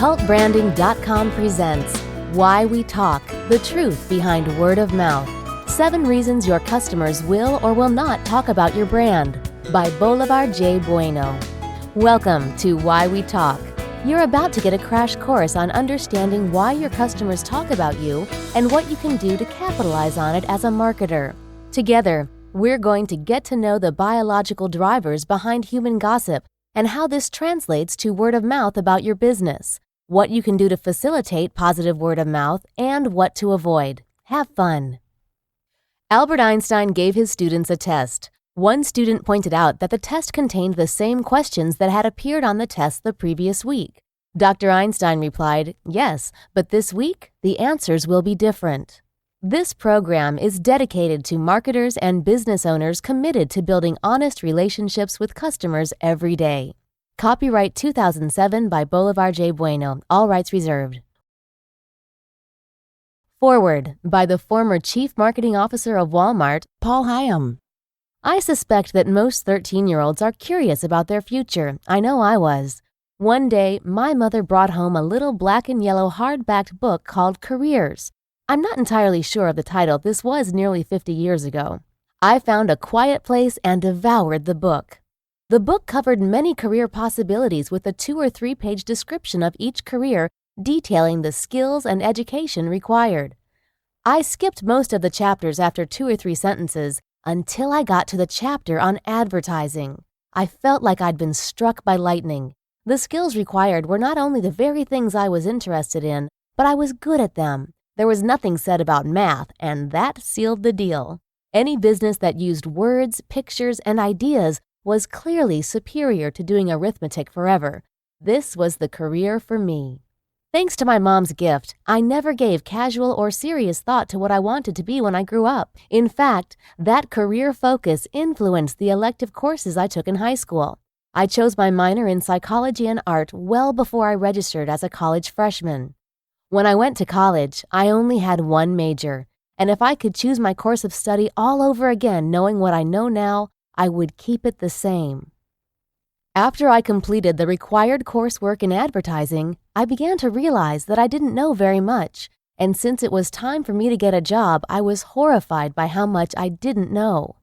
Cultbranding.com presents Why We Talk, the truth behind word of mouth. 7 reasons your customers will or will not talk about your brand by BJ Bueno. Welcome to Why We Talk. You're about to get a crash course on understanding why your customers talk about you and what you can do to capitalize on it as a marketer. Together, we're going to get to know the biological drivers behind human gossip and how this translates to word of mouth about your business, what you can do to facilitate positive word of mouth, and what to avoid. Have fun. Albert Einstein gave his students a test. One student pointed out that the test contained the same questions that had appeared on the test the previous week. Dr. Einstein replied, "Yes, but this week, the answers will be different." This program is dedicated to marketers and business owners committed to building honest relationships with customers every day. Copyright 2007 by BJ Bueno, all rights reserved. Foreword by the former Chief Marketing Officer of Walmart, Paul Higham. I suspect that most 13-year-olds are curious about their future. I know I was. One day, my mother brought home a little black and yellow hardbacked book called Careers. I'm not entirely sure of the title. This was nearly 50 years ago. I found a quiet place and devoured the book. The book covered many career possibilities with a 2 or 3 page description of each career, detailing the skills and education required. I skipped most of the chapters after 2 or 3 sentences until I got to the chapter on advertising. I felt like I'd been struck by lightning. The skills required were not only the very things I was interested in, but I was good at them. There was nothing said about math, and that sealed the deal. Any business that used words, pictures, and ideas was clearly superior to doing arithmetic forever. This was the career for me. Thanks to my mom's gift, I never gave casual or serious thought to what I wanted to be when I grew up. In fact, that career focus influenced the elective courses I took in high school. I chose my minor in psychology and art well before I registered as a college freshman. When I went to college, I only had one major, and if I could choose my course of study all over again knowing what I know now, I would keep it the same. After I completed the required coursework in advertising, I began to realize that I didn't know very much, and since it was time for me to get a job, I was horrified by how much I didn't know.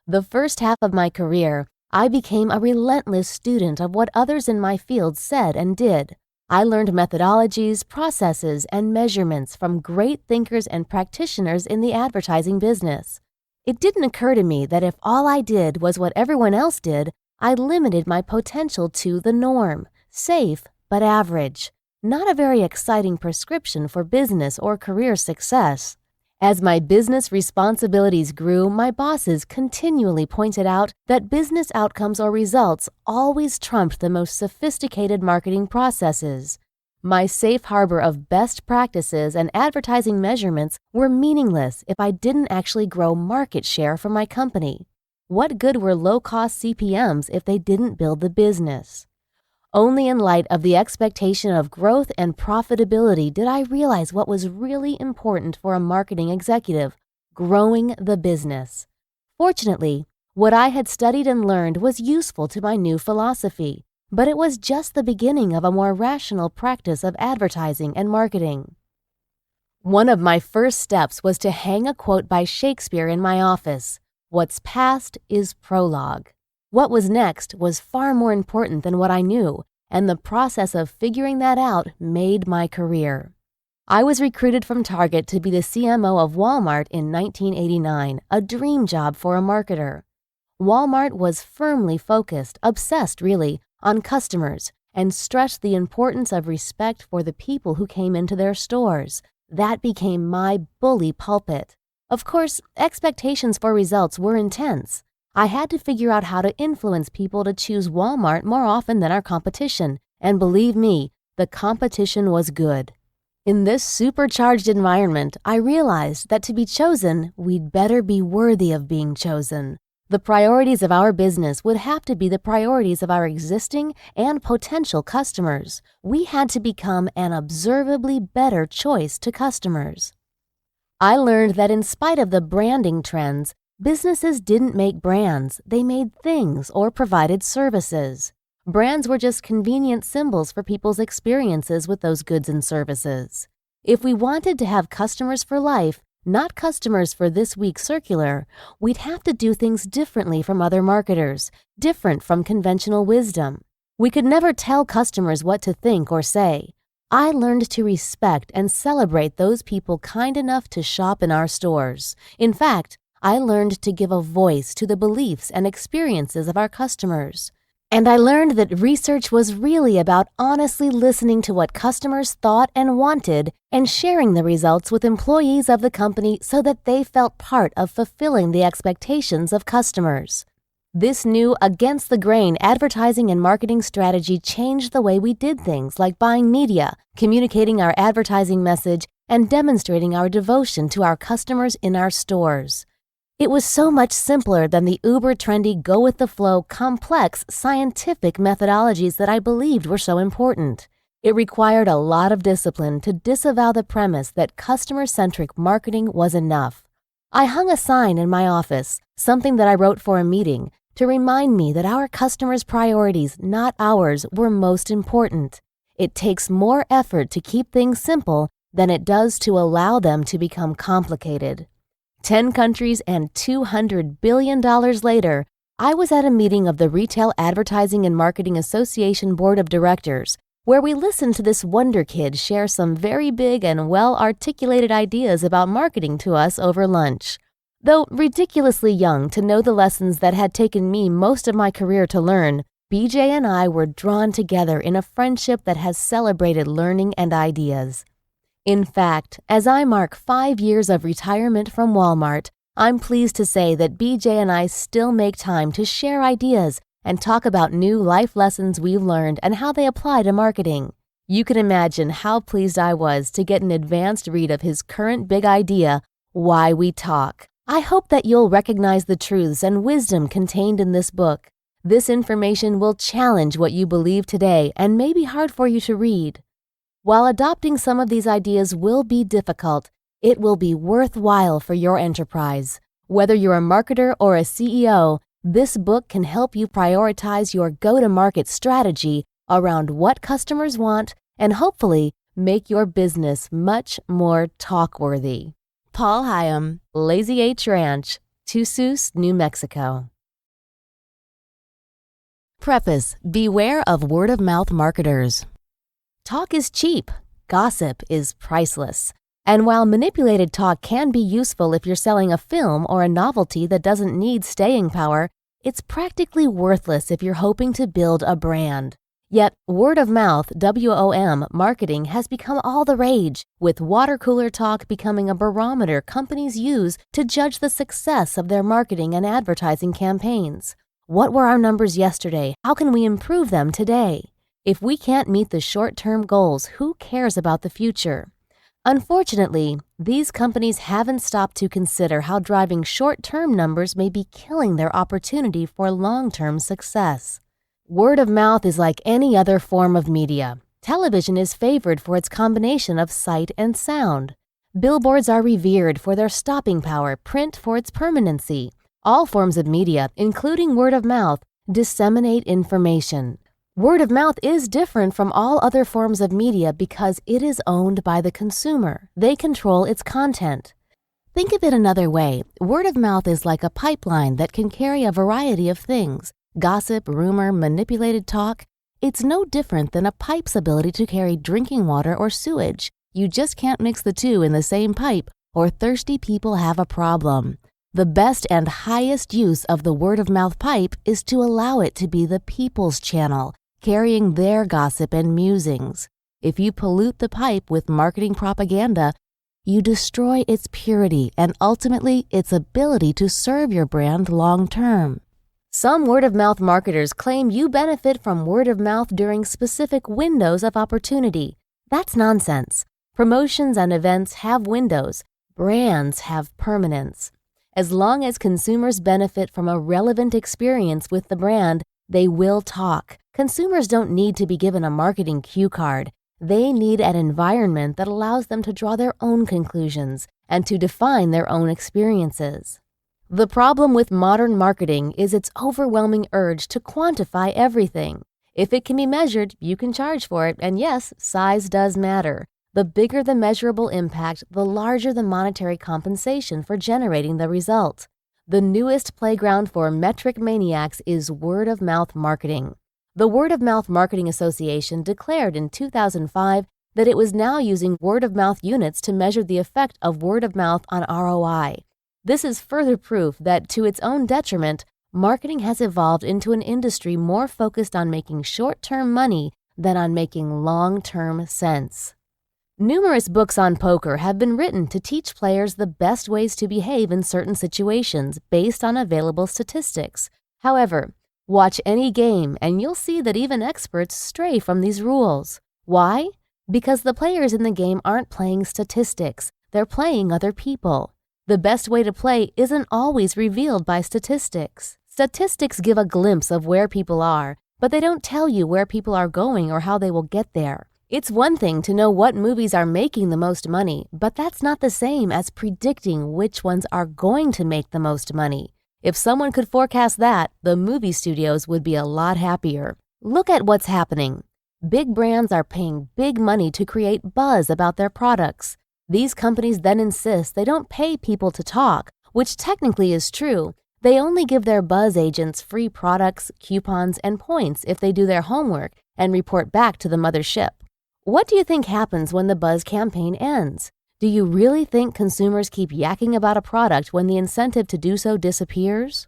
The first half of my career, I became a relentless student of what others in my field said and did. I learned methodologies, processes, and measurements from great thinkers and practitioners in the advertising business. It didn't occur to me that if all I did was what everyone else did, I limited my potential to the norm, safe but average. Not a very exciting prescription for business or career success. As my business responsibilities grew, my bosses continually pointed out that business outcomes or results always trumped the most sophisticated marketing processes. My safe harbor of best practices and advertising measurements were meaningless if I didn't actually grow market share for my company. What good were low-cost CPMs if they didn't build the business? Only in light of the expectation of growth and profitability did I realize what was really important for a marketing executive: growing the business. Fortunately, what I had studied and learned was useful to my new philosophy, but it was just the beginning of a more rational practice of advertising and marketing. One of my first steps was to hang a quote by Shakespeare in my office: "What's past is prologue." What was next was far more important than what I knew, and the process of figuring that out made my career. I was recruited from Target to be the CMO of Walmart in 1989, a dream job for a marketer. Walmart was firmly focused, obsessed really, on customers, and stressed the importance of respect for the people who came into their stores. That became my bully pulpit. Of course, expectations for results were intense. I had to figure out how to influence people to choose Walmart more often than our competition, and believe me, the competition was good. In this supercharged environment, I realized that to be chosen, we'd better be worthy of being chosen. The priorities of our business would have to be the priorities of our existing and potential customers. We had to become an observably better choice to customers. I learned that in spite of the branding trends, businesses didn't make brands, they made things or provided services. Brands were just convenient symbols for people's experiences with those goods and services. If we wanted to have customers for life, not customers for this week's circular, we'd have to do things differently from other marketers, different from conventional wisdom. We could never tell customers what to think or say. I learned to respect and celebrate those people kind enough to shop in our stores. In fact, I learned to give a voice to the beliefs and experiences of our customers. And I learned that research was really about honestly listening to what customers thought and wanted and sharing the results with employees of the company so that they felt part of fulfilling the expectations of customers. This new against-the-grain advertising and marketing strategy changed the way we did things like buying media, communicating our advertising message, and demonstrating our devotion to our customers in our stores. It was so much simpler than the uber-trendy, go-with-the-flow, complex, scientific methodologies that I believed were so important. It required a lot of discipline to disavow the premise that customer-centric marketing was enough. I hung a sign in my office, something that I wrote for a meeting, to remind me that our customers' priorities, not ours, were most important. It takes more effort to keep things simple than it does to allow them to become complicated. 10 countries and $200 billion later, I was at a meeting of the Retail Advertising and Marketing Association Board of Directors, where we listened to this wonder kid share some very big and well-articulated ideas about marketing to us over lunch. Though ridiculously young to know the lessons that had taken me most of my career to learn, BJ and I were drawn together in a friendship that has celebrated learning and ideas. In fact, as I mark 5 years of retirement from Walmart, I'm pleased to say that BJ and I still make time to share ideas and talk about new life lessons we've learned and how they apply to marketing. You can imagine how pleased I was to get an advanced read of his current big idea, Why We Talk. I hope that you'll recognize the truths and wisdom contained in this book. This information will challenge what you believe today and may be hard for you to read. While adopting some of these ideas will be difficult, it will be worthwhile for your enterprise. Whether you're a marketer or a CEO, this book can help you prioritize your go-to-market strategy around what customers want and hopefully make your business much more talk-worthy. Paul Higham, Lazy H Ranch, Tusus, New Mexico. Preface: Beware of word-of-mouth marketers. Talk is cheap. Gossip is priceless. And while manipulated talk can be useful if you're selling a film or a novelty that doesn't need staying power, it's practically worthless if you're hoping to build a brand. Yet, word-of-mouth (WOM) marketing has become all the rage, with water cooler talk becoming a barometer companies use to judge the success of their marketing and advertising campaigns. What were our numbers yesterday? How can we improve them today? If we can't meet the short-term goals, who cares about the future? Unfortunately, these companies haven't stopped to consider how driving short-term numbers may be killing their opportunity for long-term success. Word of mouth is like any other form of media. Television is favored for its combination of sight and sound. Billboards are revered for their stopping power, print for its permanency. All forms of media, including word of mouth, disseminate information. Word of mouth is different from all other forms of media because it is owned by the consumer. They control its content. Think of it another way. Word of mouth is like a pipeline that can carry a variety of things. Gossip, rumor, manipulated talk. It's no different than a pipe's ability to carry drinking water or sewage. You just can't mix the two in the same pipe, or thirsty people have a problem. The best and highest use of the word of mouth pipe is to allow it to be the people's channel, carrying their gossip and musings. If you pollute the pipe with marketing propaganda, you destroy its purity and ultimately its ability to serve your brand long term. Some word-of-mouth marketers claim you benefit from word-of-mouth during specific windows of opportunity. That's nonsense. Promotions and events have windows. Brands have permanence. As long as consumers benefit from a relevant experience with the brand, they will talk. Consumers don't need to be given a marketing cue card. They need an environment that allows them to draw their own conclusions and to define their own experiences. The problem with modern marketing is its overwhelming urge to quantify everything. If it can be measured, you can charge for it, and yes, size does matter. The bigger the measurable impact, the larger the monetary compensation for generating the result. The newest playground for metric maniacs is word-of-mouth marketing. The Word-of-Mouth Marketing Association declared in 2005 that it was now using word-of-mouth units to measure the effect of word-of-mouth on ROI. This is further proof that, to its own detriment, marketing has evolved into an industry more focused on making short-term money than on making long-term sense. Numerous books on poker have been written to teach players the best ways to behave in certain situations based on available statistics. However, watch any game and you'll see that even experts stray from these rules. Why? Because the players in the game aren't playing statistics, they're playing other people. The best way to play isn't always revealed by statistics. Statistics give a glimpse of where people are, but they don't tell you where people are going or how they will get there. It's one thing to know what movies are making the most money, but that's not the same as predicting which ones are going to make the most money. If someone could forecast that, the movie studios would be a lot happier. Look at what's happening. Big brands are paying big money to create buzz about their products. These companies then insist they don't pay people to talk, which technically is true. They only give their buzz agents free products, coupons, and points if they do their homework and report back to the mothership. What do you think happens when the buzz campaign ends? Do you really think consumers keep yakking about a product when the incentive to do so disappears?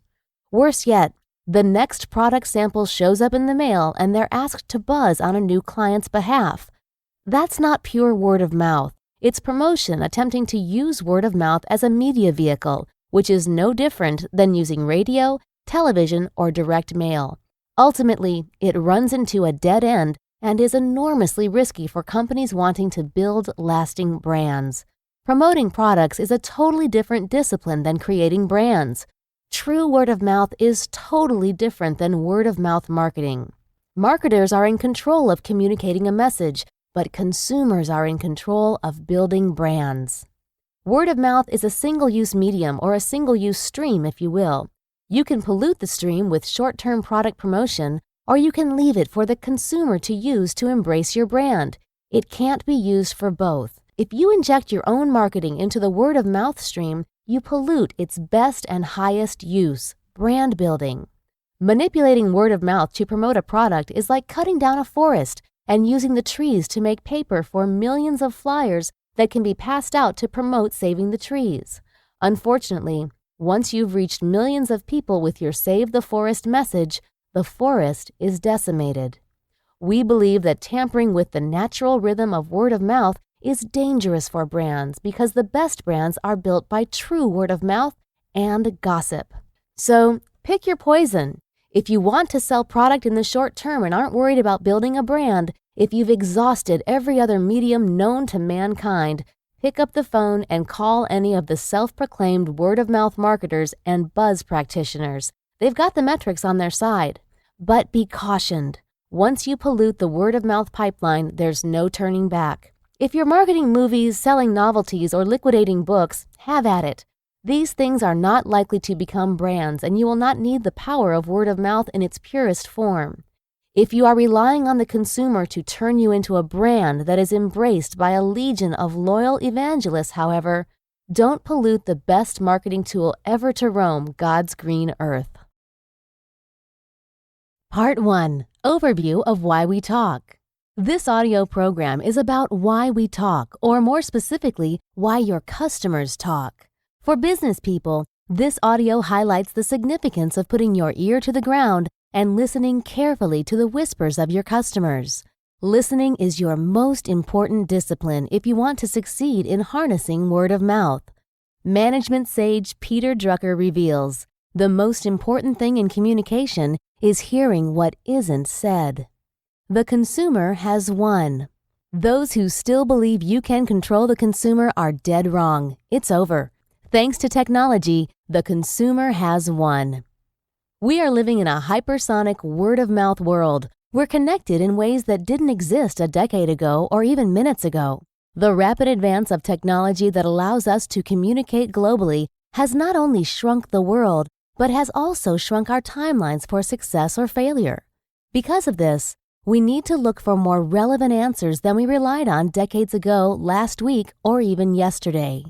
Worse yet, the next product sample shows up in the mail and they're asked to buzz on a new client's behalf. That's not pure word of mouth. It's promotion attempting to use word of mouth as a media vehicle, which is no different than using radio, television, or direct mail. Ultimately, it runs into a dead end and is enormously risky for companies wanting to build lasting brands. Promoting products is a totally different discipline than creating brands. True word of mouth is totally different than word of mouth marketing. Marketers are in control of communicating a message, but consumers are in control of building brands. Word of mouth is a single-use medium or a single-use stream, if you will. You can pollute the stream with short-term product promotion, or you can leave it for the consumer to use to embrace your brand. It can't be used for both. If you inject your own marketing into the word-of-mouth stream, you pollute its best and highest use, brand building. Manipulating word of mouth to promote a product is like cutting down a forest and using the trees to make paper for millions of flyers that can be passed out to promote saving the trees. Unfortunately, once you've reached millions of people with your Save the Forest message, the forest is decimated. We believe that tampering with the natural rhythm of word of mouth is dangerous for brands because the best brands are built by true word of mouth and gossip. So, pick your poison. If you want to sell product in the short term and aren't worried about building a brand, if you've exhausted every other medium known to mankind, pick up the phone and call any of the self-proclaimed word-of-mouth marketers and buzz practitioners. They've got the metrics on their side. But be cautioned. Once you pollute the word-of-mouth pipeline, there's no turning back. If you're marketing movies, selling novelties, or liquidating books, have at it. These things are not likely to become brands, and you will not need the power of word of mouth in its purest form. If you are relying on the consumer to turn you into a brand that is embraced by a legion of loyal evangelists, however, don't pollute the best marketing tool ever to roam God's green earth. Part 1. Overview of Why We Talk. This audio program is about why we talk, or more specifically, why your customers talk. For business people, this audio highlights the significance of putting your ear to the ground and listening carefully to the whispers of your customers. Listening is your most important discipline if you want to succeed in harnessing word of mouth. Management sage Peter Drucker reveals, the most important thing in communication is hearing what isn't said. The consumer has won. Those who still believe you can control the consumer are dead wrong. It's over. Thanks to technology, the consumer has won. We are living in a hypersonic word-of-mouth world. We're connected in ways that didn't exist a decade ago or even minutes ago. The rapid advance of technology that allows us to communicate globally has not only shrunk the world, but has also shrunk our timelines for success or failure. Because of this, we need to look for more relevant answers than we relied on decades ago, last week, or even yesterday.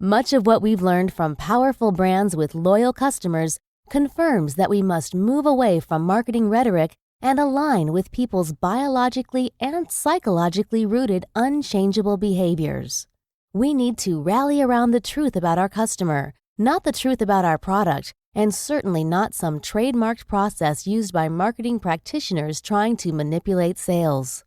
Much of what we've learned from powerful brands with loyal customers confirms that we must move away from marketing rhetoric and align with people's biologically and psychologically rooted unchangeable behaviors. We need to rally around the truth about our customer, not the truth about our product, and certainly not some trademarked process used by marketing practitioners trying to manipulate sales.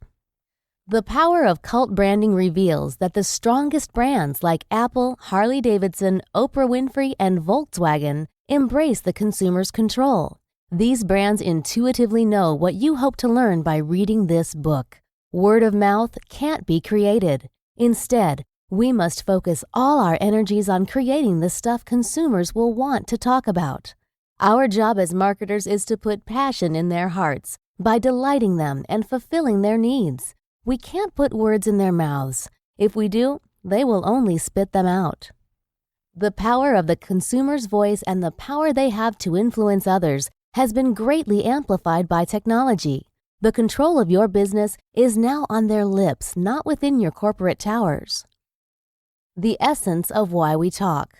The power of cult branding reveals that the strongest brands like Apple, Harley-Davidson, Oprah Winfrey, and Volkswagen embrace the consumer's control. These brands intuitively know what you hope to learn by reading this book. Word of mouth can't be created. Instead, we must focus all our energies on creating the stuff consumers will want to talk about. Our job as marketers is to put passion in their hearts by delighting them and fulfilling their needs. We can't put words in their mouths. If we do, they will only spit them out. The power of the consumer's voice and the power they have to influence others has been greatly amplified by technology. The control of your business is now on their lips, not within your corporate towers. The essence of why we talk.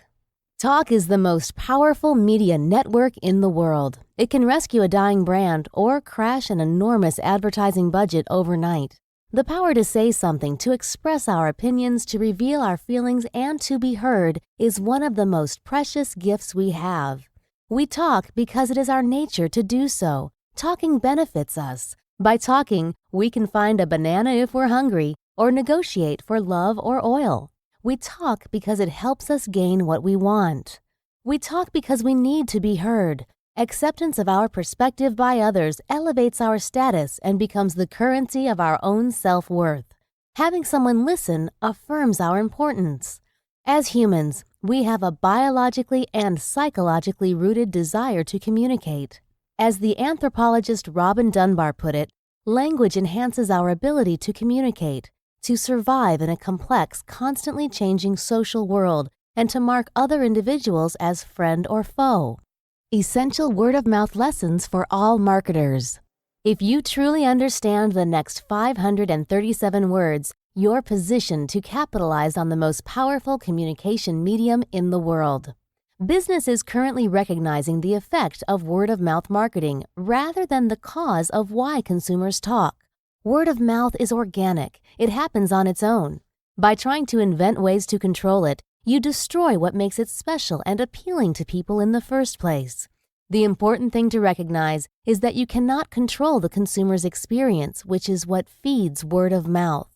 Talk is the most powerful media network in the world. It can rescue a dying brand or crash an enormous advertising budget overnight. The power to say something, to express our opinions, to reveal our feelings, and to be heard is one of the most precious gifts we have. We talk because it is our nature to do so. Talking benefits us. By talking, we can find a banana if we're hungry, or negotiate for love or oil. We talk because it helps us gain what we want. We talk because we need to be heard. Acceptance of our perspective by others elevates our status and becomes the currency of our own self-worth. Having someone listen affirms our importance. As humans, we have a biologically and psychologically rooted desire to communicate. As the anthropologist Robin Dunbar put it, language enhances our ability to communicate, to survive in a complex, constantly changing social world, and to mark other individuals as friend or foe. Essential word-of-mouth lessons for all marketers. If you truly understand the next 537 words, you're positioned to capitalize on the most powerful communication medium in the world. Business is currently recognizing the effect of word-of-mouth marketing rather than the cause of why consumers talk. Word of mouth is organic. It happens on its own. By trying to invent ways to control it, you destroy what makes it special and appealing to people in the first place. The important thing to recognize is that you cannot control the consumer's experience, which is what feeds word of mouth.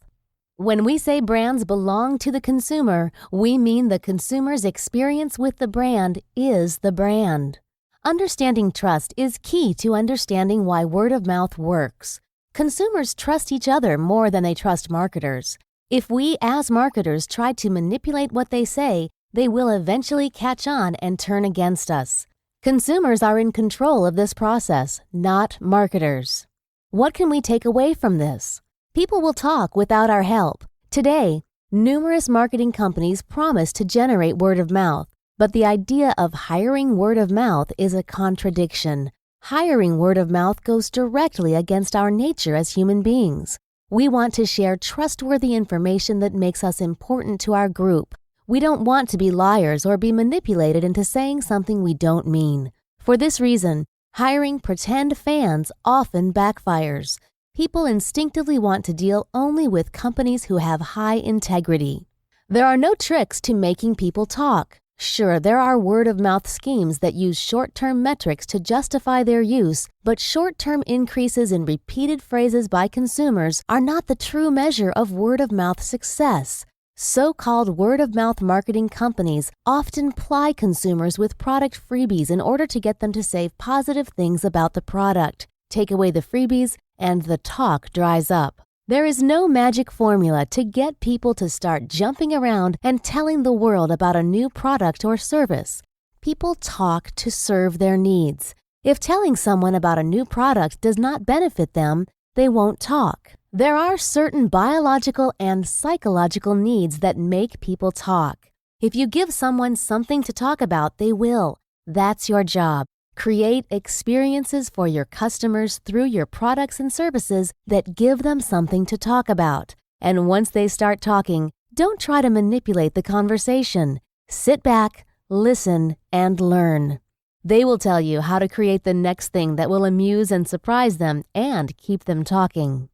When we say brands belong to the consumer, we mean the consumer's experience with the brand is the brand. Understanding trust is key to understanding why word of mouth works. Consumers trust each other more than they trust marketers. If we as marketers try to manipulate what they say, they will eventually catch on and turn against us. Consumers are in control of this process, not marketers. What can we take away from this? People will talk without our help. Today, numerous marketing companies promise to generate word of mouth, but the idea of hiring word of mouth is a contradiction. Hiring word of mouth goes directly against our nature as human beings. We want to share trustworthy information that makes us important to our group. We don't want to be liars or be manipulated into saying something we don't mean. For this reason, hiring pretend fans often backfires. People instinctively want to deal only with companies who have high integrity. There are no tricks to making people talk. Sure, there are word-of-mouth schemes that use short-term metrics to justify their use, but short-term increases in repeated phrases by consumers are not the true measure of word-of-mouth success. So-called word-of-mouth marketing companies often ply consumers with product freebies in order to get them to say positive things about the product. Take away the freebies, and the talk dries up. There is no magic formula to get people to start jumping around and telling the world about a new product or service. People talk to serve their needs. If telling someone about a new product does not benefit them, they won't talk. There are certain biological and psychological needs that make people talk. If you give someone something to talk about, they will. That's your job. Create experiences for your customers through your products and services that give them something to talk about. And once they start talking, don't try to manipulate the conversation. Sit back, listen, and learn. They will tell you how to create the next thing that will amuse and surprise them and keep them talking.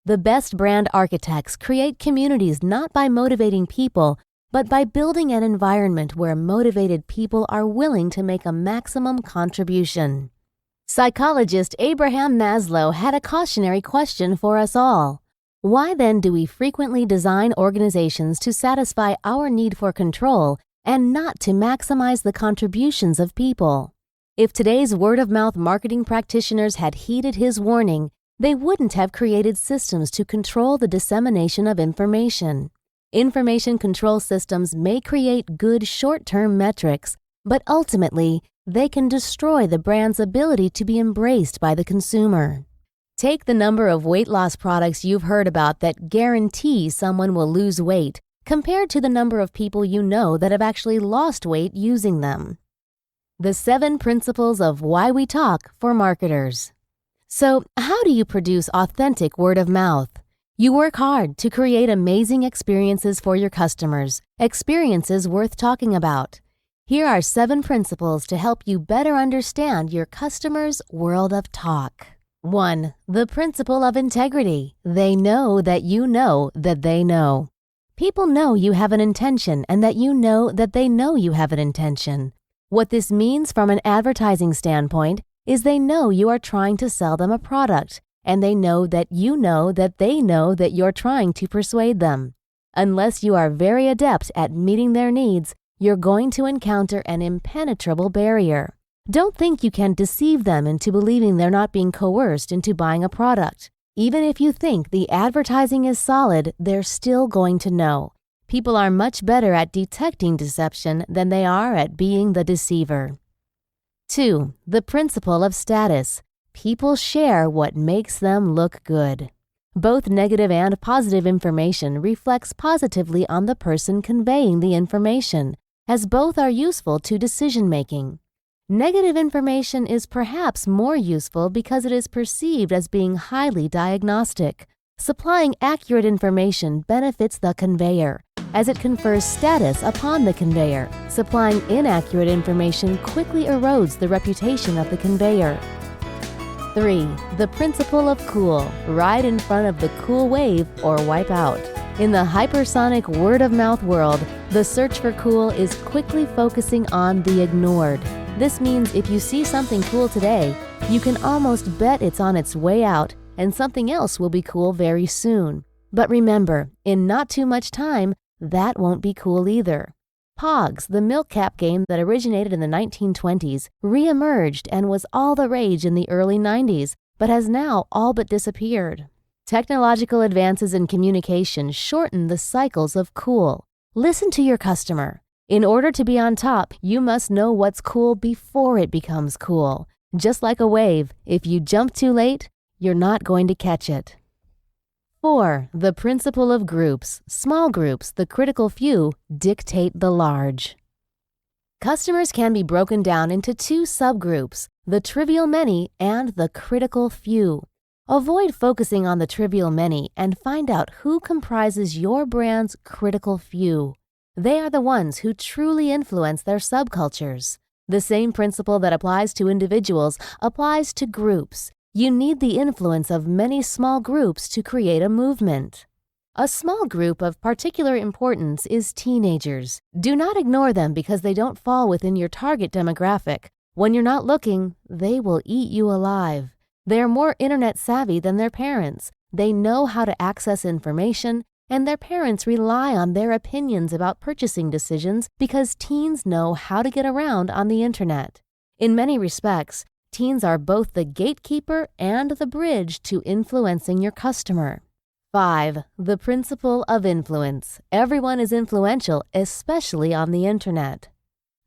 The best brand architects create communities not by motivating people, but by building an environment where motivated people are willing to make a maximum contribution. Psychologist Abraham Maslow had a cautionary question for us all. Why then do we frequently design organizations to satisfy our need for control and not to maximize the contributions of people? If today's word-of-mouth marketing practitioners had heeded his warning, they wouldn't have created systems to control the dissemination of information. Information control systems may create good short-term metrics, but ultimately, they can destroy the brand's ability to be embraced by the consumer. Take the number of weight loss products you've heard about that guarantee someone will lose weight compared to the number of people you know that have actually lost weight using them. The 7 principles of why we talk for marketers. So, how do you produce authentic word of mouth? You work hard to create amazing experiences for your customers, experiences worth talking about. Here are 7 principles to help you better understand your customers' world of talk. 1. The principle of integrity. They know that you know that they know. People know you have an intention and that you know that they know you have an intention. What this means from an advertising standpoint is they know you are trying to sell them a product, and they know that you know that they know that you're trying to persuade them. Unless you are very adept at meeting their needs, you're going to encounter an impenetrable barrier. Don't think you can deceive them into believing they're not being coerced into buying a product. Even if you think the advertising is solid, they're still going to know. People are much better at detecting deception than they are at being the deceiver. 2. The principle of status. People share what makes them look good. Both negative and positive information reflects positively on the person conveying the information, as both are useful to decision-making. Negative information is perhaps more useful because it is perceived as being highly diagnostic. Supplying accurate information benefits the conveyor, as it confers status upon the conveyor. Supplying inaccurate information quickly erodes the reputation of the conveyor. 3. The principle of cool. Ride in front of the cool wave or wipe out. In the hypersonic word-of-mouth world, the search for cool is quickly focusing on the ignored. This means if you see something cool today, you can almost bet it's on its way out and something else will be cool very soon. But remember, in not too much time, that won't be cool either. Pogs, the milk cap game that originated in the 1920s, re-emerged and was all the rage in the early 90s, but has now all but disappeared. Technological advances in communication shorten the cycles of cool. Listen to your customer. In order to be on top, you must know what's cool before it becomes cool. Just like a wave, if you jump too late, you're not going to catch it. 4. The principle of groups. Small groups, the critical few, dictate the large. Customers can be broken down into 2 subgroups, the trivial many and the critical few. Avoid focusing on the trivial many and find out who comprises your brand's critical few. They are the ones who truly influence their subcultures. The same principle that applies to individuals applies to groups. You need the influence of many small groups to create a movement. A small group of particular importance is teenagers. Do not ignore them because they don't fall within your target demographic. When you're not looking, they will eat you alive. They are more internet savvy than their parents. They know how to access information, and their parents rely on their opinions about purchasing decisions because teens know how to get around on the internet. In many respects, teens are both the gatekeeper and the bridge to influencing your customer. 5. The principle of influence. Everyone is influential, especially on the internet.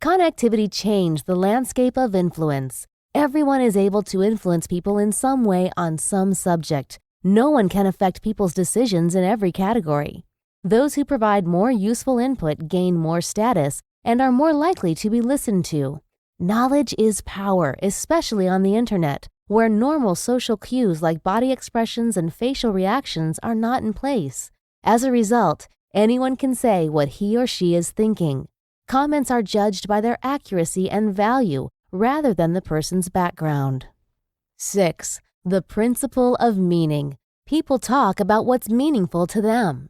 Connectivity changed the landscape of influence. Everyone is able to influence people in some way on some subject. No one can affect people's decisions in every category. Those who provide more useful input gain more status and are more likely to be listened to. Knowledge is power, especially on the internet, where normal social cues like body expressions and facial reactions are not in place. As a result, anyone can say what he or she is thinking. Comments are judged by their accuracy and value rather than the person's background. 6. The principle of meaning. People talk about what's meaningful to them.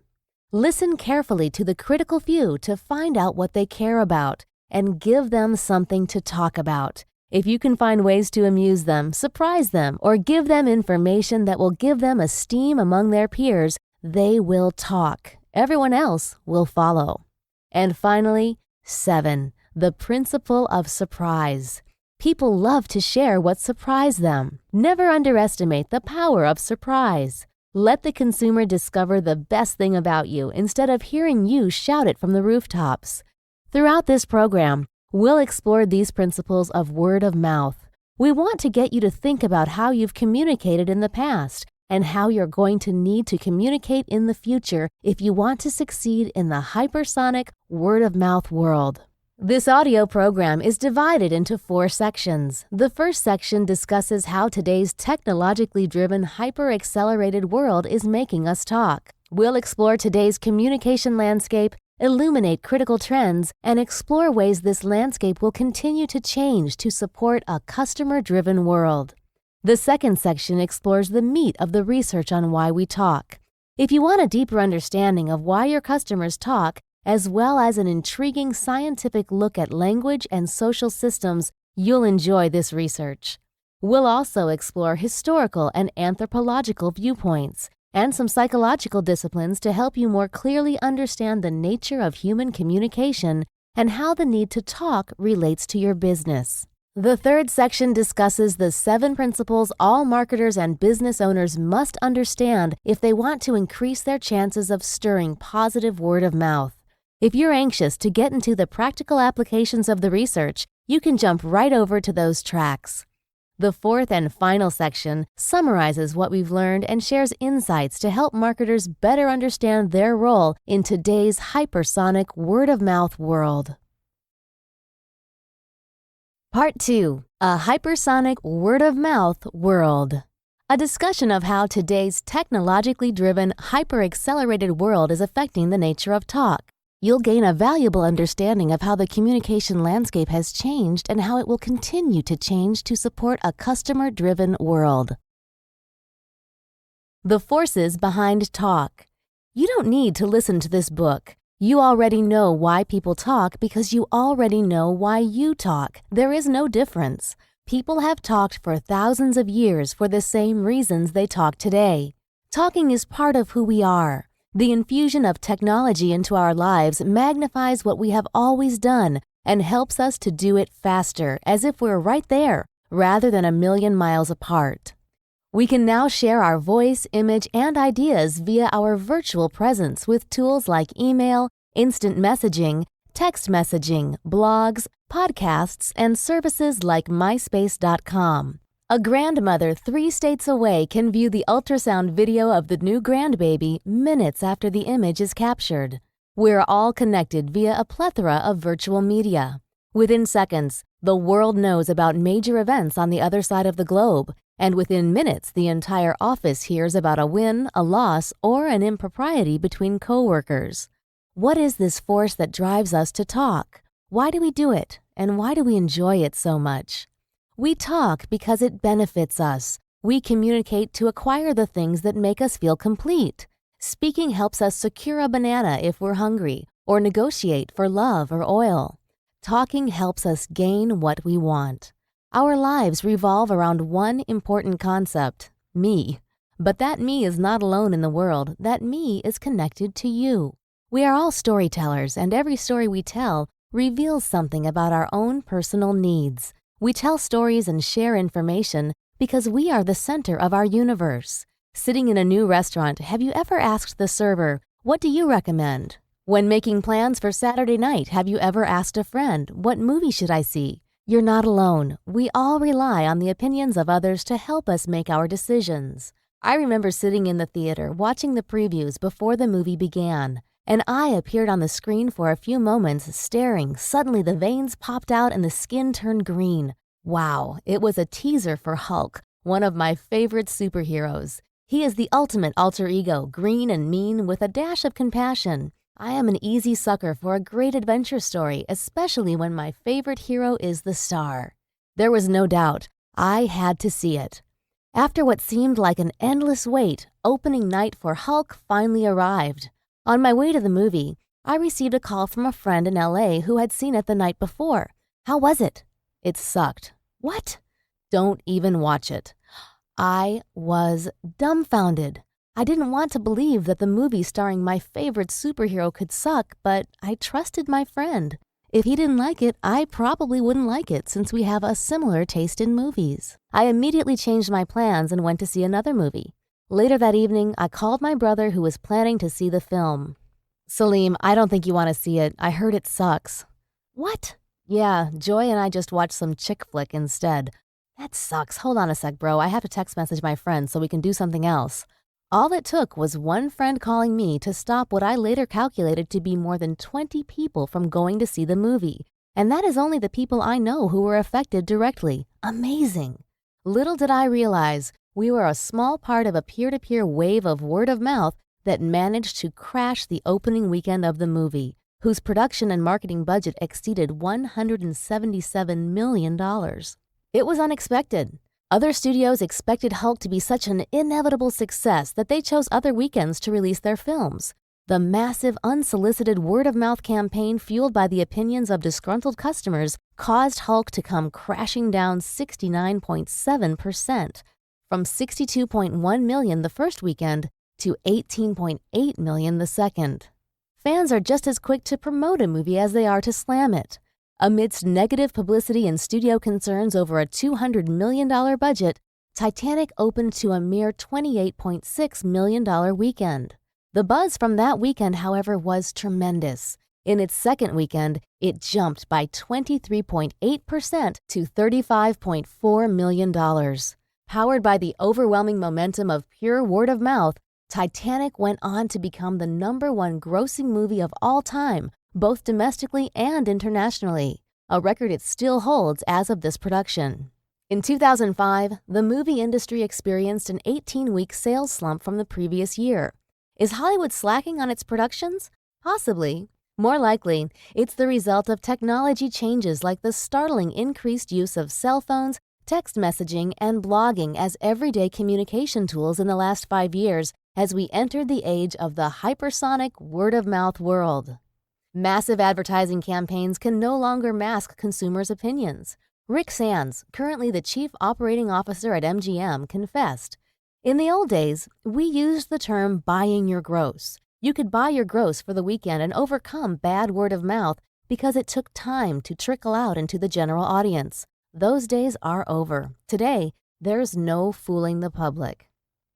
Listen carefully to the critical few to find out what they care about and give them something to talk about. If you can find ways to amuse them, surprise them, or give them information that will give them esteem among their peers, they will talk. Everyone else will follow. And finally, 7. The principle of surprise. People love to share what surprised them. Never underestimate the power of surprise. Let the consumer discover the best thing about you instead of hearing you shout it from the rooftops. Throughout this program, we'll explore these principles of word of mouth. We want to get you to think about how you've communicated in the past and how you're going to need to communicate in the future if you want to succeed in the hypersonic word of mouth world. This audio program is divided into 4 sections. The first section discusses how today's technologically driven, hyper-accelerated world is making us talk. We'll explore today's communication landscape, illuminate critical trends, and explore ways this landscape will continue to change to support a customer-driven world. The second section explores the meat of the research on why we talk. If you want a deeper understanding of why your customers talk, as well as an intriguing scientific look at language and social systems, you'll enjoy this research. We'll also explore historical and anthropological viewpoints and some psychological disciplines to help you more clearly understand the nature of human communication and how the need to talk relates to your business. The third section discusses the 7 principles all marketers and business owners must understand if they want to increase their chances of stirring positive word of mouth. If you're anxious to get into the practical applications of the research, you can jump right over to those tracks. The fourth and final section summarizes what we've learned and shares insights to help marketers better understand their role in today's hypersonic word-of-mouth world. Part 2. A hypersonic word-of-mouth world. A discussion of how today's technologically driven, hyper-accelerated world is affecting the nature of talk. You'll gain a valuable understanding of how the communication landscape has changed and how it will continue to change to support a customer-driven world. The forces behind talk. You don't need to listen to this book. You already know why people talk because you already know why you talk. There is no difference. People have talked for thousands of years for the same reasons they talk today. Talking is part of who we are. The infusion of technology into our lives magnifies what we have always done and helps us to do it faster, as if we're right there, rather than a million miles apart. We can now share our voice, image, and ideas via our virtual presence with tools like email, instant messaging, text messaging, blogs, podcasts, and services like myspace.com. A grandmother 3 states away can view the ultrasound video of the new grandbaby minutes after the image is captured. We're all connected via a plethora of virtual media. Within seconds, the world knows about major events on the other side of the globe, and within minutes, the entire office hears about a win, a loss, or an impropriety between coworkers. What is this force that drives us to talk? Why do we do it, and why do we enjoy it so much? We talk because it benefits us. We communicate to acquire the things that make us feel complete. Speaking helps us secure a banana if we're hungry, or negotiate for love or oil. Talking helps us gain what we want. Our lives revolve around one important concept, me. But that me is not alone in the world. That me is connected to you. We are all storytellers, and every story we tell reveals something about our own personal needs. We tell stories and share information because we are the center of our universe. Sitting in a new restaurant, have you ever asked the server, "What do you recommend?" When making plans for Saturday night, have you ever asked a friend, "What movie should I see?" You're not alone. We all rely on the opinions of others to help us make our decisions. I remember sitting in the theater watching the previews before the movie began. An eye appeared on the screen for a few moments, staring. Suddenly, the veins popped out and the skin turned green. Wow, it was a teaser for Hulk, one of my favorite superheroes. He is the ultimate alter ego, green and mean with a dash of compassion. I am an easy sucker for a great adventure story, especially when my favorite hero is the star. There was no doubt. I had to see it. After what seemed like an endless wait, opening night for Hulk finally arrived. On my way to the movie, I received a call from a friend in LA who had seen it the night before. How was it? It sucked. What? Don't even watch it. I was dumbfounded. I didn't want to believe that the movie starring my favorite superhero could suck, but I trusted my friend. If he didn't like it, I probably wouldn't like it since we have a similar taste in movies. I immediately changed my plans and went to see another movie. Later that evening, I called my brother who was planning to see the film. Salim, I don't think you want to see it. I heard it sucks. What? Yeah, Joy and I just watched some chick flick instead. That sucks. Hold on a sec, bro. I have to text message my friend so we can do something else. All it took was one friend calling me to stop what I later calculated to be more than 20 people from going to see the movie. And that is only the people I know who were affected directly. Amazing. Little did I realize we were a small part of a peer-to-peer wave of word of mouth that managed to crash the opening weekend of the movie, whose production and marketing budget exceeded $177 million. It was unexpected. Other studios expected Hulk to be such an inevitable success that they chose other weekends to release their films. The massive, unsolicited word-of-mouth campaign fueled by the opinions of disgruntled customers caused Hulk to come crashing down 69.7%, from $62.1 million the first weekend to $18.8 million the second. Fans are just as quick to promote a movie as they are to slam it. Amidst negative publicity and studio concerns over a $200 million budget, Titanic opened to a mere $28.6 million weekend. The buzz from that weekend, however, was tremendous. In its second weekend, it jumped by 23.8% to $35.4 million. Powered by the overwhelming momentum of pure word of mouth, Titanic went on to become the #1 grossing movie of all time, both domestically and internationally, a record it still holds as of this production. In 2005, the movie industry experienced an 18-week sales slump from the previous year. Is Hollywood slacking on its productions? Possibly. More likely, it's the result of technology changes like the startling increased use of cell phones, text messaging, and blogging as everyday communication tools in the last 5 years as we entered the age of the hypersonic word-of-mouth world. Massive advertising campaigns can no longer mask consumers' opinions. Rick Sands, currently the chief operating officer at MGM, confessed, "In the old days, we used the term buying your gross. You could buy your gross for the weekend and overcome bad word of mouth because it took time to trickle out into the general audience. Those days are over. Today, there's no fooling the public."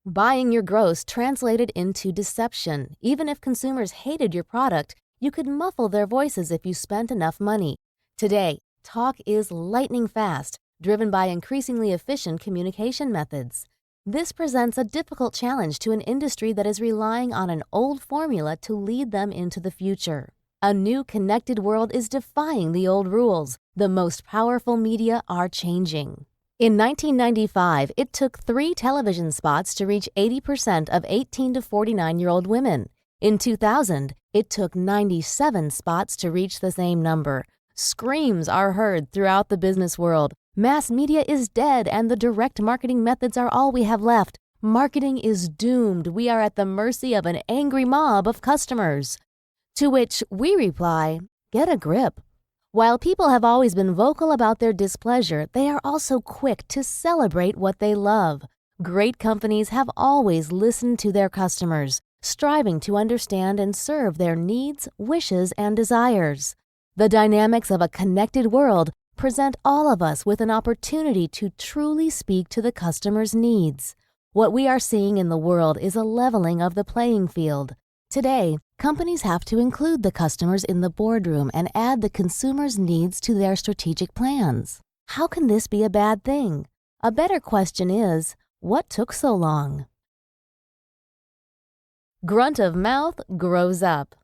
Buying your gross translated into deception. Even if consumers hated your product, you could muffle their voices if you spent enough money. Today, talk is lightning fast, driven by increasingly efficient communication methods. This presents a difficult challenge to an industry that is relying on an old formula to lead them into the future. A new connected world is defying the old rules. The most powerful media are changing. In 1995, it took 3 television spots to reach 80% of 18 to 49-year-old women. In 2000, it took 97 spots to reach the same number. Screams are heard throughout the business world. Mass media is dead and the direct marketing methods are all we have left. Marketing is doomed. We are at the mercy of an angry mob of customers. To which we reply, get a grip. While people have always been vocal about their displeasure, they are also quick to celebrate what they love. Great companies have always listened to their customers, striving to understand and serve their needs, wishes, and desires. The dynamics of a connected world present all of us with an opportunity to truly speak to the customer's needs. What we are seeing in the world is a leveling of the playing field. Today, companies have to include the customers in the boardroom and add the consumer's needs to their strategic plans. How can this be a bad thing? A better question is, what took so long? Grunt-of-Mouth Grows Up.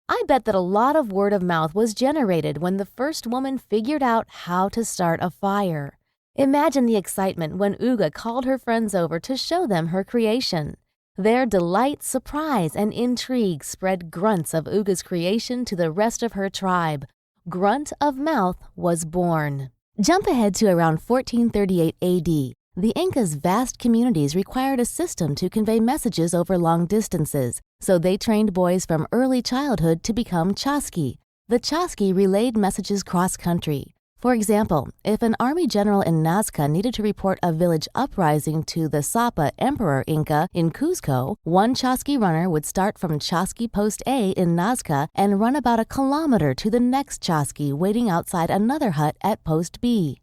I bet that a lot of word of mouth was generated when the first woman figured out how to start a fire. Imagine the excitement when Uga called her friends over to show them her creation. Their delight, surprise, and intrigue spread grunts of Uga's creation to the rest of her tribe. Grunt-of-Mouth was born. Jump ahead to around 1438 AD. The Incas' vast communities required a system to convey messages over long distances, so they trained boys from early childhood to become chasqui. The chasqui relayed messages cross-country. For example, if an army general in Nazca needed to report a village uprising to the Sapa Emperor Inca in Cuzco, one chasqui runner would start from chasqui Post A in Nazca and run about a kilometer to the next chasqui waiting outside another hut at Post B.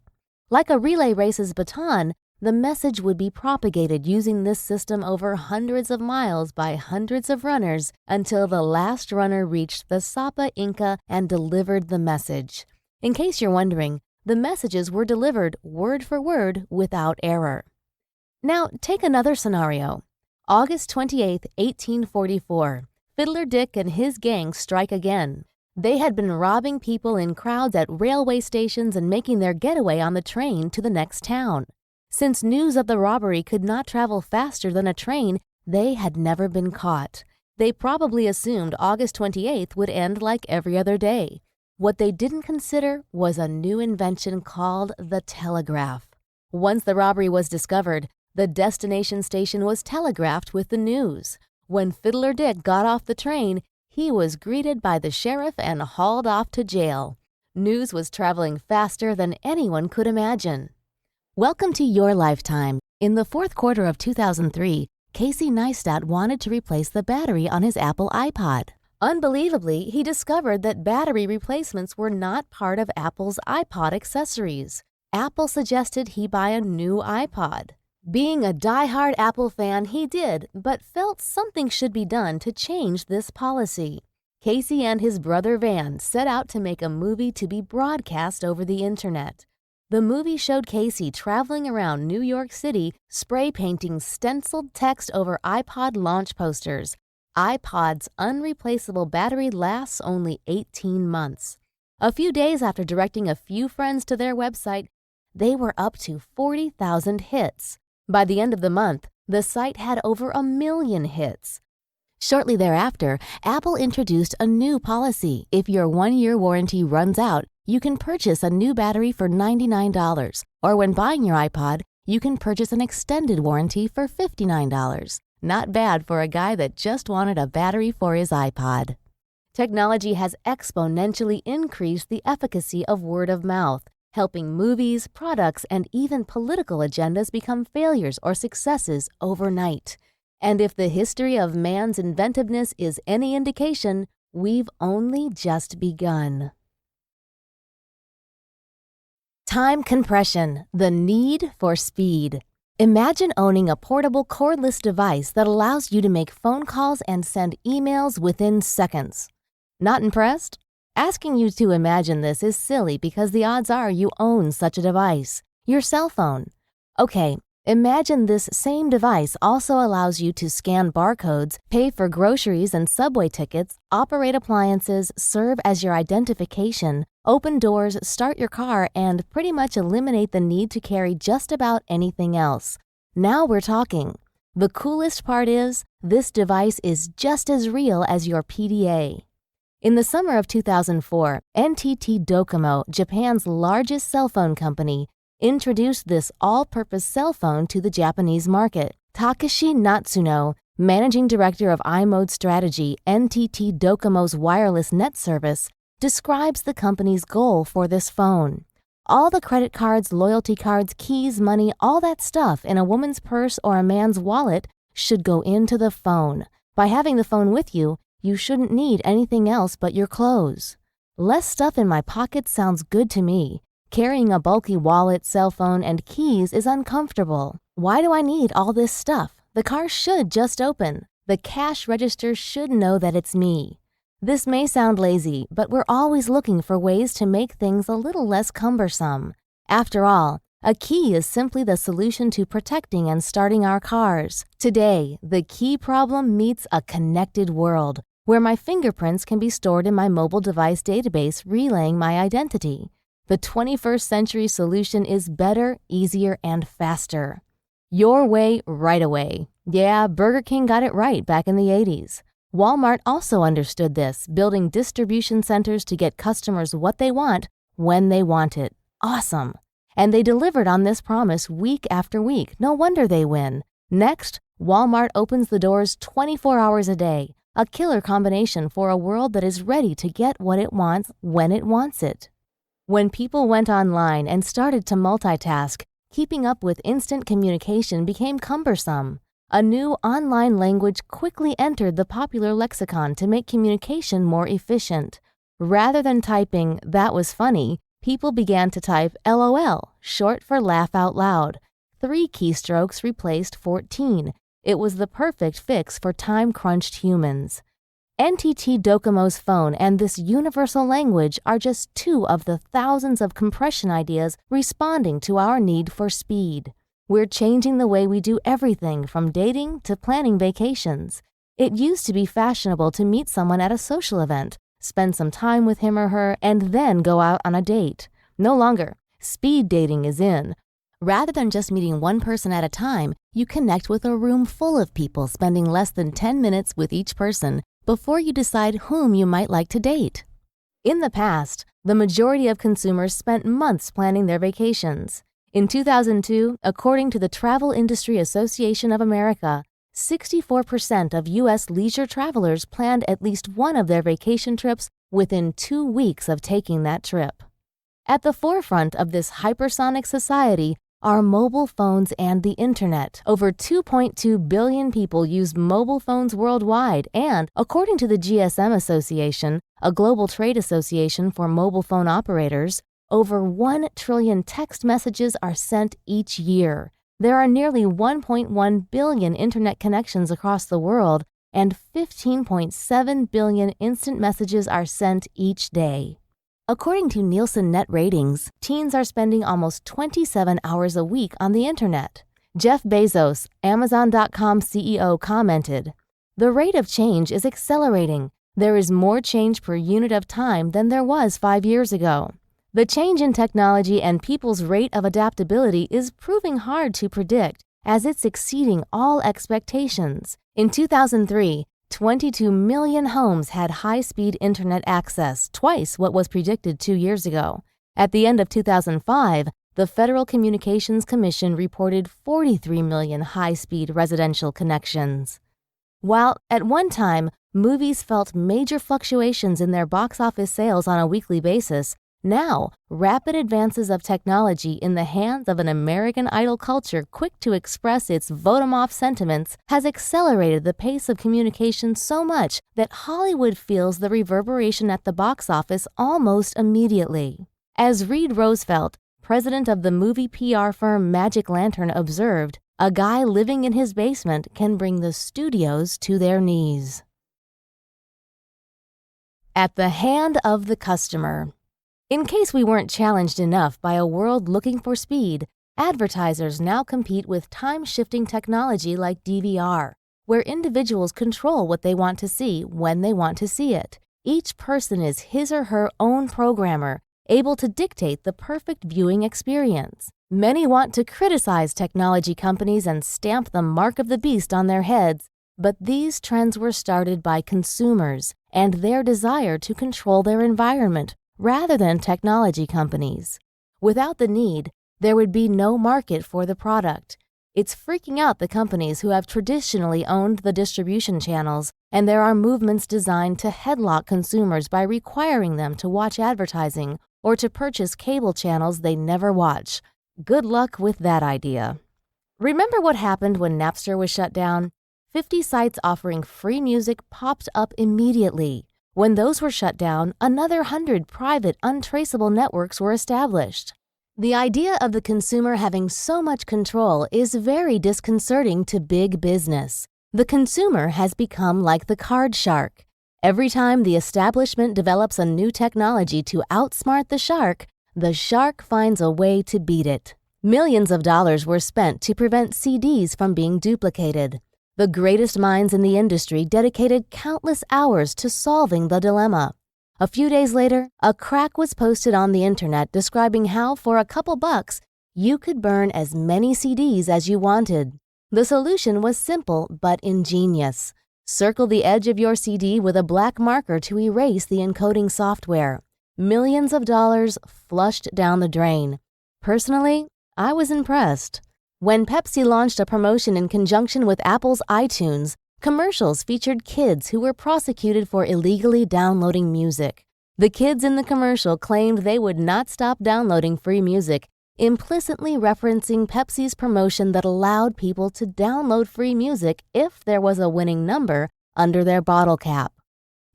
Like a relay race's baton, the message would be propagated using this system over hundreds of miles by hundreds of runners until the last runner reached the Sapa Inca and delivered the message. In case you're wondering, the messages were delivered word for word without error. Now, take another scenario. August 28, 1844. Fiddler Dick and his gang strike again. They had been robbing people in crowds at railway stations and making their getaway on the train to the next town. Since news of the robbery could not travel faster than a train, they had never been caught. They probably assumed August 28th would end like every other day. What they didn't consider was a new invention called the telegraph. Once the robbery was discovered, the destination station was telegraphed with the news. When Fiddler Dick got off the train, he was greeted by the sheriff and hauled off to jail. News was traveling faster than anyone could imagine. Welcome to your lifetime. In the fourth quarter of 2003, Casey Neistat wanted to replace the battery on his Apple iPod. Unbelievably, he discovered that battery replacements were not part of Apple's iPod accessories. Apple suggested he buy a new iPod. Being a die-hard Apple fan, he did, but felt something should be done to change this policy. Casey and his brother Van set out to make a movie to be broadcast over the internet. The movie showed Casey traveling around New York City, spray painting stenciled text over iPod launch posters. iPod's unreplaceable battery lasts only 18 months. A few days after directing a few friends to their website, they were up to 40,000 hits. By the end of the month, the site had over 1 million hits. Shortly thereafter, Apple introduced a new policy. If your 1-year warranty runs out, you can purchase a new battery for $99, or when buying your iPod, you can purchase an extended warranty for $59. Not bad for a guy that just wanted a battery for his iPod. Technology has exponentially increased the efficacy of word of mouth, helping movies, products, and even political agendas become failures or successes overnight. And if the history of man's inventiveness is any indication, we've only just begun. Time compression, the need for speed. Imagine owning a portable cordless device that allows you to make phone calls and send emails within seconds. Not impressed? Asking you to imagine this is silly because the odds are you own such a device, your cell phone. Okay, imagine this same device also allows you to scan barcodes, pay for groceries and subway tickets, operate appliances, serve as your identification, open doors, start your car, and pretty much eliminate the need to carry just about anything else. Now we're talking. The coolest part is, this device is just as real as your PDA. In the summer of 2004, NTT Docomo, Japan's largest cell phone company, introduced this all-purpose cell phone to the Japanese market. Takashi Natsuno, managing director of iMode Strategy, NTT Docomo's wireless net service, describes the company's goal for this phone. All the credit cards, loyalty cards, keys, money, all that stuff in a woman's purse or a man's wallet should go into the phone. By having the phone with you, you shouldn't need anything else but your clothes. Less stuff in my pocket sounds good to me. Carrying a bulky wallet, cell phone, and keys is uncomfortable. Why do I need all this stuff? The car should just open. The cash register should know that it's me. This may sound lazy, but we're always looking for ways to make things a little less cumbersome. After all, a key is simply the solution to protecting and starting our cars. Today, the key problem meets a connected world. where my fingerprints can be stored in my mobile device database relaying my identity. The 21st century solution is better, easier, and faster. Your way, right away. Yeah, Burger King got it right back in the 80s. Walmart also understood this, building distribution centers to get customers what they want, when they want it. Awesome. And they delivered on this promise week after week. No wonder they win. Next, Walmart opens the doors 24 hours a day, a killer combination for a world that is ready to get what it wants when it wants it. When people went online and started to multitask, keeping up with instant communication became cumbersome. A new online language quickly entered the popular lexicon to make communication more efficient. Rather than typing, "That was funny," people began to type LOL, short for laugh out loud. 3 keystrokes replaced 14. It was the perfect fix for time-crunched humans. NTT Docomo's phone and this universal language are just 2 of the thousands of compression ideas responding to our need for speed. We're changing the way we do everything from dating to planning vacations. It used to be fashionable to meet someone at a social event, spend some time with him or her, and then go out on a date. No longer. Speed dating is in. Rather than just meeting one person at a time, you connect with a room full of people, spending less than 10 minutes with each person before you decide whom you might like to date. In the past, the majority of consumers spent months planning their vacations. In 2002, according to the Travel Industry Association of America, 64% of U.S. leisure travelers planned at least one of their vacation trips within 2 weeks of taking that trip. At the forefront of this hypersonic society are mobile phones and the internet. Over 2.2 billion people use mobile phones worldwide, and according to the GSM Association, a global trade association for mobile phone operators, over 1 trillion text messages are sent each year. There are nearly 1.1 billion internet connections across the world, and 15.7 billion instant messages are sent each day. According to Nielsen Net Ratings, teens are spending almost 27 hours a week on the internet. Jeff Bezos, Amazon.com CEO, commented, "The rate of change is accelerating. There is more change per unit of time than there was 5 years ago. The change in technology and people's rate of adaptability is proving hard to predict, as it's exceeding all expectations. In 2003, 22 million homes had high-speed internet access, twice what was predicted 2 years ago. At the end of 2005, the Federal Communications Commission reported 43 million high-speed residential connections. While at one time, movies felt major fluctuations in their box office sales on a weekly basis, now, rapid advances of technology in the hands of an American Idol culture quick to express its vote-em-off sentiments has accelerated the pace of communication so much that Hollywood feels the reverberation at the box office almost immediately. As Reed Roosevelt, president of the movie PR firm Magic Lantern, observed, "A guy living in his basement can bring the studios to their knees." At the hand of the customer. In case we weren't challenged enough by a world looking for speed, advertisers now compete with time-shifting technology like DVR, where individuals control what they want to see when they want to see it. Each person is his or her own programmer, able to dictate the perfect viewing experience. Many want to criticize technology companies and stamp the mark of the beast on their heads, but these trends were started by consumers and their desire to control their environment, rather than technology companies. Without the need, there would be no market for the product. It's freaking out the companies who have traditionally owned the distribution channels, and there are movements designed to headlock consumers by requiring them to watch advertising or to purchase cable channels they never watch. Good luck with that idea. Remember what happened when Napster was shut down? 50 sites offering free music popped up immediately. When those were shut down, another 100 private, untraceable networks were established. The idea of the consumer having so much control is very disconcerting to big business. The consumer has become like the card shark. Every time the establishment develops a new technology to outsmart the shark finds a way to beat it. Millions of dollars were spent to prevent CDs from being duplicated. The greatest minds in the industry dedicated countless hours to solving the dilemma. A few days later, a crack was posted on the internet describing how, for a couple bucks, you could burn as many CDs as you wanted. The solution was simple but ingenious. Circle the edge of your CD with a black marker to erase the encoding software. Millions of dollars flushed down the drain. Personally, I was impressed. When Pepsi launched a promotion in conjunction with Apple's iTunes, commercials featured kids who were prosecuted for illegally downloading music. The kids in the commercial claimed they would not stop downloading free music, implicitly referencing Pepsi's promotion that allowed people to download free music if there was a winning number under their bottle cap.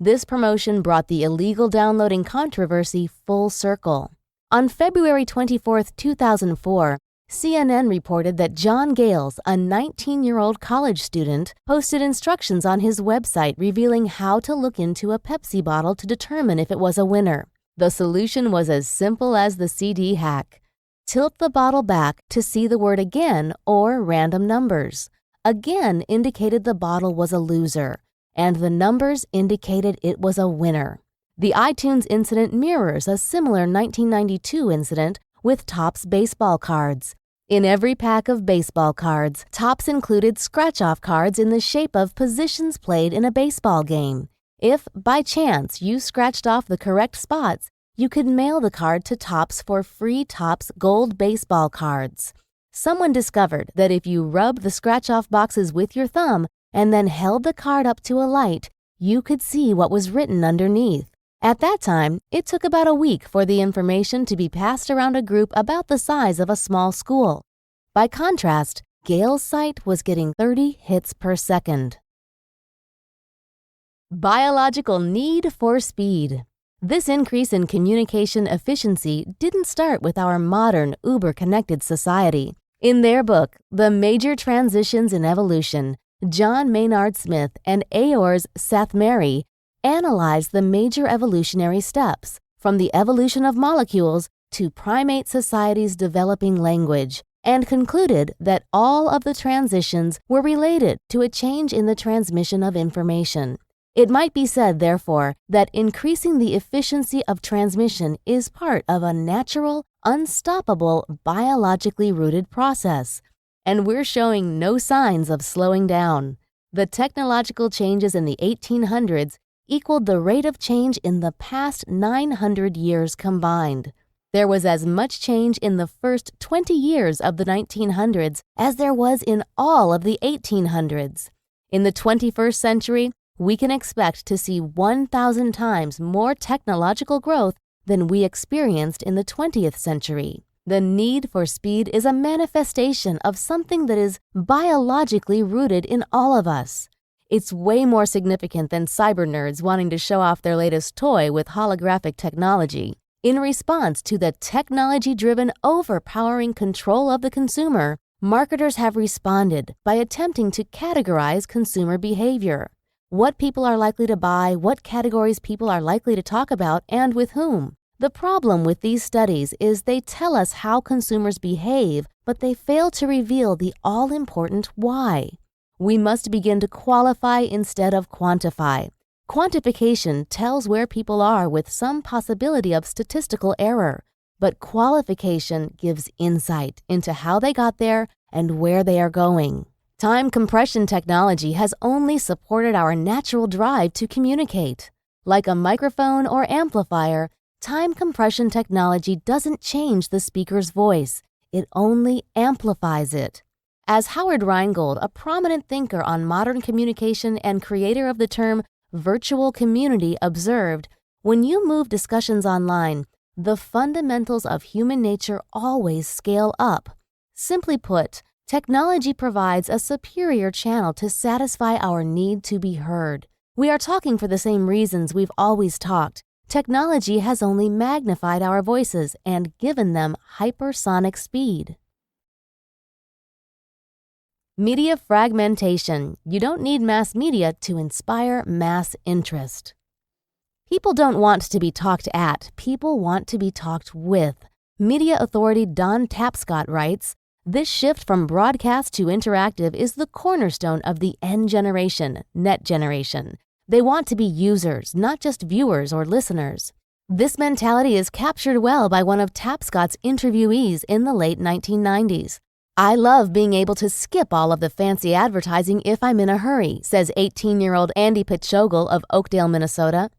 This promotion brought the illegal downloading controversy full circle. On February 24, 2004, CNN reported that John Gales, a 19-year-old college student, posted instructions on his website revealing how to look into a Pepsi bottle to determine if it was a winner. The solution was as simple as the CD hack. Tilt the bottle back to see the word again or random numbers. Again indicated the bottle was a loser, and the numbers indicated it was a winner. The iTunes incident mirrors a similar 1992 incident with Topps baseball cards. In every pack of baseball cards, Topps included scratch-off cards in the shape of positions played in a baseball game. If, by chance, you scratched off the correct spots, you could mail the card to Topps for free Topps gold baseball cards. Someone discovered that if you rubbed the scratch-off boxes with your thumb and then held the card up to a light, you could see what was written underneath. At that time, it took about a week for the information to be passed around a group about the size of a small school. By contrast, Gale's site was getting 30 hits per second. Biological need for speed. This increase in communication efficiency didn't start with our modern, uber-connected society. In their book, The Major Transitions in Evolution, John Maynard Smith and Eörs Sathmari analyzed the major evolutionary steps, from the evolution of molecules to primate societies developing language, and concluded that all of the transitions were related to a change in the transmission of information. It might be said, therefore, that increasing the efficiency of transmission is part of a natural, unstoppable, biologically rooted process, and we're showing no signs of slowing down. The technological changes in the 1800s equaled the rate of change in the past 900 years combined. There was as much change in the first 20 years of the 1900s as there was in all of the 1800s. In the 21st century, we can expect to see 1,000 times more technological growth than we experienced in the 20th century. The need for speed is a manifestation of something that is biologically rooted in all of us. It's way more significant than cyber nerds wanting to show off their latest toy with holographic technology. In response to the technology-driven overpowering control of the consumer, marketers have responded by attempting to categorize consumer behavior. What people are likely to buy, what categories people are likely to talk about, and with whom. The problem with these studies is they tell us how consumers behave, but they fail to reveal the all-important why. We must begin to qualify instead of quantify. Quantification tells where people are with some possibility of statistical error, but qualification gives insight into how they got there and where they are going. Time compression technology has only supported our natural drive to communicate. Like a microphone or amplifier, time compression technology doesn't change the speaker's voice, it only amplifies it. As Howard Rheingold, a prominent thinker on modern communication and creator of the term virtual community, observed, when you move discussions online, the fundamentals of human nature always scale up. Simply put, technology provides a superior channel to satisfy our need to be heard. We are talking for the same reasons we've always talked. Technology has only magnified our voices and given them hypersonic speed. Media fragmentation. You don't need mass media to inspire mass interest. People don't want to be talked at, people want to be talked with. Media authority Don Tapscott writes, This shift from broadcast to interactive is the cornerstone of the N generation, net generation. They want to be users, not just viewers or listeners. This mentality is captured well by one of Tapscott's interviewees in the late 1990s. "I love being able to skip all of the fancy advertising if I'm in a hurry," says 18-year-old Andy Pichogel of Oakdale, Minnesota.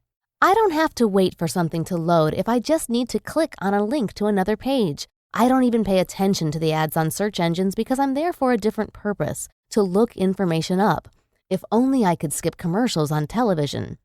"I don't have to wait for something to load if I just need to click on a link to another page. I don't even pay attention to the ads on search engines because I'm there for a different purpose, to look information up. If only I could skip commercials on television."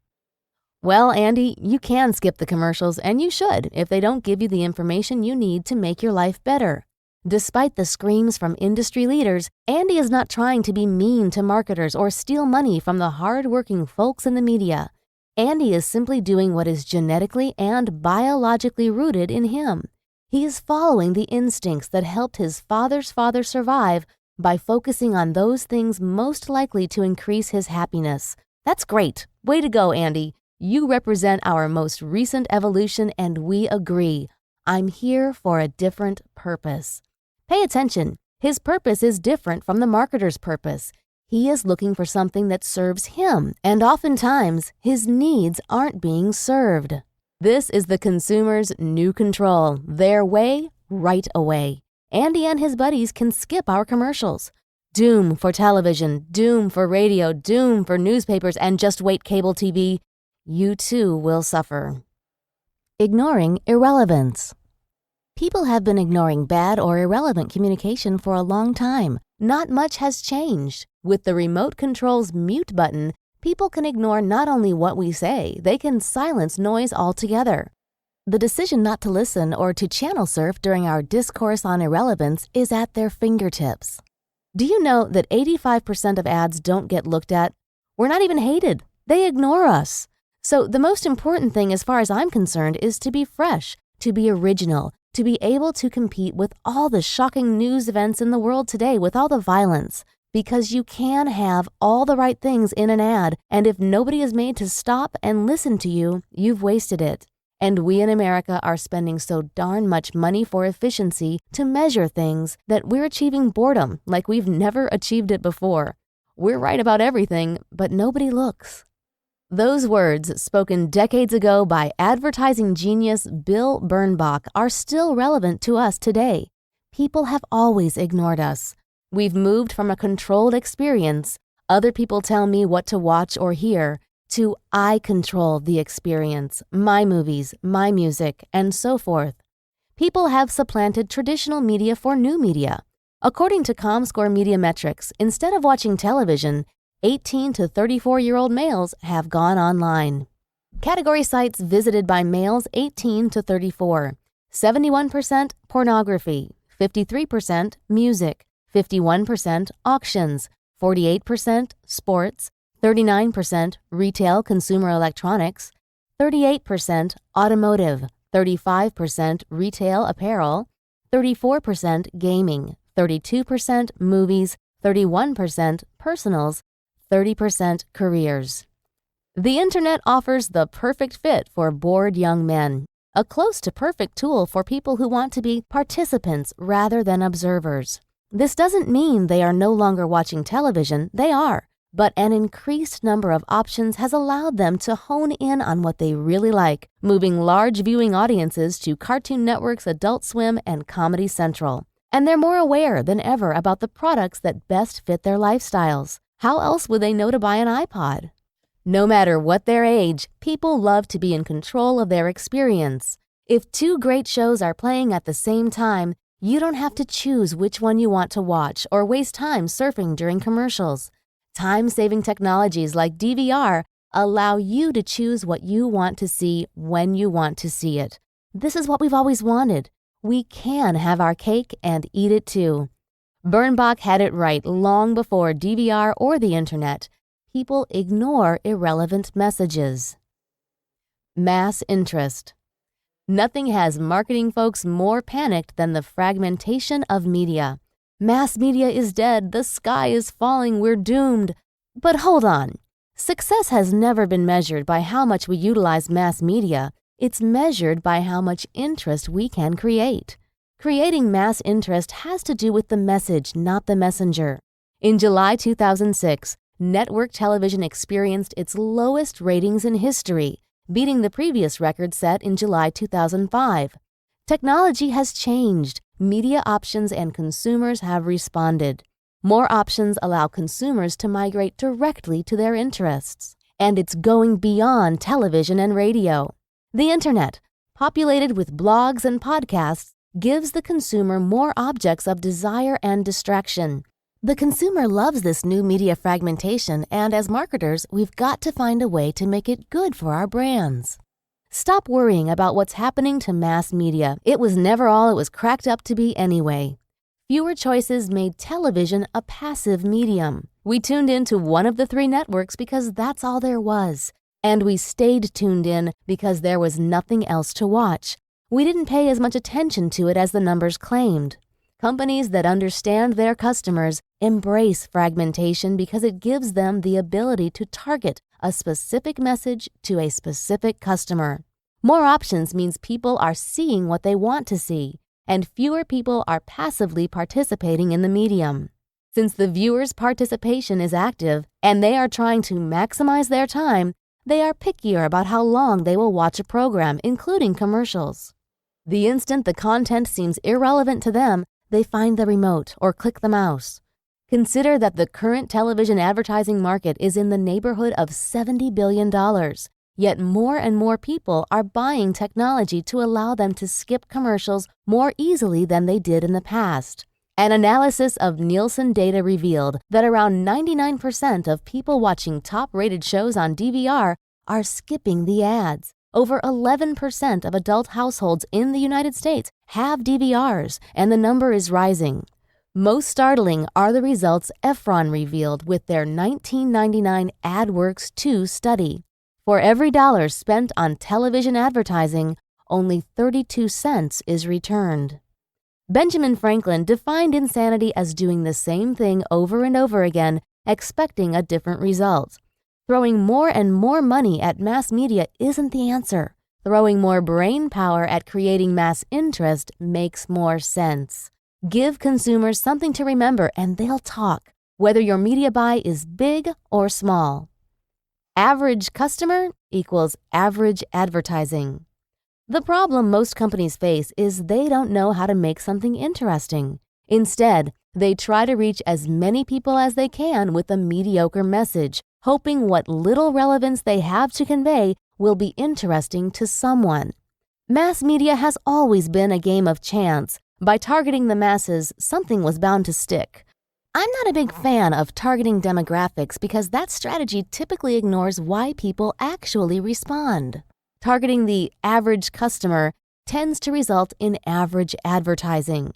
Well, Andy, you can skip the commercials, and you should if they don't give you the information you need to make your life better. Despite the screams from industry leaders, Andy is not trying to be mean to marketers or steal money from the hard-working folks in the media. Andy is simply doing what is genetically and biologically rooted in him. He is following the instincts that helped his father's father survive by focusing on those things most likely to increase his happiness. That's great. Way to go, Andy. You represent our most recent evolution, and we agree. I'm here for a different purpose. Pay attention. His purpose is different from the marketer's purpose. He is looking for something that serves him, and oftentimes his needs aren't being served. This is the consumer's new control, their way, right away. Andy and his buddies can skip our commercials. Doom for television, doom for radio, doom for newspapers, and just wait, cable TV. You too will suffer. Ignoring irrelevance. People have been ignoring bad or irrelevant communication for a long time. Not much has changed. With the remote control's mute button, people can ignore not only what we say, they can silence noise altogether. The decision not to listen or to channel surf during our discourse on irrelevance is at their fingertips. Do you know that 85% of ads don't get looked at? We're not even hated. They ignore us. So the most important thing as far as I'm concerned is to be fresh, to be original, to be able to compete with all the shocking news events in the world today, with all the violence. Because you can have all the right things in an ad, and if nobody is made to stop and listen to you, you've wasted it. And we in America are spending so darn much money for efficiency to measure things that we're achieving boredom like we've never achieved it before. We're right about everything, but nobody looks. Those words, spoken decades ago by advertising genius Bill Bernbach, are still relevant to us today. People have always ignored us. We've moved from a controlled experience, other people tell me what to watch or hear, to I control the experience, my movies, my music, and so forth. People have supplanted traditional media for new media. According to ComScore Media Metrics, instead of watching television, 18 to 34-year-old males have gone online. Category sites visited by males 18 to 34. 71% pornography, 53% music, 51% auctions, 48% sports, 39% retail consumer electronics, 38% automotive, 35% retail apparel, 34% gaming, 32% movies, 31% personals, 30% careers. The internet offers the perfect fit for bored young men, a close to perfect tool for people who want to be participants rather than observers. This doesn't mean they are no longer watching television, they are, but an increased number of options has allowed them to hone in on what they really like, moving large viewing audiences to Cartoon Network's Adult Swim and Comedy Central. And they're more aware than ever about the products that best fit their lifestyles. How else would they know to buy an iPod? No matter what their age, people love to be in control of their experience. If two great shows are playing at the same time, you don't have to choose which one you want to watch or waste time surfing during commercials. Time-saving technologies like DVR allow you to choose what you want to see when you want to see it. This is what we've always wanted. We can have our cake and eat it too. Bernbach had it right long before DVR or the internet. People ignore irrelevant messages. Mass interest. Nothing has marketing folks more panicked than the fragmentation of media. Mass media is dead, the sky is falling, we're doomed. But hold on. Success has never been measured by how much we utilize mass media. It's measured by how much interest we can create. Creating mass interest has to do with the message, not the messenger. In July 2006, network television experienced its lowest ratings in history, beating the previous record set in July 2005. Technology has changed. Media options and consumers have responded. More options allow consumers to migrate directly to their interests. And it's going beyond television and radio. The internet, populated with blogs and podcasts, gives the consumer more objects of desire and distraction. The consumer loves this new media fragmentation, and as marketers, we've got to find a way to make it good for our brands. Stop worrying about what's happening to mass media. It was never all it was cracked up to be anyway. Fewer choices made television a passive medium. We tuned into one of the 3 networks because that's all there was. And we stayed tuned in because there was nothing else to watch. We didn't pay as much attention to it as the numbers claimed. Companies that understand their customers embrace fragmentation because it gives them the ability to target a specific message to a specific customer. More options means people are seeing what they want to see, and fewer people are passively participating in the medium. Since the viewer's participation is active and they are trying to maximize their time, they are pickier about how long they will watch a program, including commercials. The instant the content seems irrelevant to them, they find the remote or click the mouse. Consider that the current television advertising market is in the neighborhood of $70 billion, yet more and more people are buying technology to allow them to skip commercials more easily than they did in the past. An analysis of Nielsen data revealed that around 99% of people watching top-rated shows on DVR are skipping the ads. Over 11% of adult households in the United States have DVRs, and the number is rising. Most startling are the results Efron revealed with their 1999 AdWorks 2 study. For every dollar spent on television advertising, only 32 cents is returned. Benjamin Franklin defined insanity as doing the same thing over and over again, expecting a different result. Throwing more and more money at mass media isn't the answer. Throwing more brain power at creating mass interest makes more sense. Give consumers something to remember and they'll talk, whether your media buy is big or small. Average customer equals average advertising. The problem most companies face is they don't know how to make something interesting. Instead, they try to reach as many people as they can with a mediocre message, hoping what little relevance they have to convey will be interesting to someone. Mass media has always been a game of chance. By targeting the masses, something was bound to stick. I'm not a big fan of targeting demographics because that strategy typically ignores why people actually respond. Targeting the average customer tends to result in average advertising.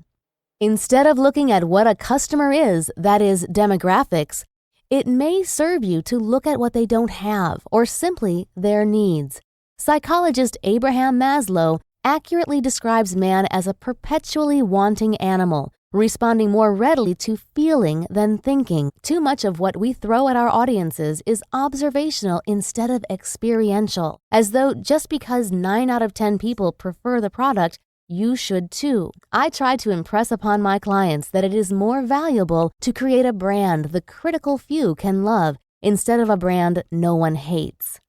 Instead of looking at what a customer is, that is, demographics, it may serve you to look at what they don't have or simply their needs. Psychologist Abraham Maslow accurately describes man as a perpetually wanting animal, responding more readily to feeling than thinking. Too much of what we throw at our audiences is observational instead of experiential, as though just because 9 out of 10 people prefer the product, you should too. I try to impress upon my clients that it is more valuable to create a brand the critical few can love instead of a brand no one hates.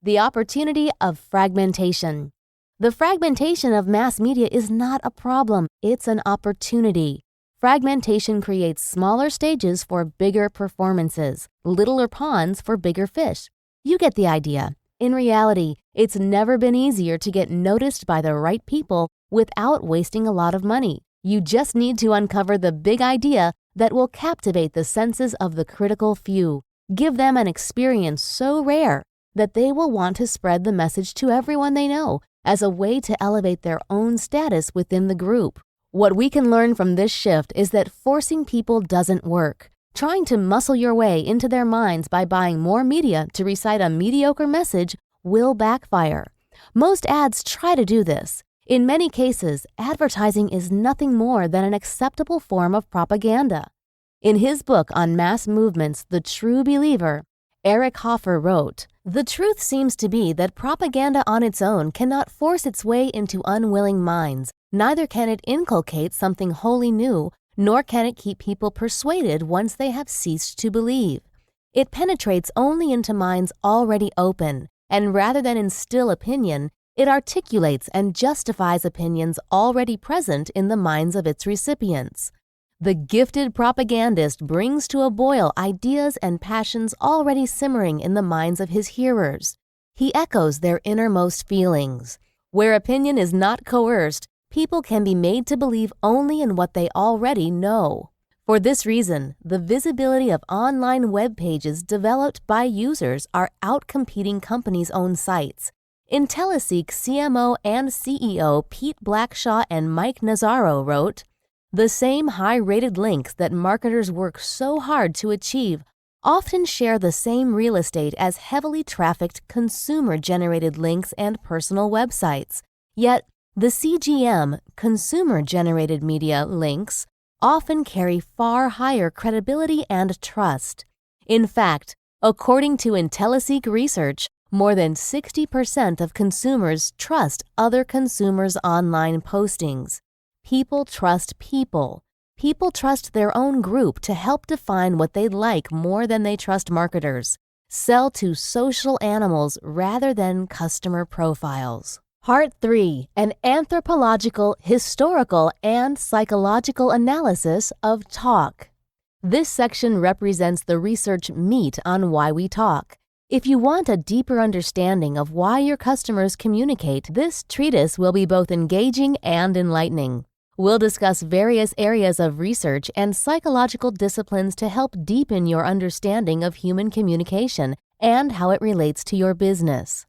The opportunity of fragmentation. The fragmentation of mass media is not a problem, it's an opportunity. Fragmentation creates smaller stages for bigger performances, littler ponds for bigger fish. You get the idea. In reality, it's never been easier to get noticed by the right people without wasting a lot of money. You just need to uncover the big idea that will captivate the senses of the critical few. Give them an experience so rare that they will want to spread the message to everyone they know as a way to elevate their own status within the group. What we can learn from this shift is that forcing people doesn't work. Trying to muscle your way into their minds by buying more media to recite a mediocre message will backfire. Most ads try to do this. In many cases, advertising is nothing more than an acceptable form of propaganda. In his book on mass movements, The True Believer, Eric Hoffer wrote, "The truth seems to be that propaganda on its own cannot force its way into unwilling minds, Neither can it inculcate something wholly new, nor can it keep people persuaded once they have ceased to believe. It penetrates only into minds already open, and rather than instill opinion, it articulates and justifies opinions already present in the minds of its recipients. The gifted propagandist brings to a boil ideas and passions already simmering in the minds of his hearers. He echoes their innermost feelings. Where opinion is not coerced, people can be made to believe only in what they already know. For this reason, the visibility of online web pages developed by users are outcompeting companies' own sites. IntelliSeek CMO and CEO Pete Blackshaw and Mike Nazaro wrote, "The same high-rated links that marketers work so hard to achieve often share the same real estate as heavily trafficked consumer-generated links and personal websites. Yet, the CGM, consumer-generated media links, often carry far higher credibility and trust. In fact, according to IntelliSeek research, more than 60% of consumers trust other consumers' online postings. People trust people. People trust their own group to help define what they like more than they trust marketers. Sell to social animals rather than customer profiles." Part 3. An anthropological, historical, and psychological analysis of talk. This section represents the research meat on why we talk. If you want a deeper understanding of why your customers communicate, this treatise will be both engaging and enlightening. We'll discuss various areas of research and psychological disciplines to help deepen your understanding of human communication and how it relates to your business.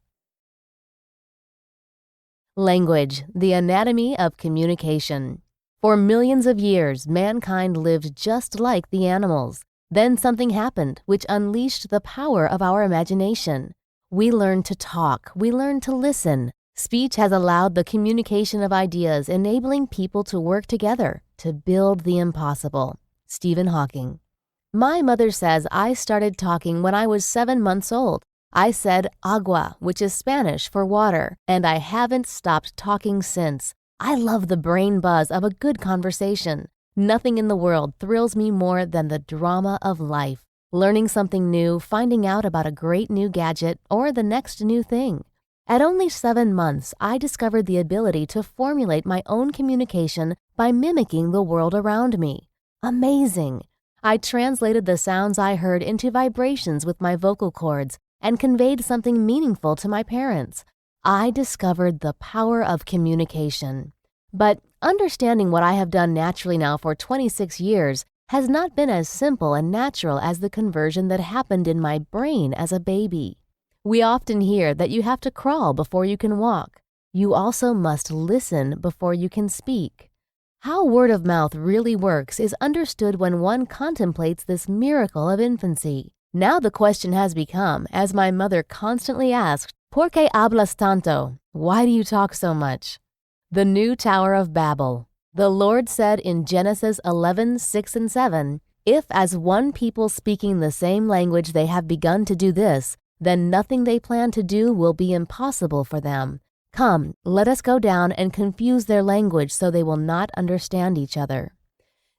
Language, the anatomy of communication. For millions of years, mankind lived just like the animals. Then something happened which unleashed the power of our imagination. We learned to talk. We learned to listen. Speech has allowed the communication of ideas, enabling people to work together to build the impossible. Stephen Hawking. My mother says I started talking when I was 7 months old. I said agua, which is Spanish for water, and I haven't stopped talking since. I love the brain buzz of a good conversation. Nothing in the world thrills me more than the drama of life. Learning something new, finding out about a great new gadget, or the next new thing. At only 7 months, I discovered the ability to formulate my own communication by mimicking the world around me. Amazing! I translated the sounds I heard into vibrations with my vocal cords and conveyed something meaningful to my parents. I discovered the power of communication. But understanding what I have done naturally now for 26 years has not been as simple and natural as the conversion that happened in my brain as a baby. We often hear that you have to crawl before you can walk. You also must listen before you can speak. How word of mouth really works is understood when one contemplates this miracle of infancy. Now the question has become, as my mother constantly asked, "¿Por qué hablas tanto?" Why do you talk so much? The new Tower of Babel. The Lord said in Genesis 11:6 and 7, "If as one people speaking the same language they have begun to do this, then nothing they plan to do will be impossible for them. Come, let us go down and confuse their language so they will not understand each other."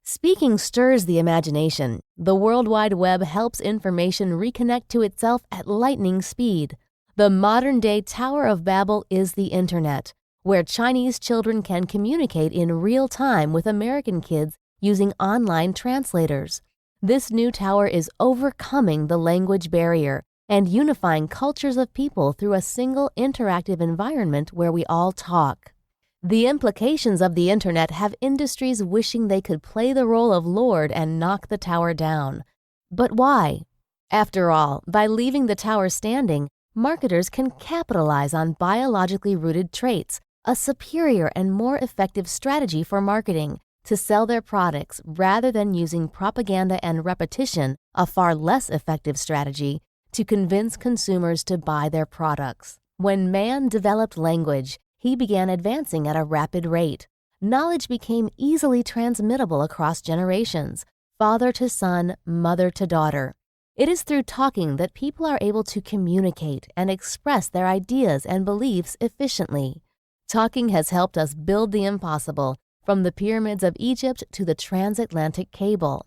Speaking stirs the imagination. The World Wide Web helps information reconnect to itself at lightning speed. The modern-day Tower of Babel is the Internet, where Chinese children can communicate in real time with American kids using online translators. This new tower is overcoming the language barrier and unifying cultures of people through a single interactive environment where we all talk. The implications of the Internet have industries wishing they could play the role of Lord and knock the tower down. But why? After all, by leaving the tower standing, marketers can capitalize on biologically rooted traits, a superior and more effective strategy for marketing, to sell their products rather than using propaganda and repetition, a far less effective strategy, to convince consumers to buy their products. When man developed language, he began advancing at a rapid rate. Knowledge became easily transmittable across generations, father to son, mother to daughter. It is through talking that people are able to communicate and express their ideas and beliefs efficiently. Talking has helped us build the impossible, from the pyramids of Egypt to the transatlantic cable.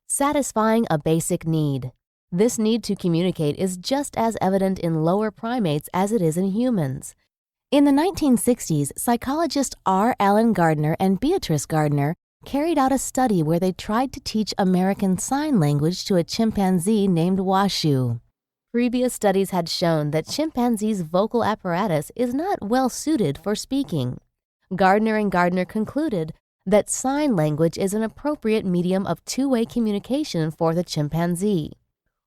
Satisfying a basic need. This need to communicate is just as evident in lower primates as it is in humans. In the 1960s, psychologists R. Alan Gardner and Beatrice Gardner carried out a study where they tried to teach American Sign Language to a chimpanzee named Washu. Previous studies had shown that chimpanzees' vocal apparatus is not well suited for speaking. Gardner and Gardner concluded that sign language is an appropriate medium of two-way communication for the chimpanzee.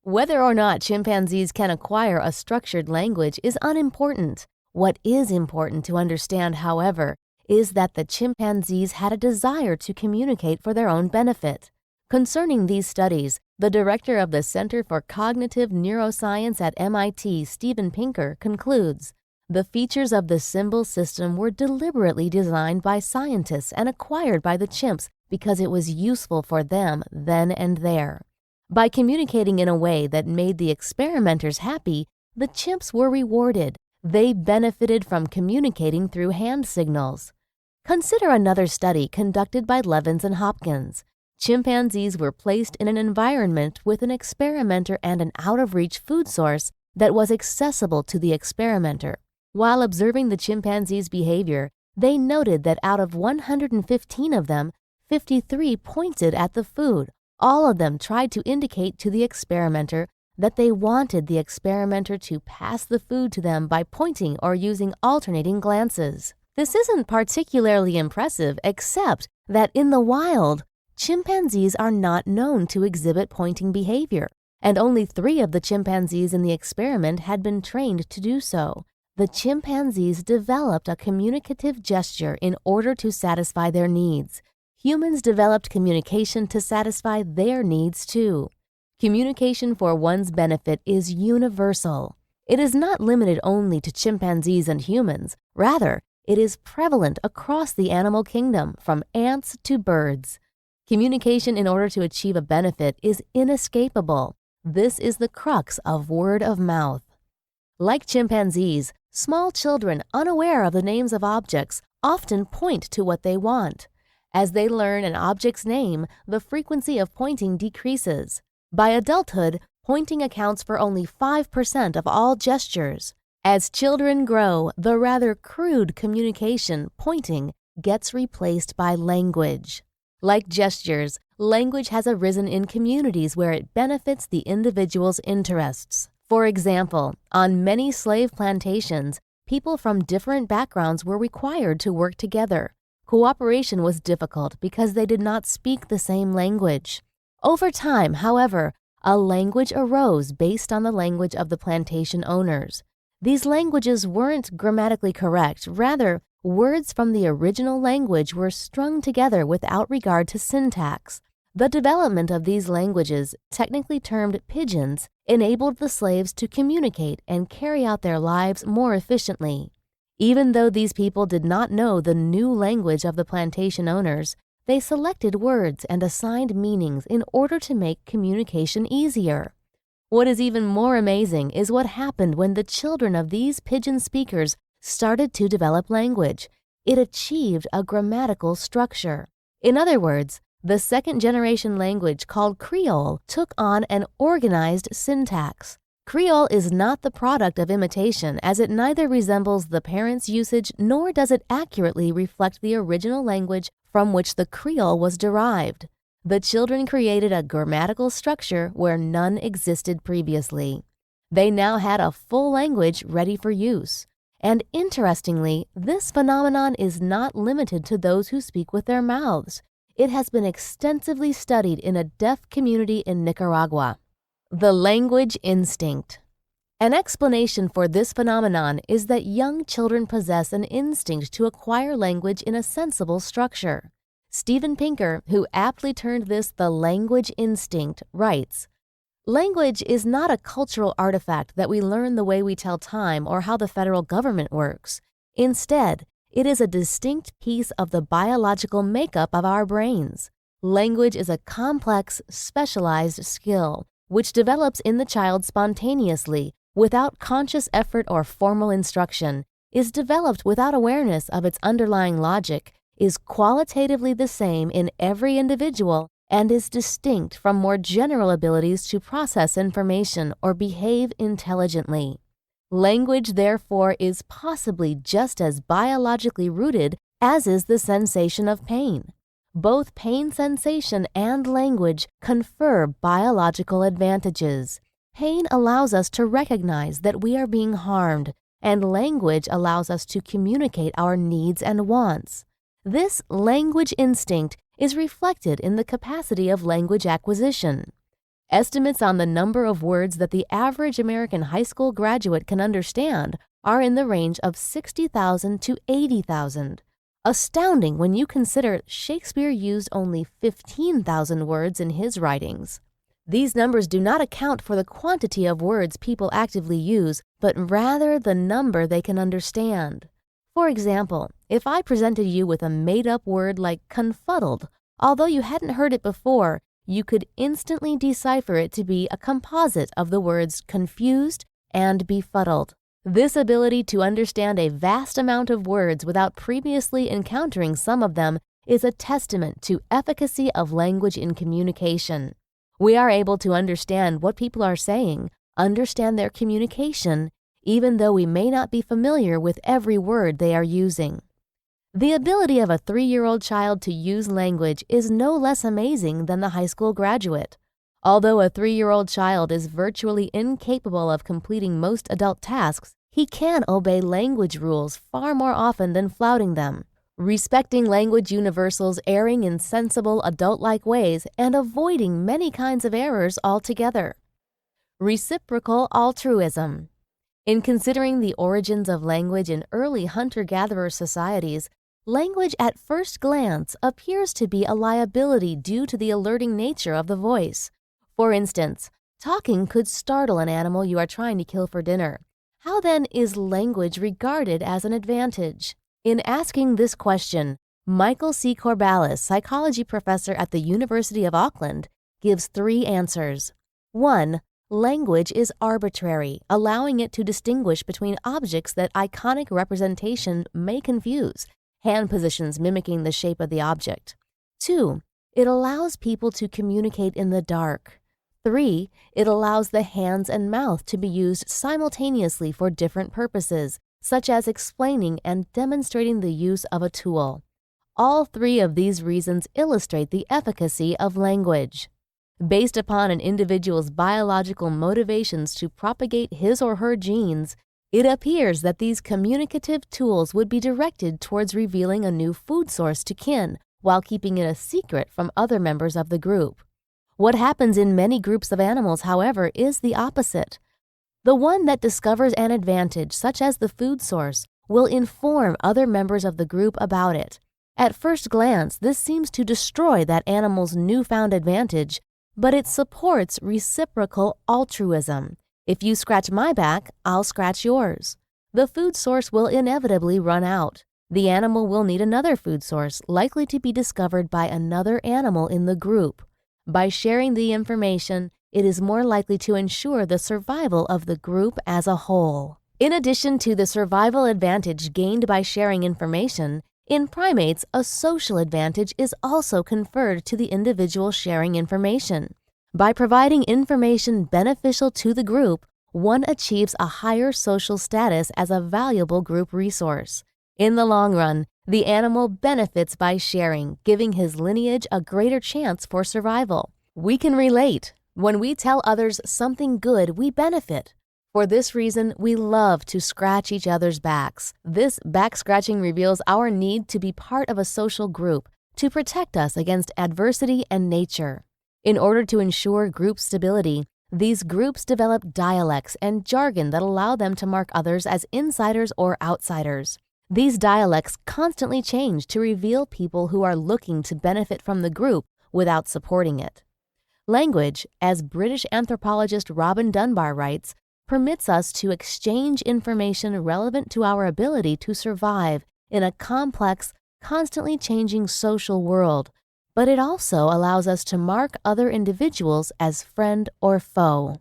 Whether or not chimpanzees can acquire a structured language is unimportant. What is important to understand, however, is that the chimpanzees had a desire to communicate for their own benefit. Concerning these studies, the director of the Center for Cognitive Neuroscience at MIT, Steven Pinker, concludes, "The features of the symbol system were deliberately designed by scientists and acquired by the chimps because it was useful for them then and there. By communicating in a way that made the experimenters happy, the chimps were rewarded. They benefited from communicating through hand signals." Consider another study conducted by Levins and Hopkins. Chimpanzees were placed in an environment with an experimenter and an out-of-reach food source that was accessible to the experimenter. While observing the chimpanzees' behavior, they noted that out of 115 of them, 53 pointed at the food. All of them tried to indicate to the experimenter that they wanted the experimenter to pass the food to them by pointing or using alternating glances. This isn't particularly impressive, except that in the wild, chimpanzees are not known to exhibit pointing behavior, and only 3 of the chimpanzees in the experiment had been trained to do so. The chimpanzees developed a communicative gesture in order to satisfy their needs. Humans developed communication to satisfy their needs too. Communication for one's benefit is universal. It is not limited only to chimpanzees and humans. Rather, it is prevalent across the animal kingdom, from ants to birds. Communication in order to achieve a benefit is inescapable. This is the crux of word of mouth. Like chimpanzees, small children unaware of the names of objects often point to what they want. As they learn an object's name, the frequency of pointing decreases. By adulthood, pointing accounts for only 5% of all gestures. As children grow, the rather crude communication, pointing, gets replaced by language. Like gestures, language has arisen in communities where it benefits the individual's interests. For example, on many slave plantations, people from different backgrounds were required to work together. Cooperation was difficult because they did not speak the same language. Over time, however, a language arose based on the language of the plantation owners. These languages weren't grammatically correct. Rather, words from the original language were strung together without regard to syntax. The development of these languages, technically termed pidgins, enabled the slaves to communicate and carry out their lives more efficiently. Even though these people did not know the new language of the plantation owners, they selected words and assigned meanings in order to make communication easier. What is even more amazing is what happened when the children of these pidgin speakers started to develop language. It achieved a grammatical structure. In other words, the second-generation language called Creole took on an organized syntax. Creole is not the product of imitation, as it neither resembles the parents' usage nor does it accurately reflect the original language from which the Creole was derived. The children created a grammatical structure where none existed previously. They now had a full language ready for use. And interestingly, this phenomenon is not limited to those who speak with their mouths. It has been extensively studied in a deaf community in Nicaragua. The language instinct. An explanation for this phenomenon is that young children possess an instinct to acquire language in a sensible structure. Steven Pinker, who aptly termed this the language instinct, writes, "Language is not a cultural artifact that we learn the way we tell time or how the federal government works. Instead, it is a distinct piece of the biological makeup of our brains. Language is a complex, specialized skill, which develops in the child spontaneously, without conscious effort or formal instruction. is developed without awareness of its underlying logic, is qualitatively the same in every individual, and is distinct from more general abilities to process information or behave intelligently. Language, therefore, is possibly just as biologically rooted as is the sensation of pain. Both pain sensation and language confer biological advantages. Pain allows us to recognize that we are being harmed, and language allows us to communicate our needs and wants. This language instinct is reflected in the capacity of language acquisition. Estimates on the number of words that the average American high school graduate can understand are in the range of 60,000 to 80,000. Astounding when you consider Shakespeare used only 15,000 words in his writings. These numbers do not account for the quantity of words people actively use, but rather the number they can understand. For example, if I presented you with a made-up word like confuddled, although you hadn't heard it before, you could instantly decipher it to be a composite of the words confused and befuddled. This ability to understand a vast amount of words without previously encountering some of them is a testament to efficacy of language in communication. We are able to understand what people are saying, understand their communication, even though we may not be familiar with every word they are using. The ability of a 3-year-old child to use language is no less amazing than the high school graduate. Although a 3-year-old child is virtually incapable of completing most adult tasks, he can obey language rules far more often than flouting them, respecting language universals, erring in sensible, adult-like ways, and avoiding many kinds of errors altogether. Reciprocal altruism. In considering the origins of language in early hunter-gatherer societies, language at first glance appears to be a liability due to the alerting nature of the voice. For instance, talking could startle an animal you are trying to kill for dinner. How then is language regarded as an advantage? In asking this question, Michael C. Corballis, psychology professor at the University of Auckland, gives 3 answers. 1. Language is arbitrary, allowing it to distinguish between objects that iconic representation may confuse, hand positions mimicking the shape of the object. 2. It allows people to communicate in the dark. 3. It allows the hands and mouth to be used simultaneously for different purposes, such as explaining and demonstrating the use of a tool. All 3 of these reasons illustrate the efficacy of language. Based upon an individual's biological motivations to propagate his or her genes, it appears that these communicative tools would be directed towards revealing a new food source to kin while keeping it a secret from other members of the group. What happens in many groups of animals, however, is the opposite. The one that discovers an advantage, such as the food source, will inform other members of the group about it. At first glance, this seems to destroy that animal's newfound advantage, but it supports reciprocal altruism. If you scratch my back, I'll scratch yours. The food source will inevitably run out. The animal will need another food source, likely to be discovered by another animal in the group. By sharing the information, it is more likely to ensure the survival of the group as a whole. In addition to the survival advantage gained by sharing information, in primates, a social advantage is also conferred to the individual sharing information. By providing information beneficial to the group, one achieves a higher social status as a valuable group resource. In the long run, the animal benefits by sharing, giving his lineage a greater chance for survival. We can relate. When we tell others something good, we benefit. For this reason, we love to scratch each other's backs. This back scratching reveals our need to be part of a social group, to protect us against adversity and nature. In order to ensure group stability, these groups develop dialects and jargon that allow them to mark others as insiders or outsiders. These dialects constantly change to reveal people who are looking to benefit from the group without supporting it. Language, as British anthropologist Robin Dunbar writes, permits us to exchange information relevant to our ability to survive in a complex, constantly changing social world, but it also allows us to mark other individuals as friend or foe.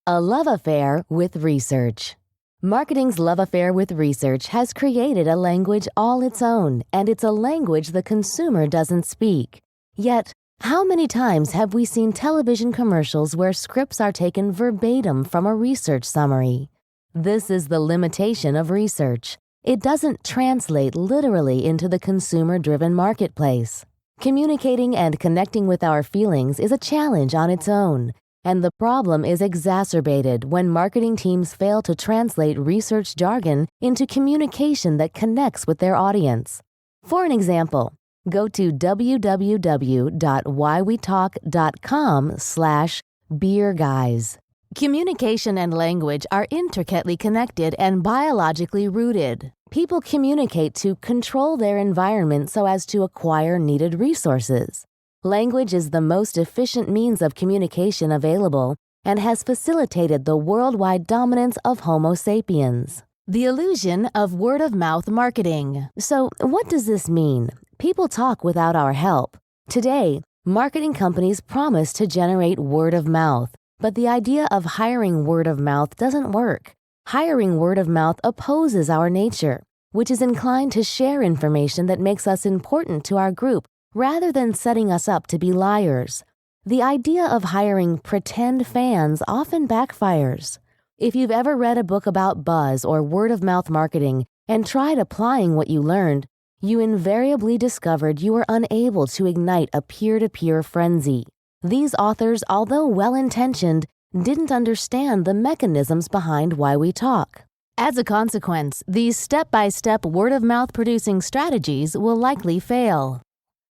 A love affair with research. Marketing's love affair with research has created a language all its own, and it's a language the consumer doesn't speak. Yet, how many times have we seen television commercials where scripts are taken verbatim from a research summary? This is the limitation of research. It doesn't translate literally into the consumer-driven marketplace. Communicating and connecting with our feelings is a challenge on its own, and the problem is exacerbated when marketing teams fail to translate research jargon into communication that connects with their audience. For an example, go to www.whywetalk.com/beerguys. Communication and language are intricately connected and biologically rooted. People communicate to control their environment so as to acquire needed resources. Language is the most efficient means of communication available and has facilitated the worldwide dominance of Homo sapiens. The illusion of word-of-mouth marketing. So, what does this mean? People talk without our help. Today, marketing companies promise to generate word of mouth, but the idea of hiring word of mouth doesn't work. Hiring word of mouth opposes our nature, which is inclined to share information that makes us important to our group rather than setting us up to be liars. The idea of hiring pretend fans often backfires. If you've ever read a book about buzz or word of mouth marketing and tried applying what you learned, you invariably discovered you were unable to ignite a peer-to-peer frenzy. These authors, although well-intentioned, didn't understand the mechanisms behind why we talk. As a consequence, these step-by-step word-of-mouth producing strategies will likely fail.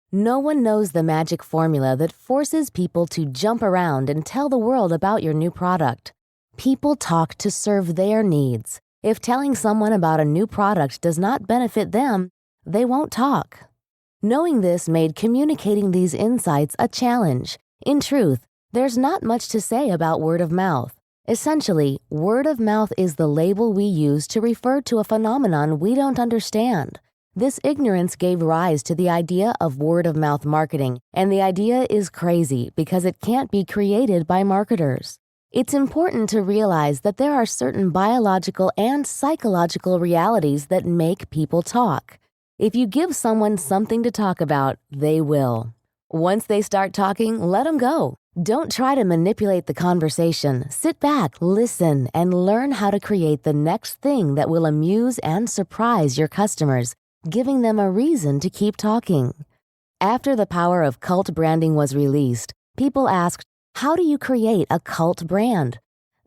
No one knows the magic formula that forces people to jump around and tell the world about your new product. People talk to serve their needs. If telling someone about a new product does not benefit them, they won't talk. Knowing this made communicating these insights a challenge. In truth, there's not much to say about word of mouth. Essentially, word of mouth is the label we use to refer to a phenomenon we don't understand. This ignorance gave rise to the idea of word of mouth marketing, and the idea is crazy because it can't be created by marketers. It's important to realize that there are certain biological and psychological realities that make people talk. If you give someone something to talk about, they will. Once they start talking, let them go. Don't try to manipulate the conversation. Sit back, listen, and learn how to create the next thing that will amuse and surprise your customers, giving them a reason to keep talking. After the power of cult branding was released, people asked, how do you create a cult brand?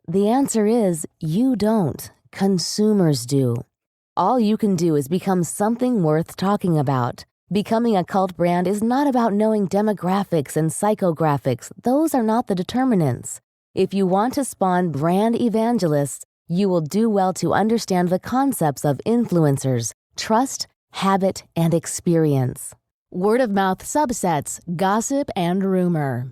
The answer is, you don't. Consumers do. All you can do is become something worth talking about. Becoming a cult brand is not about knowing demographics and psychographics. Those are not the determinants. If you want to spawn brand evangelists, you will do well to understand the concepts of influencers, trust, habit, and experience. Word of mouth subsets, gossip, and rumor.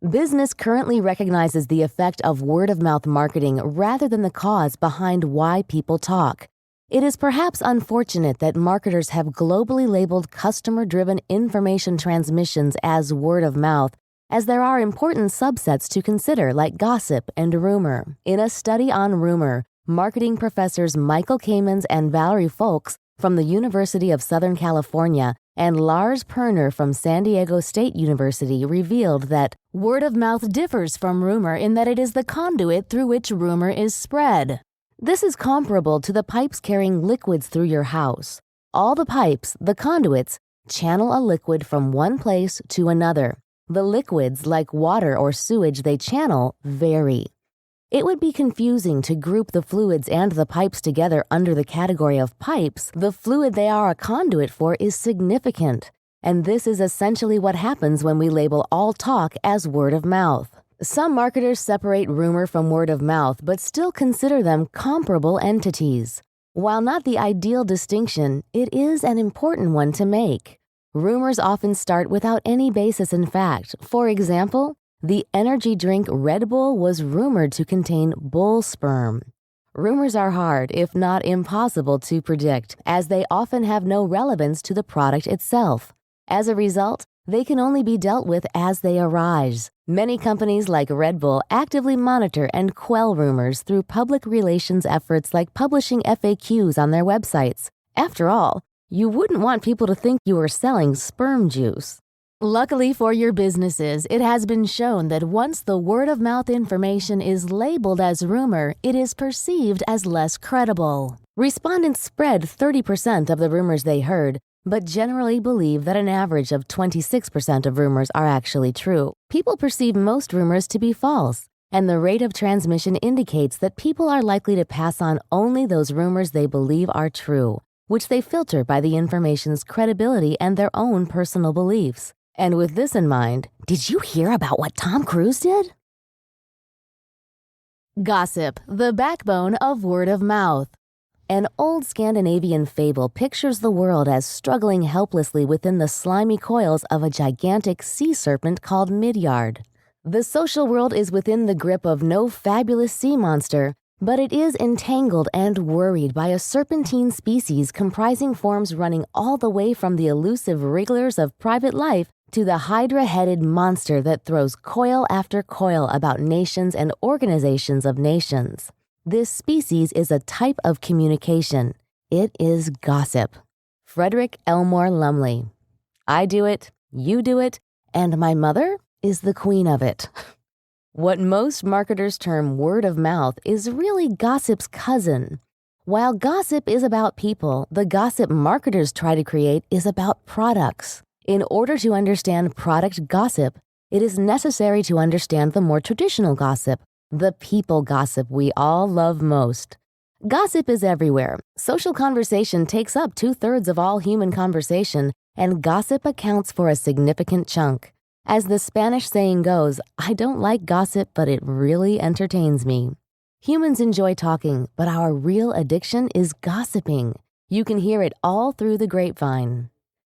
Business currently recognizes the effect of word of mouth marketing rather than the cause behind why people talk. It is perhaps unfortunate that marketers have globally labeled customer-driven information transmissions as word of mouth, as there are important subsets to consider like gossip and rumor. In a study on rumor, marketing professors Michael Kamens and Valerie Folks from the University of Southern California and Lars Perner from San Diego State University revealed that word of mouth differs from rumor in that it is the conduit through which rumor is spread. This is comparable to the pipes carrying liquids through your house. All the pipes, the conduits, channel a liquid from one place to another. The liquids, like water or sewage they channel, vary. It would be confusing to group the fluids and the pipes together under the category of pipes. The fluid they are a conduit for is significant, and this is essentially what happens when we label all talk as word of mouth. Some marketers separate rumor from word of mouth but still consider them comparable entities. While not the ideal distinction, it is an important one to make. Rumors often start without any basis in fact. For example, the energy drink Red Bull was rumored to contain bull sperm. Rumors are hard, if not impossible, to predict, as they often have no relevance to the product itself. As a result, They can only be dealt with as they arise. Many companies like Red Bull actively monitor and quell rumors through public relations efforts like publishing FAQs on their websites. After all, you wouldn't want people to think you are selling sperm juice. Luckily for your businesses, it has been shown that once the word-of-mouth information is labeled as rumor, it is perceived as less credible. Respondents spread 30% of the rumors they heard, but generally believe that an average of 26% of rumors are actually true. People perceive most rumors to be false, and the rate of transmission indicates that people are likely to pass on only those rumors they believe are true, which they filter by the information's credibility and their own personal beliefs. And with this in mind, did you hear about what Tom Cruise did? Gossip, the backbone of word of mouth. An old Scandinavian fable pictures the world as struggling helplessly within the slimy coils of a gigantic sea serpent called Midgard. The social world is within the grip of no fabulous sea monster, but it is entangled and worried by a serpentine species comprising forms running all the way from the elusive wrigglers of private life to the hydra-headed monster that throws coil after coil about nations and organizations of nations. This species is a type of communication. It is gossip. Frederick Elmore Lumley. I do it, you do it, and my mother is the queen of it. What most marketers term word of mouth is really gossip's cousin. While gossip is about people, the gossip marketers try to create is about products. In order to understand product gossip, it is necessary to understand the more traditional gossip, the people gossip we all love most. Gossip is everywhere. Social conversation takes up 2/3 of all human conversation, and gossip accounts for a significant chunk. As the Spanish saying goes, I don't like gossip, but it really entertains me. Humans enjoy talking, but our real addiction is gossiping. You can hear it all through the grapevine.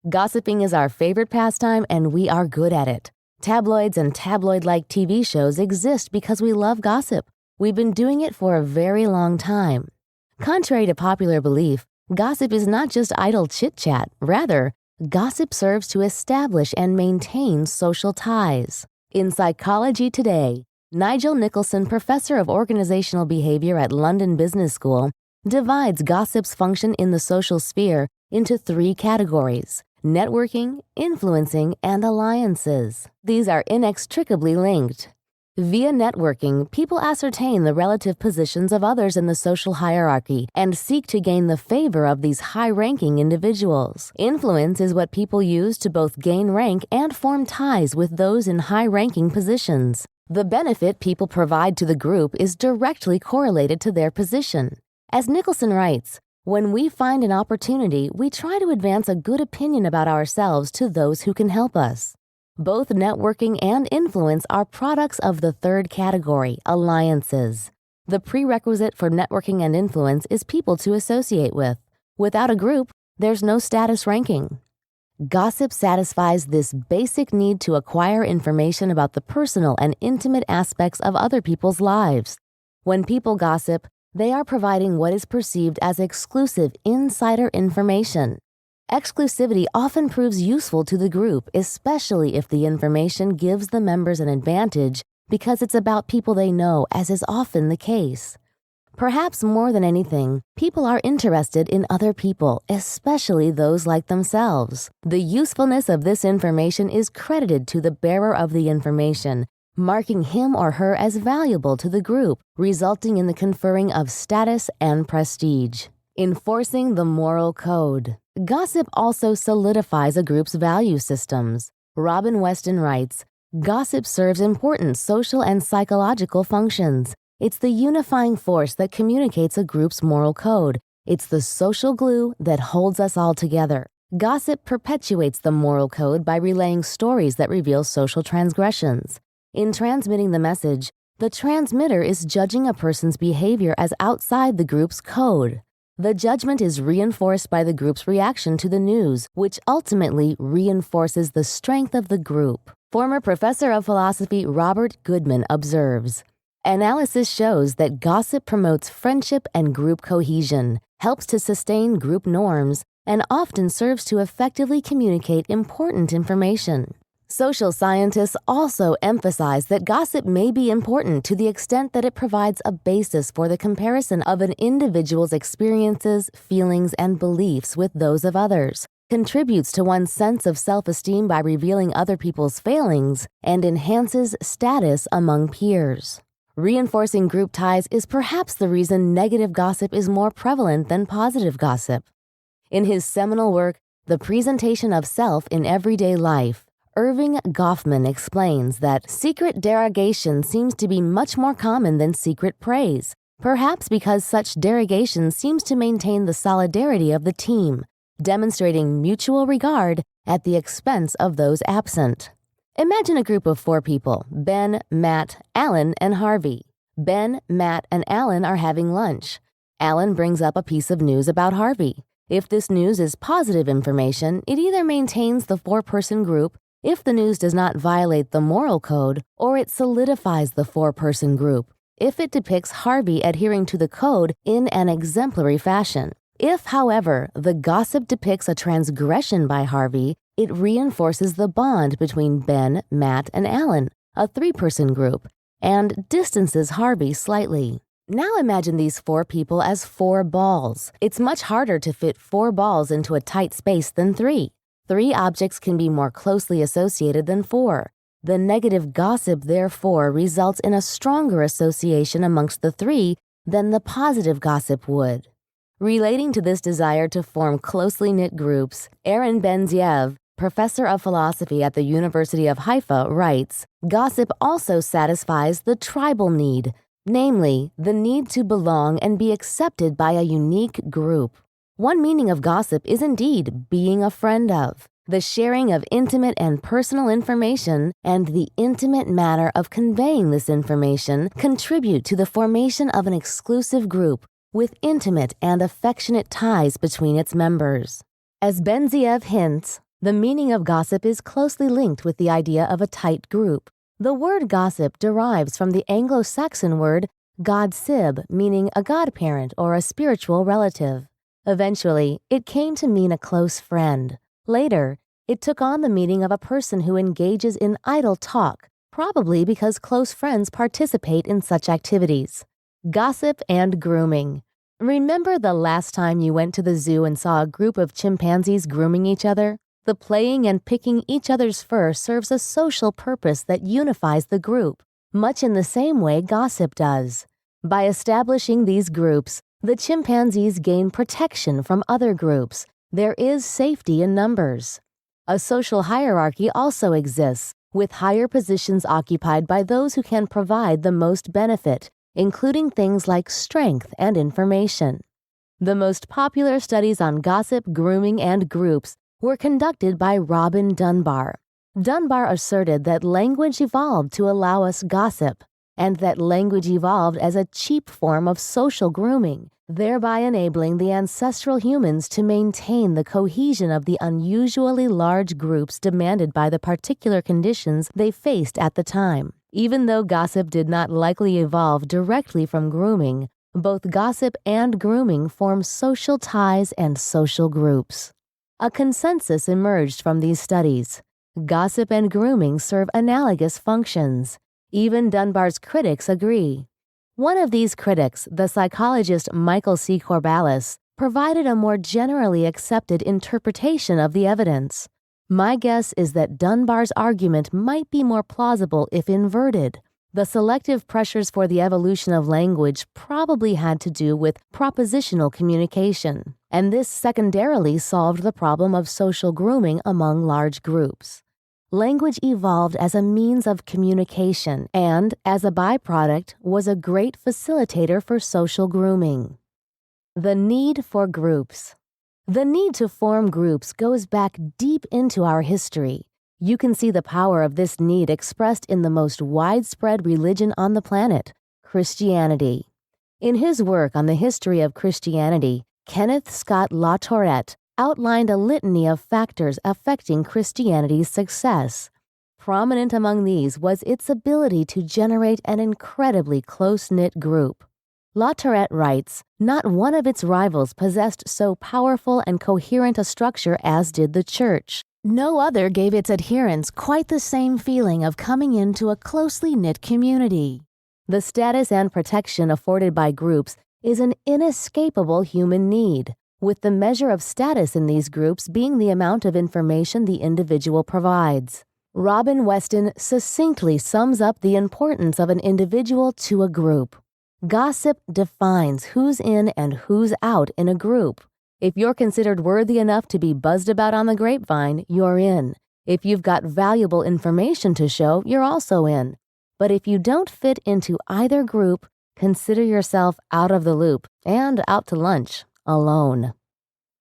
Gossiping is our favorite pastime, and we are good at it. Tabloids and tabloid-like TV shows exist because we love gossip. We've been doing it for a very long time. Contrary to popular belief, gossip is not just idle chit-chat. Rather, gossip serves to establish and maintain social ties. In Psychology Today, Nigel Nicholson, professor of organizational behavior at London Business School, divides gossip's function in the social sphere into 3 categories: networking, influencing, and alliances. These are inextricably linked. Via networking, people ascertain the relative positions of others in the social hierarchy and seek to gain the favor of these high-ranking individuals. Influence is what people use to both gain rank and form ties with those in high-ranking positions. The benefit people provide to the group is directly correlated to their position. As Nicholson writes, when we find an opportunity, we try to advance a good opinion about ourselves to those who can help us. Both networking and influence are products of the 3rd category, alliances. The prerequisite for networking and influence is people to associate with. Without a group, there's no status ranking. Gossip satisfies this basic need to acquire information about the personal and intimate aspects of other people's lives. When people gossip, they are providing what is perceived as exclusive insider information. Exclusivity often proves useful to the group, especially if the information gives the members an advantage because it's about people they know, as is often the case. Perhaps more than anything, people are interested in other people, especially those like themselves. The usefulness of this information is credited to the bearer of the information, marking him or her as valuable to the group, resulting in the conferring of status and prestige. Enforcing the moral code. Gossip also solidifies a group's value systems. Robin Weston writes, gossip serves important social and psychological functions. It's the unifying force that communicates a group's moral code. It's the social glue that holds us all together. Gossip perpetuates the moral code by relaying stories that reveal social transgressions. In transmitting the message, the transmitter is judging a person's behavior as outside the group's code. The judgment is reinforced by the group's reaction to the news, which ultimately reinforces the strength of the group. Former professor of philosophy Robert Goodman observes, analysis shows that gossip promotes friendship and group cohesion, helps to sustain group norms, and often serves to effectively communicate important information. Social scientists also emphasize that gossip may be important to the extent that it provides a basis for the comparison of an individual's experiences, feelings, and beliefs with those of others, contributes to one's sense of self-esteem by revealing other people's failings, and enhances status among peers. Reinforcing group ties is perhaps the reason negative gossip is more prevalent than positive gossip. In his seminal work, The Presentation of Self in Everyday Life, Irving Goffman explains that secret derogation seems to be much more common than secret praise, perhaps because such derogation seems to maintain the solidarity of the team, demonstrating mutual regard at the expense of those absent. Imagine a group of 4 people, Ben, Matt, Alan, and Harvey. Ben, Matt, and Alan are having lunch. Alan brings up a piece of news about Harvey. If this news is positive information, it either maintains the 4-person group if the news does not violate the moral code, or it solidifies the 4-person group if it depicts Harvey adhering to the code in an exemplary fashion. If, however, the gossip depicts a transgression by Harvey, it reinforces the bond between Ben, Matt, and Alan, a 3-person group, and distances Harvey slightly. Now imagine these 4 people as 4 balls. It's much harder to fit 4 balls into a tight space than 3. 3 objects can be more closely associated than 4. The negative gossip, therefore, results in a stronger association amongst the 3 than the positive gossip would. Relating to this desire to form closely knit groups, Aaron Benziev, professor of philosophy at the University of Haifa, writes, "Gossip also satisfies the tribal need, namely, the need to belong and be accepted by a unique group. One meaning of gossip is indeed being a friend of. The sharing of intimate and personal information and the intimate manner of conveying this information contribute to the formation of an exclusive group with intimate and affectionate ties between its members." As Benziev hints, the meaning of gossip is closely linked with the idea of a tight group. The word gossip derives from the Anglo-Saxon word godsib, meaning a godparent or a spiritual relative. Eventually, it came to mean a close friend. Later, it took on the meaning of a person who engages in idle talk, probably because close friends participate in such activities. Gossip and grooming. Remember the last time you went to the zoo and saw a group of chimpanzees grooming each other? The playing and picking each other's fur serves a social purpose that unifies the group, much in the same way gossip does. By establishing these groups, the chimpanzees gain protection from other groups. There is safety in numbers. A social hierarchy also exists, with higher positions occupied by those who can provide the most benefit, including things like strength and information. The most popular studies on gossip, grooming, and groups were conducted by Robin Dunbar. Dunbar asserted that language evolved to allow us gossip, and that language evolved as a cheap form of social grooming, thereby enabling the ancestral humans to maintain the cohesion of the unusually large groups demanded by the particular conditions they faced at the time. Even though gossip did not likely evolve directly from grooming, both gossip and grooming form social ties and social groups. A consensus emerged from these studies. Gossip and grooming serve analogous functions. Even Dunbar's critics agree. One of these critics, the psychologist Michael C. Corballis, provided a more generally accepted interpretation of the evidence. My guess is that Dunbar's argument might be more plausible if inverted. The selective pressures for the evolution of language probably had to do with propositional communication, and this secondarily solved the problem of social grooming among large groups. Language evolved as a means of communication and, as a byproduct, was a great facilitator for social grooming. The need for groups. The need to form groups goes back deep into our history. You can see the power of this need expressed in the most widespread religion on the planet, Christianity. In his work on the history of Christianity, Kenneth Scott LaTourette outlined a litany of factors affecting Christianity's success. Prominent among these was its ability to generate an incredibly close-knit group. LaTourette writes, "Not one of its rivals possessed so powerful and coherent a structure as did the Church. No other gave its adherents quite the same feeling of coming into a closely knit community. The status and protection afforded by groups is an inescapable human need, with the measure of status in these groups being the amount of information the individual provides. Robin Weston succinctly sums up the importance of an individual to a group. Gossip defines who's in and who's out in a group. If you're considered worthy enough to be buzzed about on the grapevine, you're in. If you've got valuable information to show, you're also in. But if you don't fit into either group, consider yourself out of the loop and out to lunch, alone.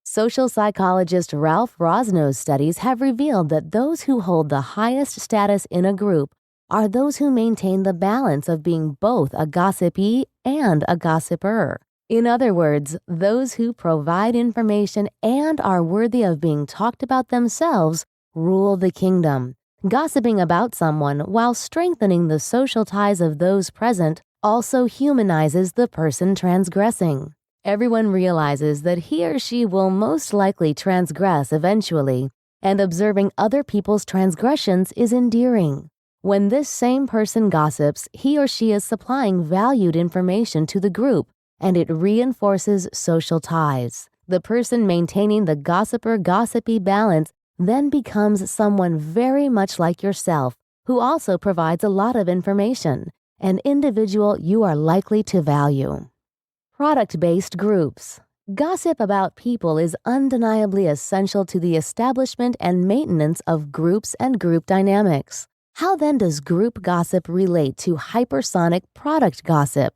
Social psychologist Ralph Rosno's studies have revealed that those who hold the highest status in a group are those who maintain the balance of being both a gossipee and a gossiper. In other words, those who provide information and are worthy of being talked about themselves rule the kingdom. Gossiping about someone while strengthening the social ties of those present also humanizes the person transgressing. Everyone realizes that he or she will most likely transgress eventually, and observing other people's transgressions is endearing. When this same person gossips, he or she is supplying valued information to the group, and it reinforces social ties. The person maintaining the gossiper-gossipy balance then becomes someone very much like yourself, who also provides a lot of information, an individual you are likely to value. Product-based groups. Gossip about people is undeniably essential to the establishment and maintenance of groups and group dynamics. How then does group gossip relate to hypersonic product gossip?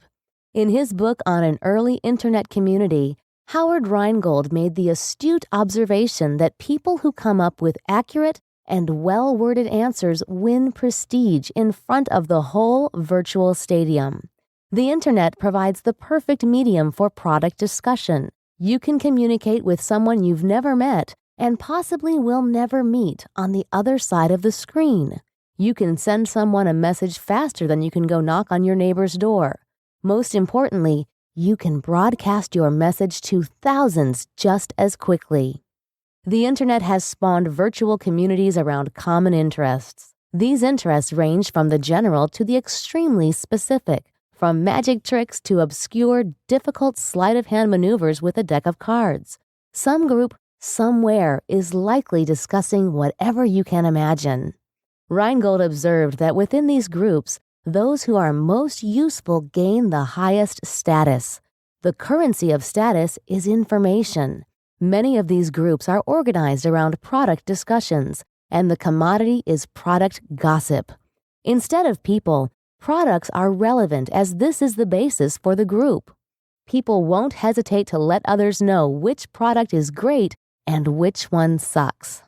In his book on an early internet community, Howard Rheingold made the astute observation that people who come up with accurate and well-worded answers win prestige in front of the whole virtual stadium. The internet provides the perfect medium for product discussion. You can communicate with someone you've never met and possibly will never meet on the other side of the screen. You can send someone a message faster than you can go knock on your neighbor's door. Most importantly, you can broadcast your message to thousands just as quickly. The internet has spawned virtual communities around common interests. These interests range from the general to the extremely specific, from magic tricks to obscure, difficult sleight-of-hand maneuvers with a deck of cards. Some group, somewhere, is likely discussing whatever you can imagine. Rheingold observed that within these groups, those who are most useful gain the highest status. The currency of status is information. Many of these groups are organized around product discussions, and the commodity is product gossip. Instead of people, products are relevant as this is the basis for the group. People won't hesitate to let others know which product is great and which one sucks.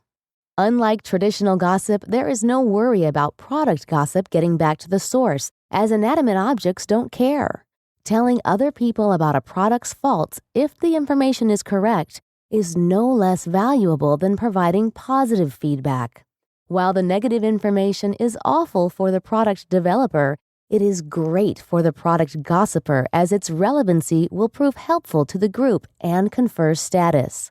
Unlike traditional gossip, there is no worry about product gossip getting back to the source, as inanimate objects don't care. Telling other people about a product's faults, if the information is correct, is no less valuable than providing positive feedback. While the negative information is awful for the product developer, it is great for the product gossiper as its relevancy will prove helpful to the group and confer status.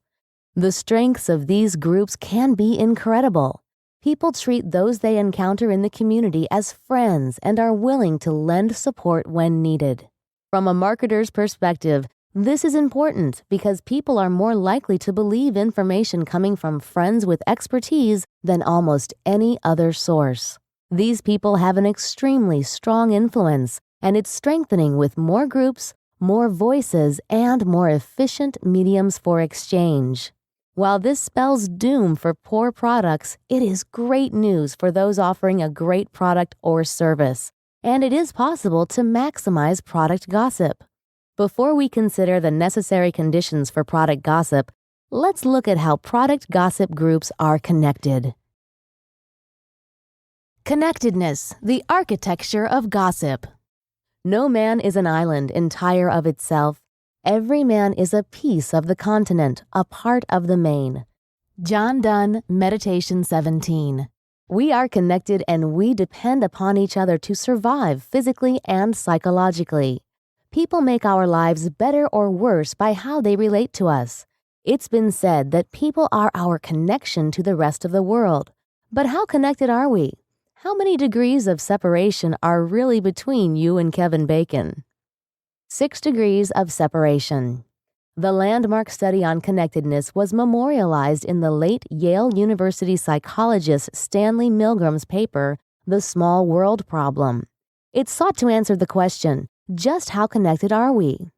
The strengths of these groups can be incredible. People treat those they encounter in the community as friends and are willing to lend support when needed. From a marketer's perspective, this is important because people are more likely to believe information coming from friends with expertise than almost any other source. These people have an extremely strong influence, and it's strengthening with more groups, more voices, and more efficient mediums for exchange. While this spells doom for poor products, it is great news for those offering a great product or service, and it is possible to maximize product gossip. Before we consider the necessary conditions for product gossip, let's look at how product gossip groups are connected. Connectedness, the architecture of gossip. No man is an island entire of itself. Every man is a piece of the continent, a part of the main. John Donne, Meditation 17. We are connected and we depend upon each other to survive physically and psychologically. People make our lives better or worse by how they relate to us. It's been said that people are our connection to the rest of the world. But how connected are we? How many degrees of separation are really between you and Kevin Bacon? 6 degrees of separation. The landmark study on connectedness was memorialized in the late Yale University psychologist Stanley Milgram's paper, The Small World Problem. It sought to answer the question, just how connected are we?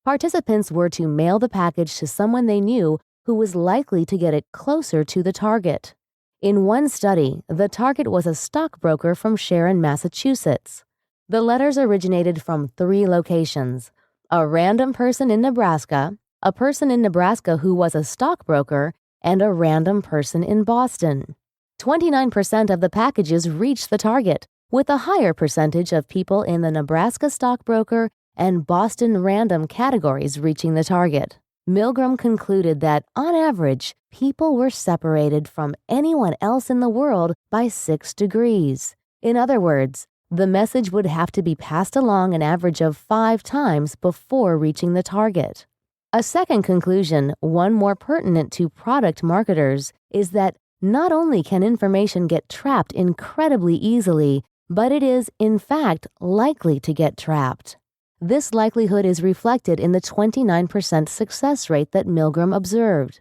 Participants were to mail the package to someone they knew who was likely to get it closer to the target. In one study, the target was a stockbroker from Sharon, Massachusetts. The letters originated from 3 locations: a random person in Nebraska, a person in Nebraska who was a stockbroker, and a random person in Boston. 29% of the packages reached the target, with a higher percentage of people in the Nebraska stockbroker and Boston random categories reaching the target. Milgram concluded that, on average, people were separated from anyone else in the world by 6 degrees. In other words, the message would have to be passed along an average of 5 times before reaching the target. A second conclusion, one more pertinent to product marketers, is that not only can information get trapped incredibly easily, but it is, in fact, likely to get trapped. This likelihood is reflected in the 29% success rate that Milgram observed.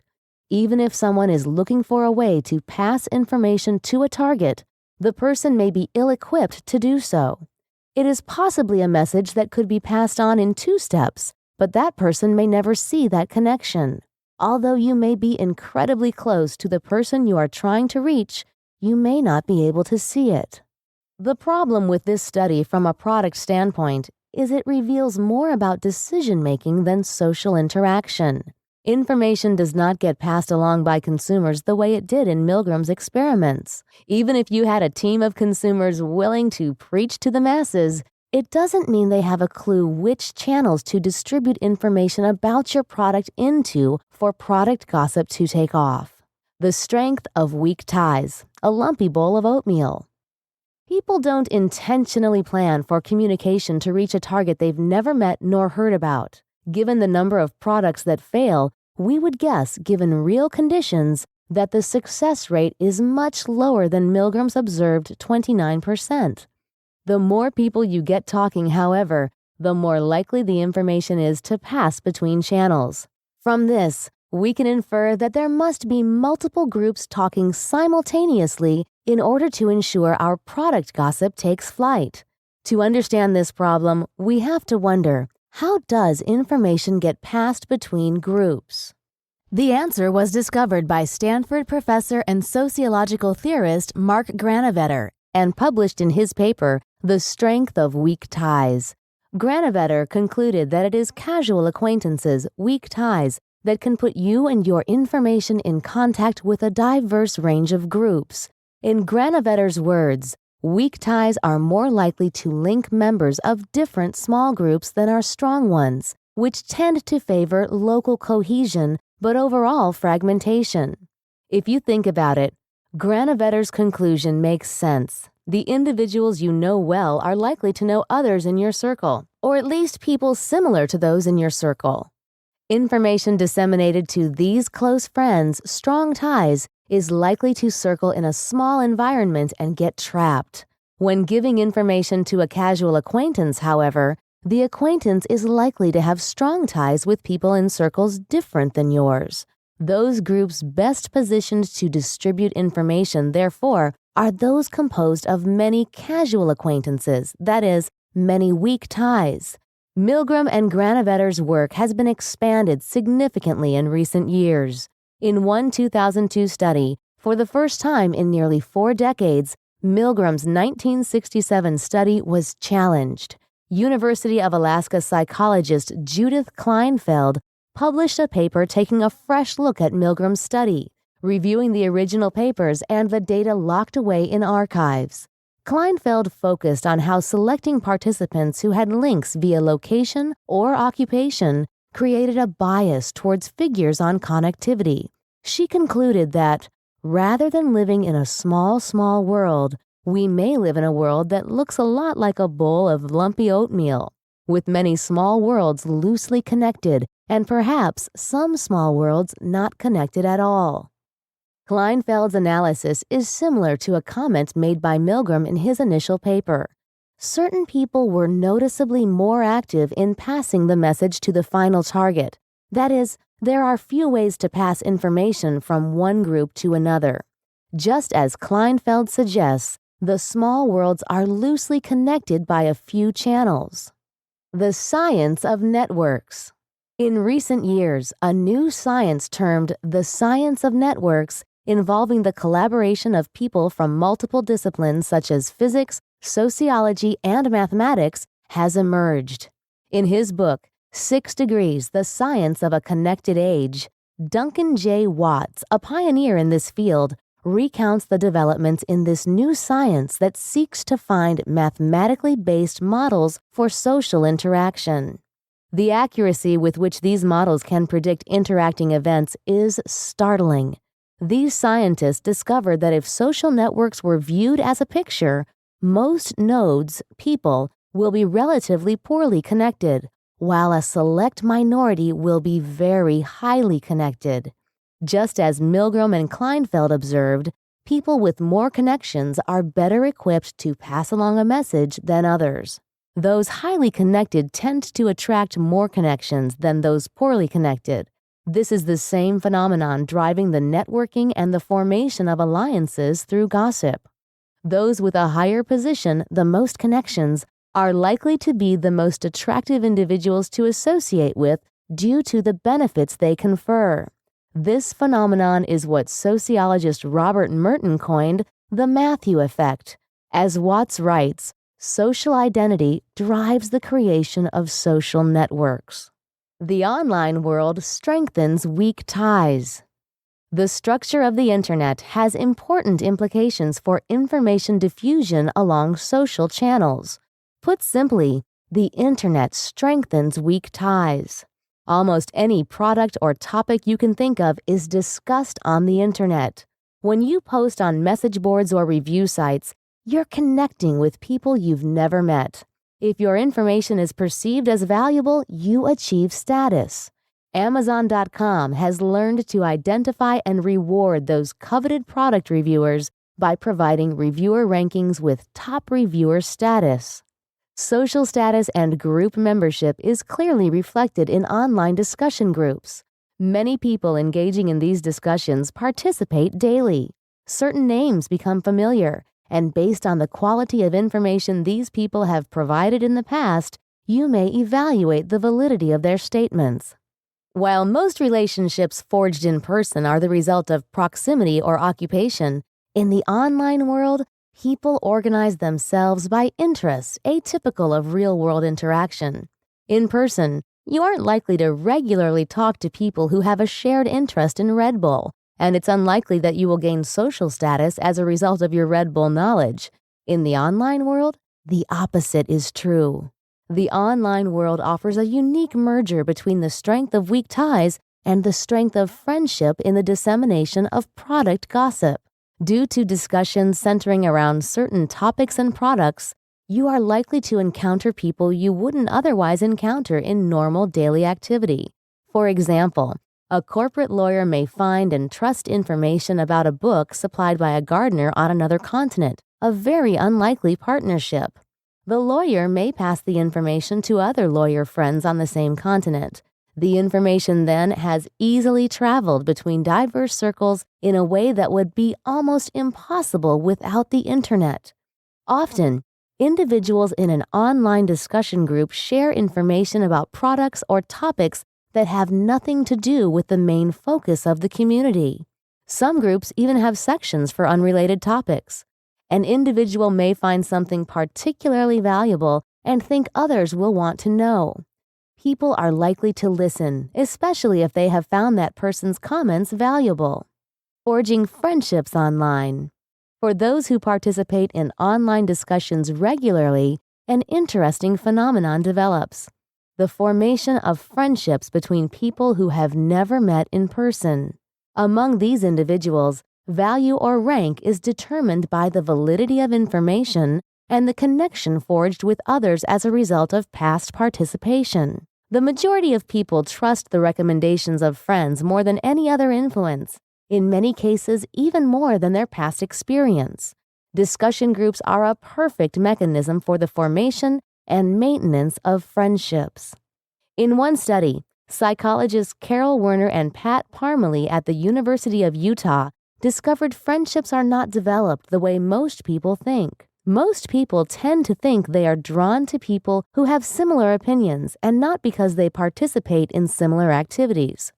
Even if someone is looking for a way to pass information to a target, the person may be ill-equipped to do so. It is possibly a message that could be passed on in 2 steps, but that person may never see that connection. Although you may be incredibly close to the person you are trying to reach, you may not be able to see it. The problem with this study from a product standpoint is it reveals more about decision-making than social interaction. Information does not get passed along by consumers the way it did in Milgram's experiments. Even if you had a team of consumers willing to preach to the masses, it doesn't mean they have a clue which channels to distribute information about your product into for product gossip to take off. The strength of weak ties, a lumpy bowl of oatmeal. People don't intentionally plan for communication to reach a target they've never met nor heard about. Given the number of products that fail, we would guess, given real conditions, that the success rate is much lower than Milgram's observed 29%. The more people you get talking, however, the more likely the information is to pass between channels. From this, we can infer that there must be multiple groups talking simultaneously in order to ensure our product gossip takes flight. To understand this problem, we have to wonder, how does information get passed between groups? The answer was discovered by Stanford professor and sociological theorist Mark Granovetter and published in his paper, The Strength of Weak Ties. Granovetter concluded that it is casual acquaintances, weak ties, that can put you and your information in contact with a diverse range of groups. In Granovetter's words, weak ties are more likely to link members of different small groups than our strong ones, which tend to favor local cohesion but overall fragmentation. If you think about it, Granovetter's conclusion makes sense. The individuals you know well are likely to know others in your circle, or at least people similar to those in your circle. Information disseminated to these close friends, strong ties, is likely to circle in a small environment and get trapped. When giving information to a casual acquaintance, however, the acquaintance is likely to have strong ties with people in circles different than yours. Those groups best positioned to distribute information, therefore, are those composed of many casual acquaintances, that is, many weak ties. Milgram and Granovetter's work has been expanded significantly in recent years. In one 2002 study, for the first time in nearly 4 decades, Milgram's 1967 study was challenged. University of Alaska psychologist Judith Kleinfeld published a paper taking a fresh look at Milgram's study, reviewing the original papers and the data locked away in archives. Kleinfeld focused on how selecting participants who had links via location or occupation created a bias towards figures on connectivity. She concluded that, rather than living in a small world, we may live in a world that looks a lot like a bowl of lumpy oatmeal, with many small worlds loosely connected and perhaps some small worlds not connected at all. Kleinfeld's analysis is similar to a comment made by Milgram in his initial paper. Certain people were noticeably more active in passing the message to the final target. That is, there are few ways to pass information from one group to another. Just as Kleinfeld suggests, the small worlds are loosely connected by a few channels. The science of networks. In recent years, a new science termed the science of networks, involving the collaboration of people from multiple disciplines such as physics, sociology, and mathematics, has emerged. In his book, 6 Degrees, The Science of a Connected Age, Duncan J. Watts, a pioneer in this field, recounts the developments in this new science that seeks to find mathematically based models for social interaction. The accuracy with which these models can predict interacting events is startling. These scientists discovered that if social networks were viewed as a picture, most nodes, people, will be relatively poorly connected, while a select minority will be very highly connected. Just as Milgram and Kleinfeld observed, people with more connections are better equipped to pass along a message than others. Those highly connected tend to attract more connections than those poorly connected. This is the same phenomenon driving the networking and the formation of alliances through gossip. Those with a higher position, the most connections, are likely to be the most attractive individuals to associate with due to the benefits they confer. This phenomenon is what sociologist Robert Merton coined the Matthew effect. As Watts writes, social identity drives the creation of social networks. The online world strengthens weak ties. The structure of the Internet has important implications for information diffusion along social channels. Put simply, the Internet strengthens weak ties. Almost any product or topic you can think of is discussed on the Internet. When you post on message boards or review sites, you're connecting with people you've never met. If your information is perceived as valuable, you achieve status. Amazon.com has learned to identify and reward those coveted product reviewers by providing reviewer rankings with top reviewer status. Social status and group membership is clearly reflected in online discussion groups. Many people engaging in these discussions participate daily. Certain names become familiar, and based on the quality of information these people have provided in the past, you may evaluate the validity of their statements. While most relationships forged in person are the result of proximity or occupation, in the online world, people organize themselves by interests atypical of real-world interaction. In person, you aren't likely to regularly talk to people who have a shared interest in Red Bull, and it's unlikely that you will gain social status as a result of your Red Bull knowledge. In the online world, the opposite is true. The online world offers a unique merger between the strength of weak ties and the strength of friendship in the dissemination of product gossip. Due to discussions centering around certain topics and products, you are likely to encounter people you wouldn't otherwise encounter in normal daily activity. For example, a corporate lawyer may find and trust information about a book supplied by a gardener on another continent, a very unlikely partnership. The lawyer may pass the information to other lawyer friends on the same continent. The information then has easily traveled between diverse circles in a way that would be almost impossible without the Internet. Often, individuals in an online discussion group share information about products or topics that have nothing to do with the main focus of the community. Some groups even have sections for unrelated topics. An individual may find something particularly valuable and think others will want to know. People are likely to listen, especially if they have found that person's comments valuable. Forging friendships online. For those who participate in online discussions regularly, an interesting phenomenon develops: the formation of friendships between people who have never met in person. Among these individuals, value or rank is determined by the validity of information and the connection forged with others as a result of past participation. The majority of people trust the recommendations of friends more than any other influence, in many cases even more than their past experience. Discussion groups are a perfect mechanism for the formation and maintenance of friendships. In one study, psychologists Carol Werner and Pat Parmalee at the University of Utah discovered friendships are not developed the way most people think. Most people tend to think they are drawn to people who have similar opinions and not because they participate in similar activities.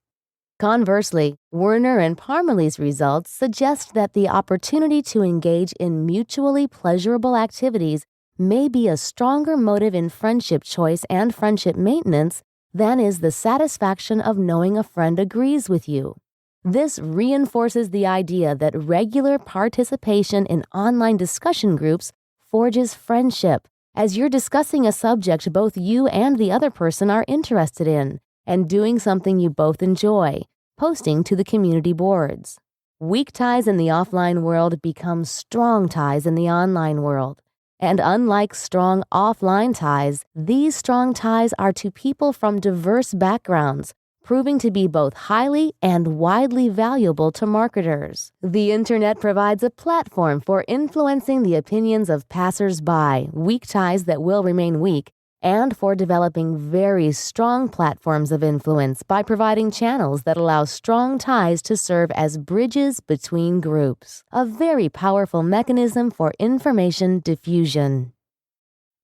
Conversely, Werner and Parmalee's results suggest that the opportunity to engage in mutually pleasurable activities may be a stronger motive in friendship choice and friendship maintenance than is the satisfaction of knowing a friend agrees with you. This reinforces the idea that regular participation in online discussion groups forges friendship, as you're discussing a subject both you and the other person are interested in, and doing something you both enjoy, posting to the community boards. Weak ties in the offline world become strong ties in the online world. And unlike strong offline ties, these strong ties are to people from diverse backgrounds, proving to be both highly and widely valuable to marketers. The internet provides a platform for influencing the opinions of passers-by, weak ties that will remain weak, and for developing very strong platforms of influence by providing channels that allow strong ties to serve as bridges between groups, a very powerful mechanism for information diffusion.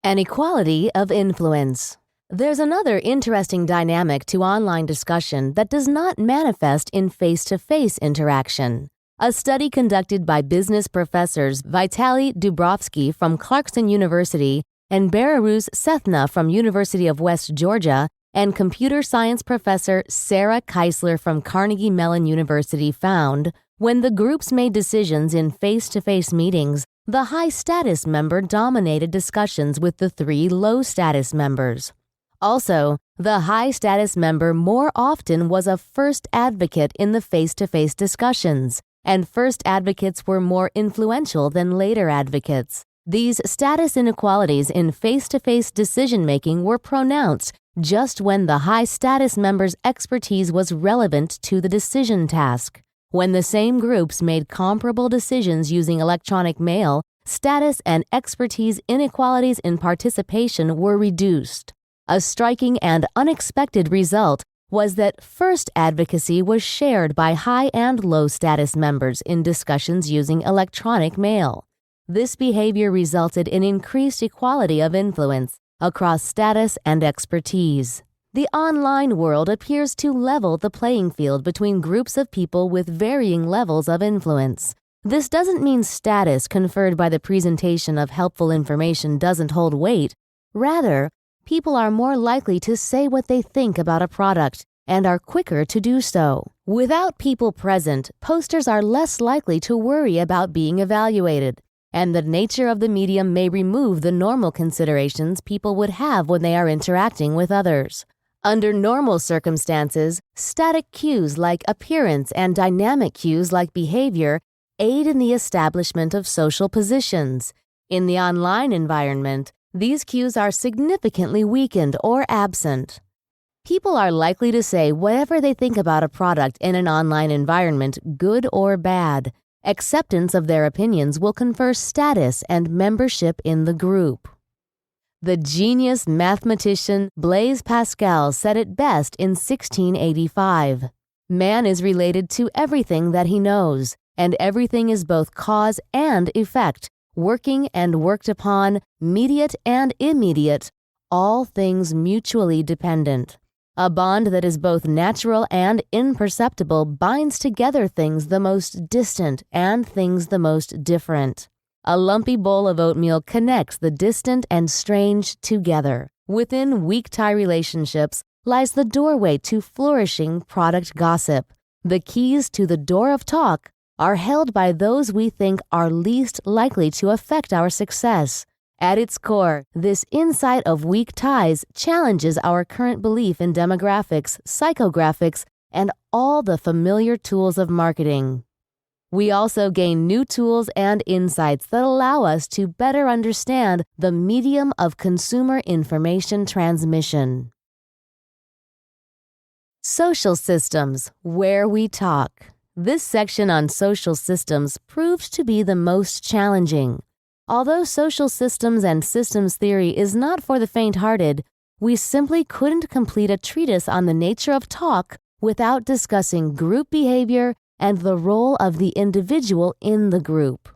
An equality of influence. There's another interesting dynamic to online discussion that does not manifest in face-to-face interaction. A study conducted by business professors Vitaly Dubrovsky from Clarkson University and Belarus Sethna from University of West Georgia and computer science professor Sarah Keisler from Carnegie Mellon University found, when the groups made decisions in face-to-face meetings, the high-status member dominated discussions with the 3 low-status members. Also, the high-status member more often was a first advocate in the face-to-face discussions, and first advocates were more influential than later advocates. These status inequalities in face-to-face decision-making were pronounced just when the high-status member's expertise was relevant to the decision task. When the same groups made comparable decisions using electronic mail, status and expertise inequalities in participation were reduced. A striking and unexpected result was that first advocacy was shared by high and low status members in discussions using electronic mail. This behavior resulted in increased equality of influence across status and expertise. The online world appears to level the playing field between groups of people with varying levels of influence. This doesn't mean status conferred by the presentation of helpful information doesn't hold weight. Rather, people are more likely to say what they think about a product and are quicker to do so. Without people present, posters are less likely to worry about being evaluated, and the nature of the medium may remove the normal considerations people would have when they are interacting with others. Under normal circumstances, static cues like appearance and dynamic cues like behavior aid in the establishment of social positions. In the online environment, these cues are significantly weakened or absent. People are likely to say whatever they think about a product in an online environment, good or bad. Acceptance of their opinions will confer status and membership in the group. The genius mathematician Blaise Pascal said it best in 1685. Man is related to everything that he knows, and everything is both cause and effect, working and worked upon, mediate and immediate, all things mutually dependent. A bond that is both natural and imperceptible binds together things the most distant and things the most different. A lumpy bowl of oatmeal connects the distant and strange together. Within weak tie relationships lies the doorway to flourishing product gossip. The keys to the door of talk are held by those we think are least likely to affect our success. At its core, this insight of weak ties challenges our current belief in demographics, psychographics, and all the familiar tools of marketing. We also gain new tools and insights that allow us to better understand the medium of consumer information transmission. Social systems, where we talk. This section on social systems proved to be the most challenging. Although social systems and systems theory is not for the faint-hearted, we simply couldn't complete a treatise on the nature of talk without discussing group behavior and the role of the individual in the group.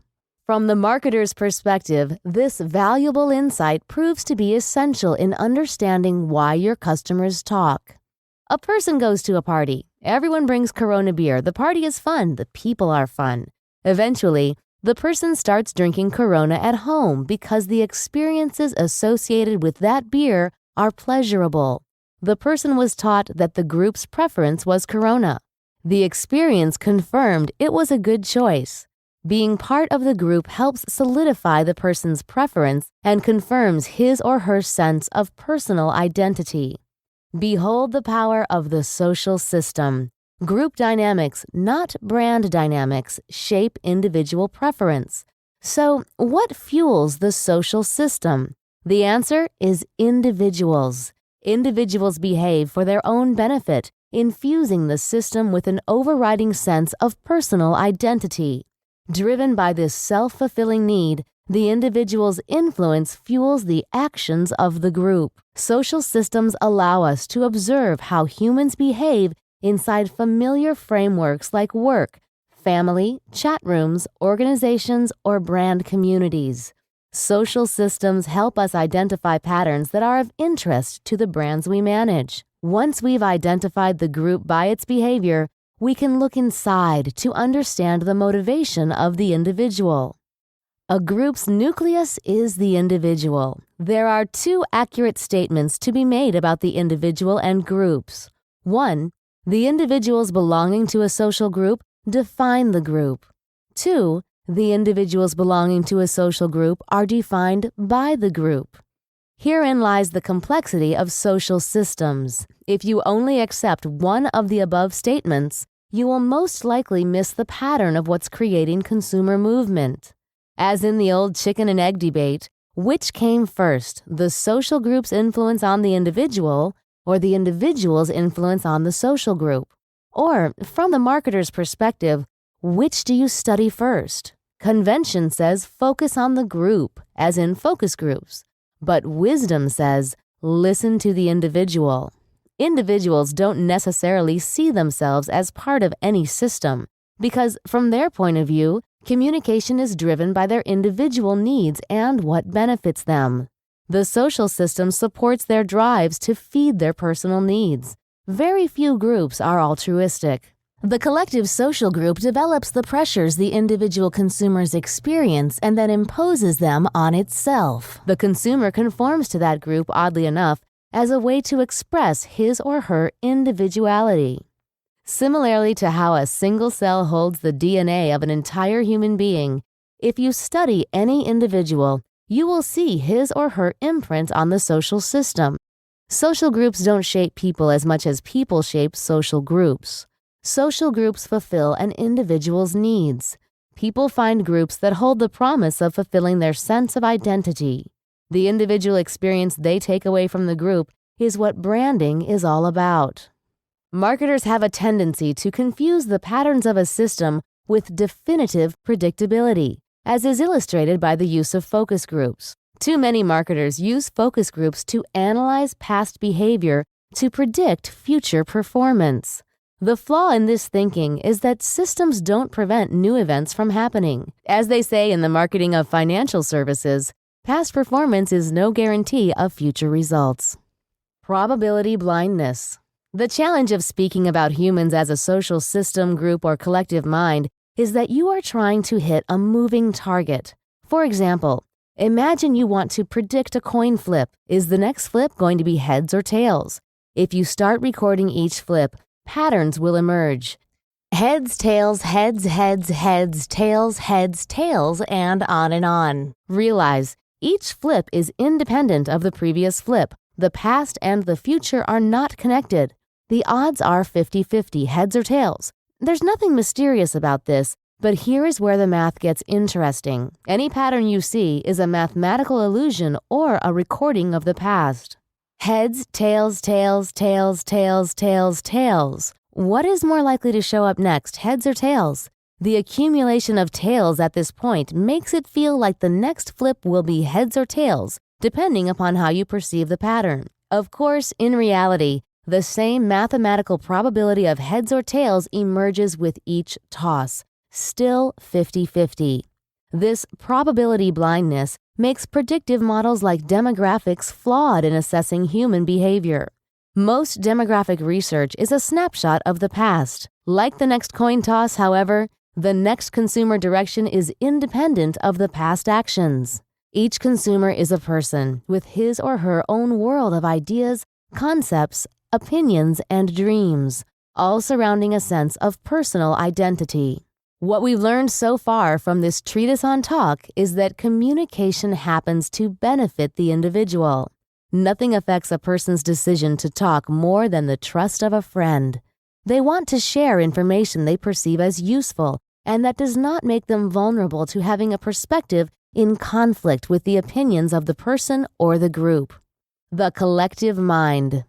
From the marketer's perspective, this valuable insight proves to be essential in understanding why your customers talk. A person goes to a party. Everyone brings Corona beer. The party is fun. The people are fun. Eventually, the person starts drinking Corona at home because the experiences associated with that beer are pleasurable. The person was taught that the group's preference was Corona. The experience confirmed it was a good choice. Being part of the group helps solidify the person's preference and confirms his or her sense of personal identity. Behold the power of the social system. Group dynamics, not brand dynamics, shape individual preference. So, what fuels the social system? The answer is individuals. Individuals behave for their own benefit, infusing the system with an overriding sense of personal identity. Driven by this self-fulfilling need, the individual's influence fuels the actions of the group. Social systems allow us to observe how humans behave inside familiar frameworks like work, family, chat rooms, organizations, or brand communities. Social systems help us identify patterns that are of interest to the brands we manage. Once we've identified the group by its behavior, we can look inside to understand the motivation of the individual. A group's nucleus is the individual. There are two accurate statements to be made about the individual and groups. 1. The individuals belonging to a social group define the group. 2. The individuals belonging to a social group are defined by the group. Herein lies the complexity of social systems. If you only accept one of the above statements, you will most likely miss the pattern of what's creating consumer movement. As in the old chicken and egg debate, which came first, the social group's influence on the individual or the individual's influence on the social group? Or, from the marketer's perspective, which do you study first? Convention says focus on the group, as in focus groups. But wisdom says listen to the individual. Individuals don't necessarily see themselves as part of any system because, from their point of view, communication is driven by their individual needs and what benefits them. The social system supports their drives to feed their personal needs. Very few groups are altruistic. The collective social group develops the pressures the individual consumers experience and then imposes them on itself. The consumer conforms to that group, oddly enough, as a way to express his or her individuality. Similarly to how a single cell holds the DNA of an entire human being, if you study any individual, you will see his or her imprint on the social system. Social groups don't shape people as much as people shape social groups. Social groups fulfill an individual's needs. People find groups that hold the promise of fulfilling their sense of identity. The individual experience they take away from the group is what branding is all about. Marketers have a tendency to confuse the patterns of a system with definitive predictability, as is illustrated by the use of focus groups. Too many marketers use focus groups to analyze past behavior to predict future performance. The flaw in this thinking is that systems don't prevent new events from happening. As they say in the marketing of financial services, past performance is no guarantee of future results. Probability blindness. The challenge of speaking about humans as a social system, group, or collective mind is that you are trying to hit a moving target. For example, imagine you want to predict a coin flip. Is the next flip going to be heads or tails? If you start recording each flip, patterns will emerge. Heads, tails, heads, heads, heads, tails, and on. Realize, each flip is independent of the previous flip. The past and the future are not connected. The odds are 50-50, heads or tails. There's nothing mysterious about this, but here is where the math gets interesting. Any pattern you see is a mathematical illusion or a recording of the past. Heads, tails, tails, tails, tails, tails, tails. What is more likely to show up next, heads or tails? The accumulation of tails at this point makes it feel like the next flip will be heads or tails, depending upon how you perceive the pattern. Of course, in reality, the same mathematical probability of heads or tails emerges with each toss, still 50-50. This probability blindness makes predictive models like demographics flawed in assessing human behavior. Most demographic research is a snapshot of the past. Like the next coin toss, however, the next consumer direction is independent of the past actions. Each consumer is a person with his or her own world of ideas, concepts, opinions, and dreams, all surrounding a sense of personal identity. What we've learned so far from this treatise on talk is that communication happens to benefit the individual. Nothing affects a person's decision to talk more than the trust of a friend. They want to share information they perceive as useful, and that does not make them vulnerable to having a perspective in conflict with the opinions of the person or the group. The collective mind.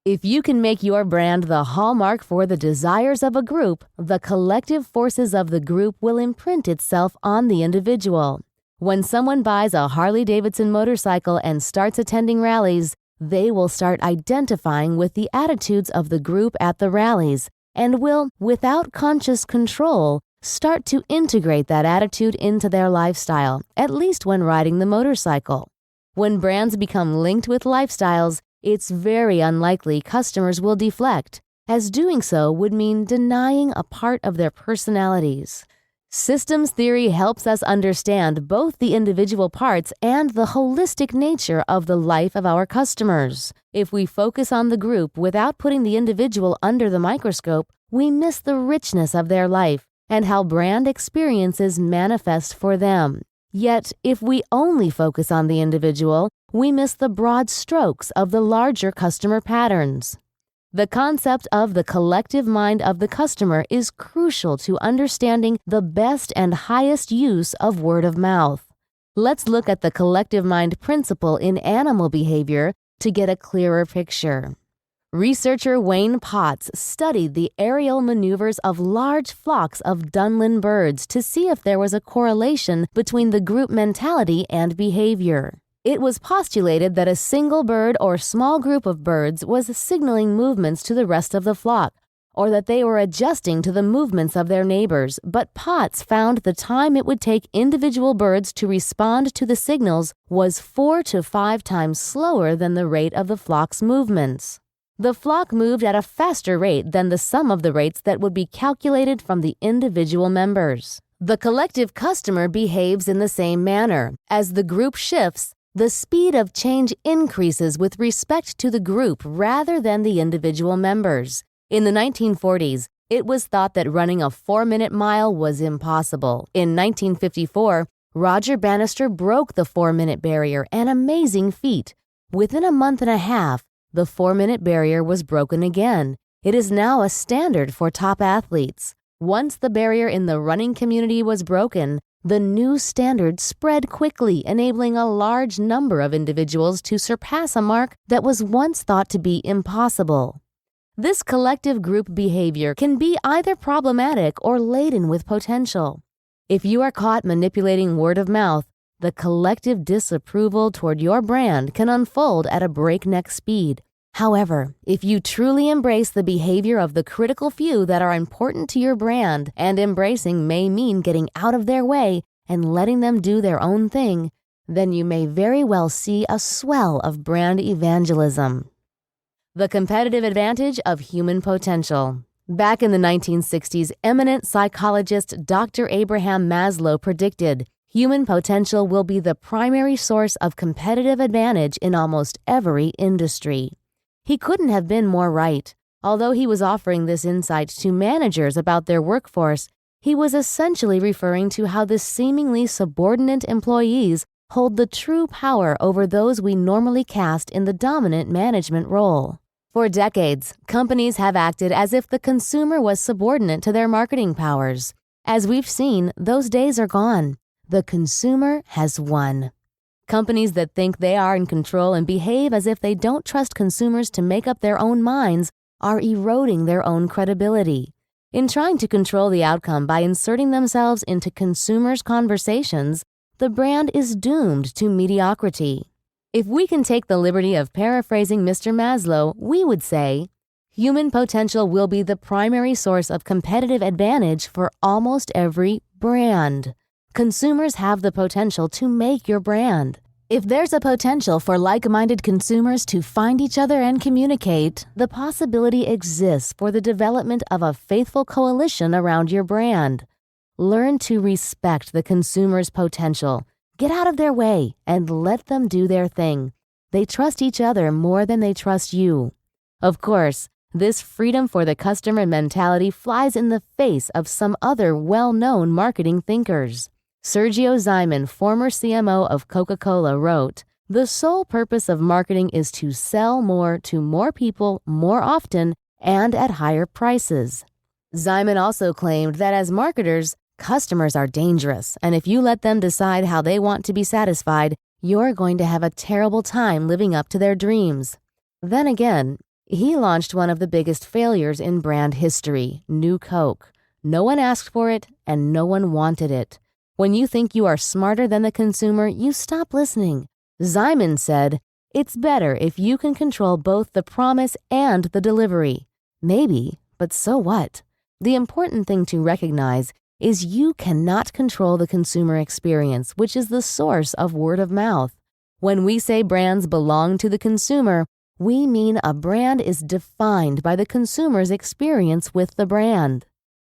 If you can make your brand the hallmark for the desires of a group, the collective forces of the group will imprint itself on the individual. When someone buys a Harley-Davidson motorcycle and starts attending rallies, they will start identifying with the attitudes of the group at the rallies and will, without conscious control, start to integrate that attitude into their lifestyle, at least when riding the motorcycle. When brands become linked with lifestyles, it's very unlikely customers will deflect, as doing so would mean denying a part of their personalities. Systems theory helps us understand both the individual parts and the holistic nature of the life of our customers. If we focus on the group without putting the individual under the microscope, we miss the richness of their life and how brand experiences manifest for them. Yet, if we only focus on the individual, we miss the broad strokes of the larger customer patterns. The concept of the collective mind of the customer is crucial to understanding the best and highest use of word of mouth. Let's look at the collective mind principle in animal behavior to get a clearer picture. Researcher Wayne Potts studied the aerial maneuvers of large flocks of Dunlin birds to see if there was a correlation between the group mentality and behavior. It was postulated that a single bird or small group of birds was signaling movements to the rest of the flock, or that they were adjusting to the movements of their neighbors, but Potts found the time it would take individual birds to respond to the signals was 4 to 5 times slower than the rate of the flock's movements. The flock moved at a faster rate than the sum of the rates that would be calculated from the individual members. The collective customer behaves in the same manner. As the group shifts, the speed of change increases with respect to the group rather than the individual members. In the 1940s, it was thought that running a 4-minute mile was impossible. In 1954, Roger Bannister broke the 4-minute barrier, an amazing feat. Within a month and a half, the 4-minute barrier was broken again. It is now a standard for top athletes. Once the barrier in the running community was broken, the new standard spread quickly, enabling a large number of individuals to surpass a mark that was once thought to be impossible. This collective group behavior can be either problematic or laden with potential. If you are caught manipulating word of mouth, the collective disapproval toward your brand can unfold at a breakneck speed. However, if you truly embrace the behavior of the critical few that are important to your brand, and embracing may mean getting out of their way and letting them do their own thing, then you may very well see a swell of brand evangelism. The competitive advantage of human potential. Back in the 1960s, eminent psychologist Dr. Abraham Maslow predicted human potential will be the primary source of competitive advantage in almost every industry. He couldn't have been more right. Although he was offering this insight to managers about their workforce, he was essentially referring to how the seemingly subordinate employees hold the true power over those we normally cast in the dominant management role. For decades, companies have acted as if the consumer was subordinate to their marketing powers. As we've seen, those days are gone. The consumer has won. Companies that think they are in control and behave as if they don't trust consumers to make up their own minds are eroding their own credibility. In trying to control the outcome by inserting themselves into consumers' conversations, the brand is doomed to mediocrity. If we can take the liberty of paraphrasing Mr. Maslow, we would say, human potential will be the primary source of competitive advantage for almost every brand. Consumers have the potential to make your brand. If there's a potential for like-minded consumers to find each other and communicate, the possibility exists for the development of a faithful coalition around your brand. Learn to respect the consumer's potential. Get out of their way and let them do their thing. They trust each other more than they trust you. Of course, this freedom for the customer mentality flies in the face of some other well-known marketing thinkers. Sergio Zyman, former CMO of Coca-Cola, wrote, "The sole purpose of marketing is to sell more to more people more often and at higher prices." Zyman also claimed that as marketers, customers are dangerous, and if you let them decide how they want to be satisfied, you're going to have a terrible time living up to their dreams. Then again, he launched one of the biggest failures in brand history, New Coke. No one asked for it, and no one wanted it. When you think you are smarter than the consumer, you stop listening. Zyman said, "It's better if you can control both the promise and the delivery." Maybe, but so what? The important thing to recognize is you cannot control the consumer experience, which is the source of word of mouth. When we say brands belong to the consumer, we mean a brand is defined by the consumer's experience with the brand.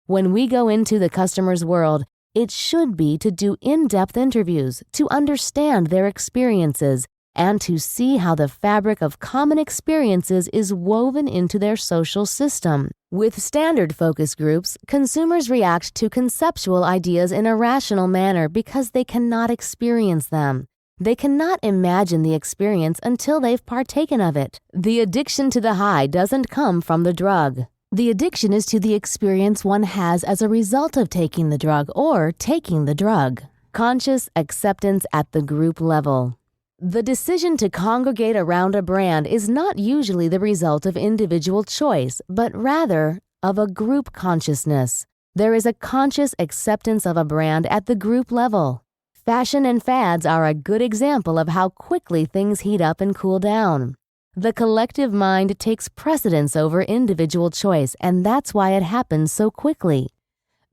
When we go into the customer's world, it should be to do in-depth interviews, to understand their experiences, and to see how the fabric of common experiences is woven into their social system. With standard focus groups, consumers react to conceptual ideas in a rational manner because they cannot experience them. They cannot imagine the experience until they've partaken of it. The addiction to the high doesn't come from the drug. The addiction is to the experience one has as a result of taking the drug or taking the drug. Conscious acceptance at the group level. The decision to congregate around a brand is not usually the result of individual choice, but rather of a group consciousness. There is a conscious acceptance of a brand at the group level. Fashion and fads are a good example of how quickly things heat up and cool down. The collective mind takes precedence over individual choice, and that's why it happens so quickly.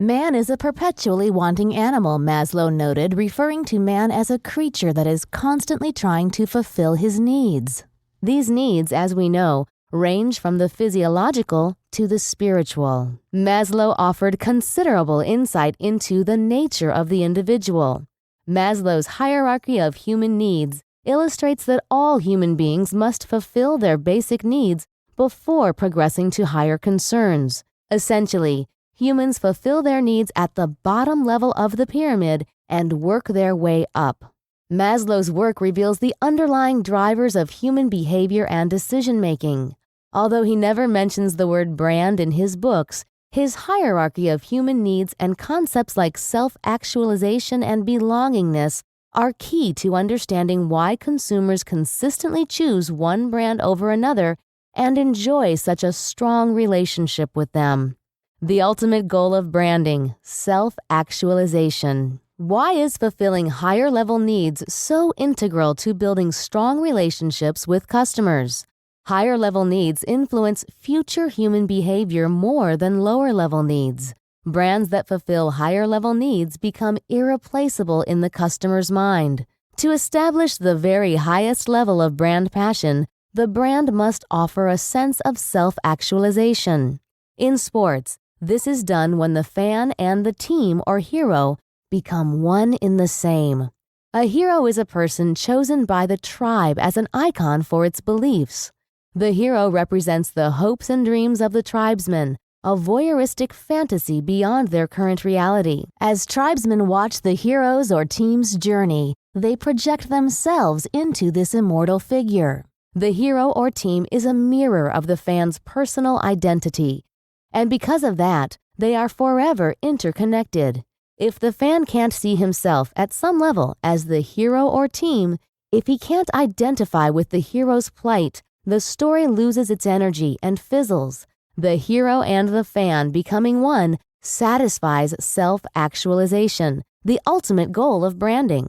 Man is a perpetually wanting animal, Maslow noted, referring to man as a creature that is constantly trying to fulfill his needs. These needs, as we know, range from the physiological to the spiritual. Maslow offered considerable insight into the nature of the individual. Maslow's hierarchy of human needs illustrates that all human beings must fulfill their basic needs before progressing to higher concerns. Essentially, humans fulfill their needs at the bottom level of the pyramid and work their way up. Maslow's work reveals the underlying drivers of human behavior and decision-making. Although he never mentions the word brand in his books, his hierarchy of human needs and concepts like self-actualization and belongingness are key to understanding why consumers consistently choose one brand over another and enjoy such a strong relationship with them. The ultimate goal of branding, self-actualization. Why is fulfilling higher-level needs so integral to building strong relationships with customers? Higher-level needs influence future human behavior more than lower-level needs. Brands that fulfill higher-level needs become irreplaceable in the customer's mind. To establish the very highest level of brand passion, the brand must offer a sense of self-actualization. In sports, this is done when the fan and the team or hero become one in the same. A hero is a person chosen by the tribe as an icon for its beliefs. The hero represents the hopes and dreams of the tribesmen, a voyeuristic fantasy beyond their current reality. As tribesmen watch the hero's or team's journey, they project themselves into this immortal figure. The hero or team is a mirror of the fan's personal identity, and because of that, they are forever interconnected. If the fan can't see himself at some level as the hero or team, If he can't identify with the hero's plight, the story loses its energy and fizzles. The hero and the fan becoming one satisfies self-actualization, the ultimate goal of branding.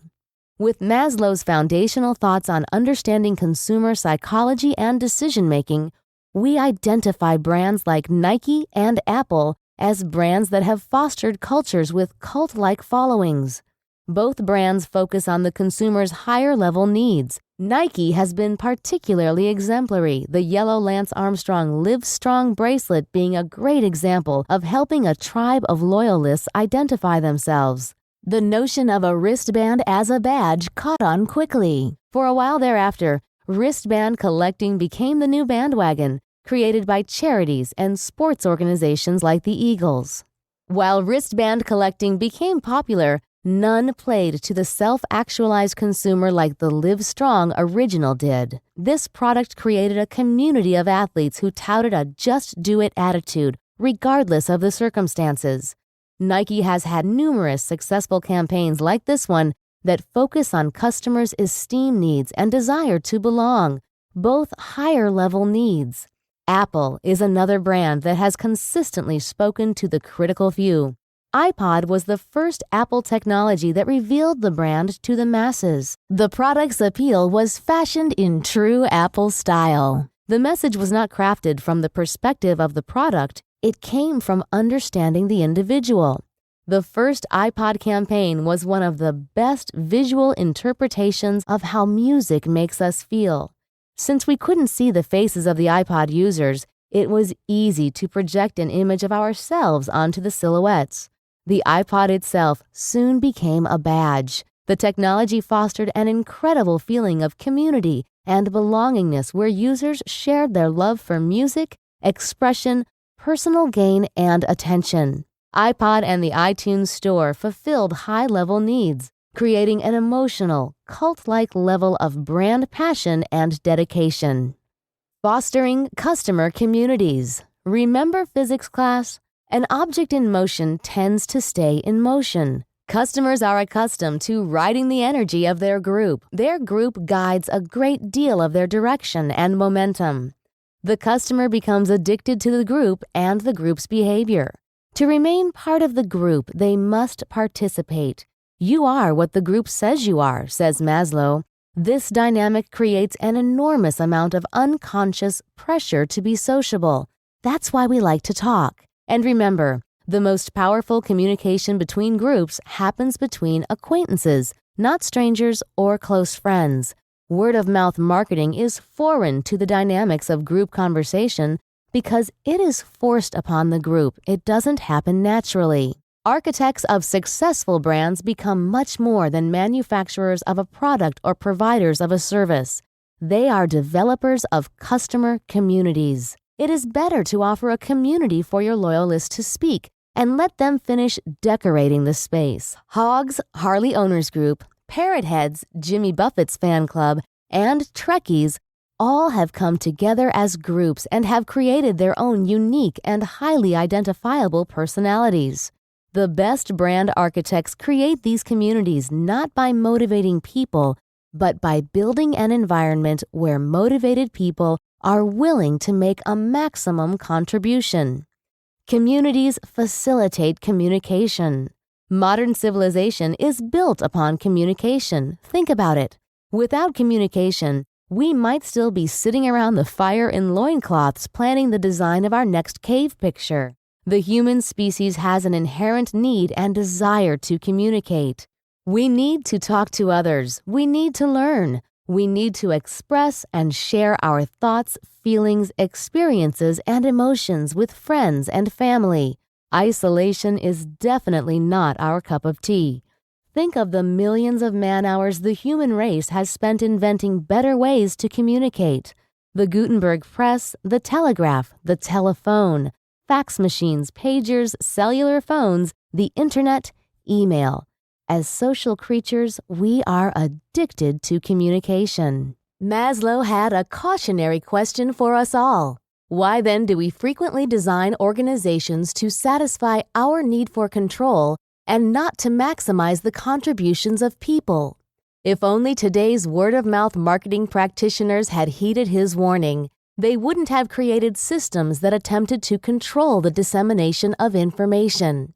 With Maslow's foundational thoughts on understanding consumer psychology and decision-making, we identify brands like Nike and Apple as brands that have fostered cultures with cult-like followings. Both brands focus on the consumer's higher-level needs. Nike has been particularly exemplary, the yellow Lance Armstrong Live Strong bracelet being a great example of helping a tribe of loyalists identify themselves. The notion of a wristband as a badge caught on quickly. For a while thereafter, wristband collecting became the new bandwagon, created by charities and sports organizations like the Eagles. While wristband collecting became popular, none played to the self-actualized consumer like the Live Strong original did. This product created a community of athletes who touted a just-do-it attitude, regardless of the circumstances. Nike has had numerous successful campaigns like this one that focus on customers' esteem needs and desire to belong, both higher-level needs. Apple is another brand that has consistently spoken to the critical few. iPod was the first Apple technology that revealed the brand to the masses. The product's appeal was fashioned in true Apple style. The message was not crafted from the perspective of the product, it came from understanding the individual. The first iPod campaign was one of the best visual interpretations of how music makes us feel. Since we couldn't see the faces of the iPod users, it was easy to project an image of ourselves onto the silhouettes. The iPod itself soon became a badge. The technology fostered an incredible feeling of community and belongingness where users shared their love for music, expression, personal gain, and attention. iPod and the iTunes Store fulfilled high-level needs, creating an emotional, cult-like level of brand passion and dedication. Fostering customer communities. Remember physics class? An object in motion tends to stay in motion. Customers are accustomed to riding the energy of their group. Their group guides a great deal of their direction and momentum. The customer becomes addicted to the group and the group's behavior. To remain part of the group, they must participate. You are what the group says you are, says Maslow. This dynamic creates an enormous amount of unconscious pressure to be sociable. That's why we like to talk. And remember, the most powerful communication between groups happens between acquaintances, not strangers or close friends. Word-of-mouth marketing is foreign to the dynamics of group conversation because it is forced upon the group. It doesn't happen naturally. Architects of successful brands become much more than manufacturers of a product or providers of a service. They are developers of customer communities. It is better to offer a community for your loyalists to speak and let them finish decorating the space. Hogs, Harley Owners Group, Parrot Heads, Jimmy Buffett's fan club, and Trekkies all have come together as groups and have created their own unique and highly identifiable personalities. The best brand architects create these communities not by motivating people, but by building an environment where motivated people are willing to make a maximum contribution. Communities facilitate communication. Modern civilization is built upon communication. Think about it. Without communication, we might still be sitting around the fire in loincloths planning the design of our next cave picture. The human species has an inherent need and desire to communicate. We need to talk to others. We need to learn. We need to express and share our thoughts, feelings, experiences, and emotions with friends and family. Isolation is definitely not our cup of tea. Think of the millions of man-hours the human race has spent inventing better ways to communicate. The Gutenberg press, the telegraph, the telephone, fax machines, pagers, cellular phones, the internet, email. As social creatures, we are addicted to communication. Maslow had a cautionary question for us all. Why then do we frequently design organizations to satisfy our need for control and not to maximize the contributions of people? If only today's word-of-mouth marketing practitioners had heeded his warning, they wouldn't have created systems that attempted to control the dissemination of information.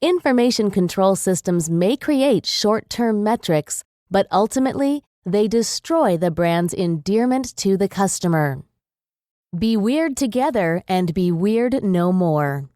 Information control systems may create short-term metrics, but ultimately, they destroy the brand's endearment to the customer. Be weird together and be weird no more.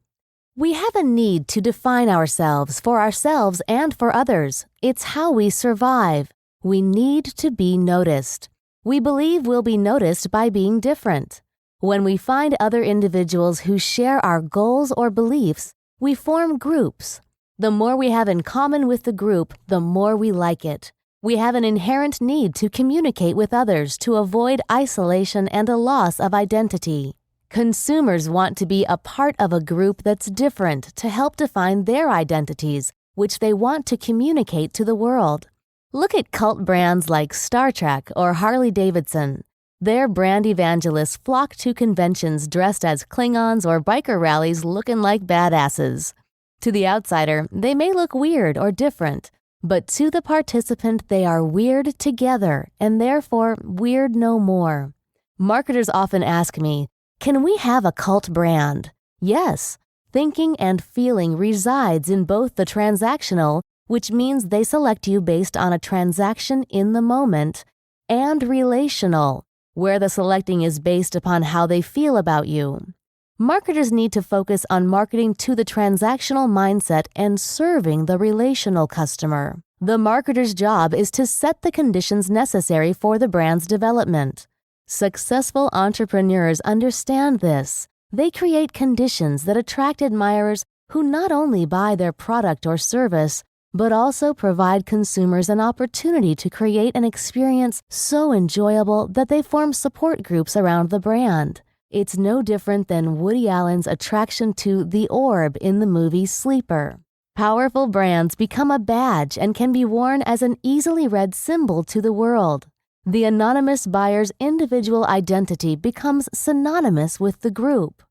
We have a need to define ourselves for ourselves and for others. It's how we survive. We need to be noticed. We believe we'll be noticed by being different. When we find other individuals who share our goals or beliefs, we form groups. The more we have in common with the group, the more we like it. We have an inherent need to communicate with others to avoid isolation and a loss of identity. Consumers want to be a part of a group that's different to help define their identities, which they want to communicate to the world. Look at cult brands like Star Trek or Harley-Davidson. Their brand evangelists flock to conventions dressed as Klingons or biker rallies looking like badasses. To the outsider, they may look weird or different, but to the participant, they are weird together and therefore weird no more. Marketers often ask me, can we have a cult brand? Yes. Thinking and feeling resides in both the transactional, which means they select you based on a transaction in the moment, and relational, where the selecting is based upon how they feel about you. Marketers need to focus on marketing to the transactional mindset and serving the relational customer. The marketer's job is to set the conditions necessary for the brand's development. Successful entrepreneurs understand this. They create conditions that attract admirers who not only buy their product or service, but also provide consumers an opportunity to create an experience so enjoyable that they form support groups around the brand. It's no different than Woody Allen's attraction to the orb in the movie Sleeper. Powerful brands become a badge and can be worn as an easily read symbol to the world. The anonymous buyer's individual identity becomes synonymous with the group.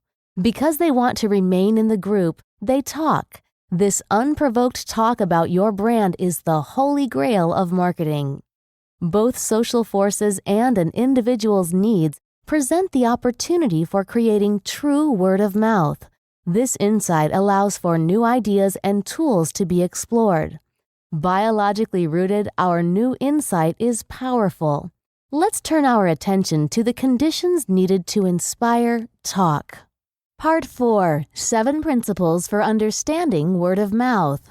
Because they want to remain in the group, they talk. This unprovoked talk about your brand is the holy grail of marketing. Both social forces and an individual's needs present the opportunity for creating true word of mouth. This insight allows for new ideas and tools to be explored. Biologically rooted, our new insight is powerful. Let's turn our attention to the conditions needed to inspire talk. Part 4. 7 Principles for Understanding Word of Mouth.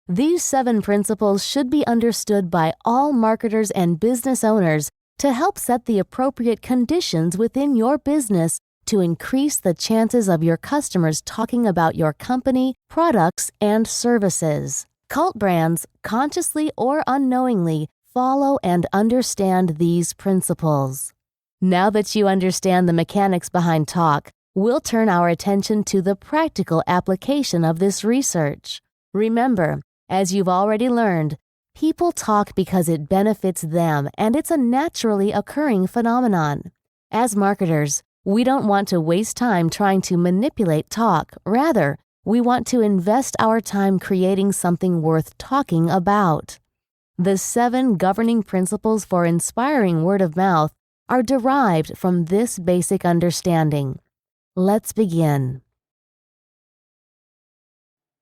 These 7 principles should be understood by all marketers and business owners to help set the appropriate conditions within your business to increase the chances of your customers talking about your company, products, and services. Cult brands, consciously or unknowingly, follow and understand these principles. Now that you understand the mechanics behind talk, we'll turn our attention to the practical application of this research. Remember, as you've already learned, people talk because it benefits them, and it's a naturally occurring phenomenon. As marketers, we don't want to waste time trying to manipulate talk. Rather, we want to invest our time creating something worth talking about. The 7 governing principles for inspiring word of mouth are derived from this basic understanding. Let's begin.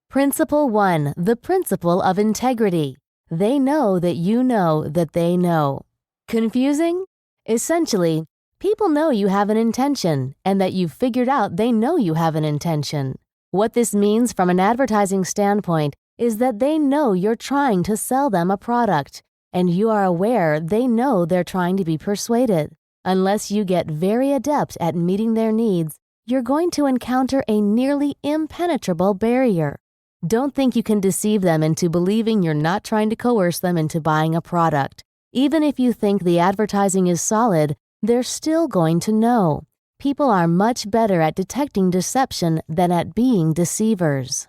Principle 1. The principle of integrity. They know that you know that they know. Confusing? Essentially, people know you have an intention and that you've figured out they know you have an intention. What this means from an advertising standpoint is that they know you're trying to sell them a product, and you are aware they know they're trying to be persuaded. Unless you get very adept at meeting their needs, you're going to encounter a nearly impenetrable barrier. Don't think you can deceive them into believing you're not trying to coerce them into buying a product. Even if you think the advertising is solid, they're still going to know. People are much better at detecting deception than at being deceivers.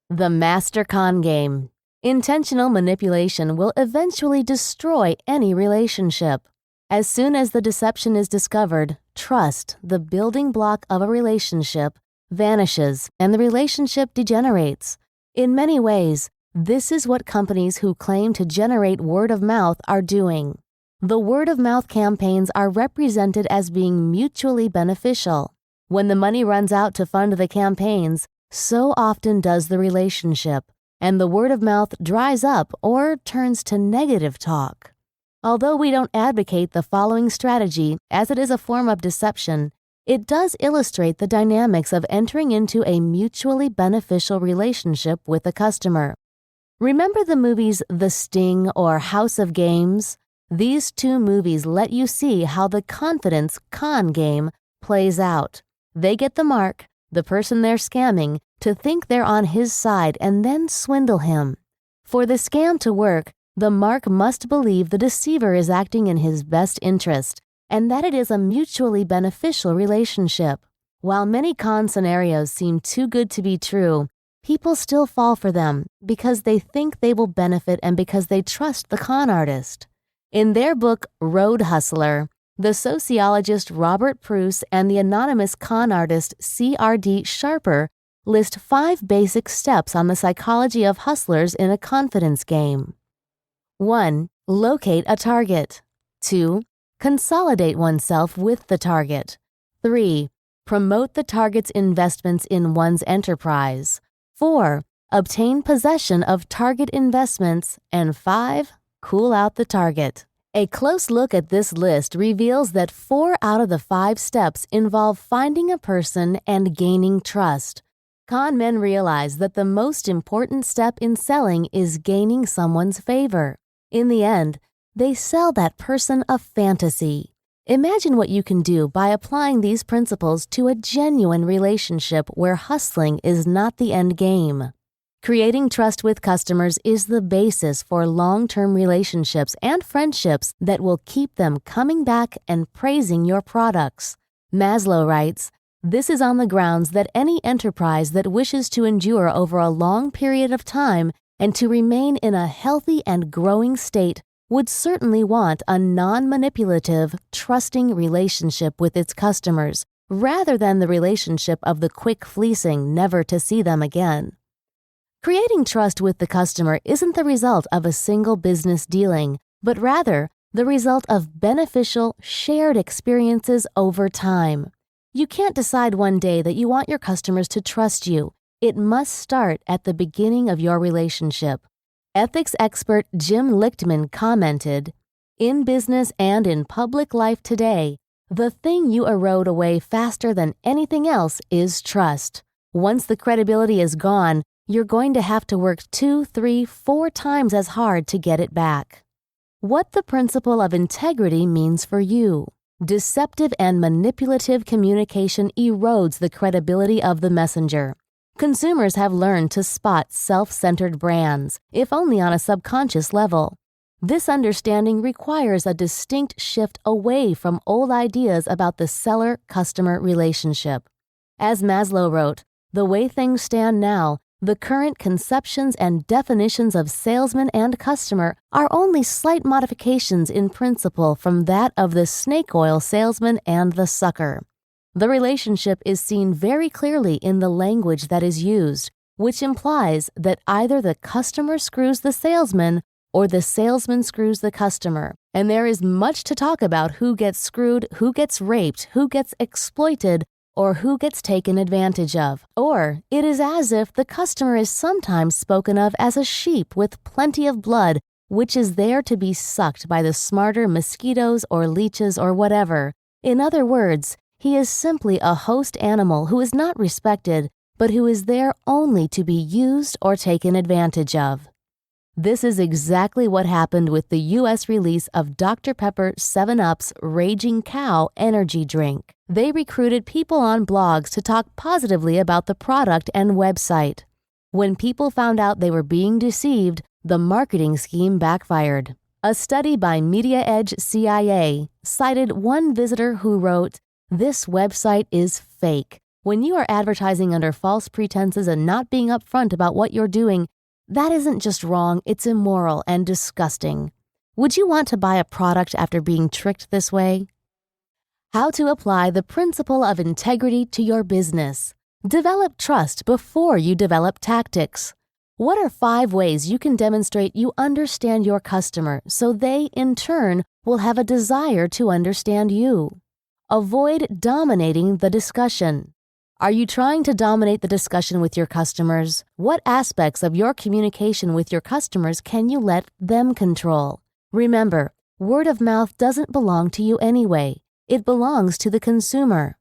The Master Con Game. Intentional manipulation will eventually destroy any relationship. As soon as the deception is discovered, trust, the building block of a relationship, vanishes and the relationship degenerates. In many ways, This is what companies who claim to generate word of mouth are doing. The word of mouth campaigns are represented as being mutually beneficial. When the money runs out to fund the campaigns, so often does the relationship, and the word of mouth dries up or turns to negative talk. Although we don't advocate the following strategy as it is a form of deception, it does illustrate the dynamics of entering into a mutually beneficial relationship with a customer. Remember the movies The Sting or House of Games? These two movies let you see how the confidence con game plays out. They get the mark, the person they're scamming, to think they're on his side and then swindle him. For the scam to work, the mark must believe the deceiver is acting in his best interest and that it is a mutually beneficial relationship. While many con scenarios seem too good to be true, people still fall for them because they think they will benefit and because they trust the con artist. In their book, Road Hustler, the sociologist Robert Pruce and the anonymous con artist C.R.D. Sharper list 5 basic steps on the psychology of hustlers in a confidence game. 1. Locate a target. 2. Consolidate oneself with the target. 3. Promote the target's investments in one's enterprise. 4. Obtain possession of target investments. And 5. Cool out the target. A close look at this list reveals that 4 out of the 5 steps involve finding a person and gaining trust. Con men realize that the most important step in selling is gaining someone's favor. In the end, they sell that person a fantasy. Imagine what you can do by applying these principles to a genuine relationship where hustling is not the end game. Creating trust with customers is the basis for long-term relationships and friendships that will keep them coming back and praising your products. Maslow writes, "This is on the grounds that any enterprise that wishes to endure over a long period of time and to remain in a healthy and growing state would certainly want a non-manipulative, trusting relationship with its customers, rather than the relationship of the quick fleecing never to see them again." Creating trust with the customer isn't the result of a single business dealing, but rather the result of beneficial, shared experiences over time. You can't decide one day that you want your customers to trust you. It must start at the beginning of your relationship. Ethics expert Jim Lichtman commented, "In business and in public life today, the thing you erode away faster than anything else is trust. Once the credibility is gone, you're going to have to work 2, 3, 4 times as hard to get it back." What the principle of integrity means for you. Deceptive and manipulative communication erodes the credibility of the messenger. Consumers have learned to spot self-centered brands, if only on a subconscious level. This understanding requires a distinct shift away from old ideas about the seller-customer relationship. As Maslow wrote, "The way things stand now, the current conceptions and definitions of salesman and customer are only slight modifications in principle from that of the snake oil salesman and the sucker." The relationship is seen very clearly in the language that is used, which implies that either the customer screws the salesman or the salesman screws the customer. And there is much to talk about who gets screwed, who gets raped, who gets exploited, or who gets taken advantage of. Or it is as if the customer is sometimes spoken of as a sheep with plenty of blood, which is there to be sucked by the smarter mosquitoes or leeches or whatever. In other words, he is simply a host animal who is not respected, but who is there only to be used or taken advantage of. This is exactly what happened with the U.S. release of Dr. Pepper 7-Up's Raging Cow energy drink. They recruited people on blogs to talk positively about the product and website. When people found out they were being deceived, the marketing scheme backfired. A study by Media Edge CIA cited one visitor who wrote, "This website is fake. When you are advertising under false pretenses and not being upfront about what you're doing, that isn't just wrong, it's immoral and disgusting. Would you want to buy a product after being tricked this way?" How to apply the principle of integrity to your business. Develop trust before you develop tactics. What are 5 ways you can demonstrate you understand your customer so they, in turn, will have a desire to understand you? Avoid dominating the discussion. Are you trying to dominate the discussion with your customers? What aspects of your communication with your customers can you let them control? Remember, word of mouth doesn't belong to you anyway. It belongs to the consumer.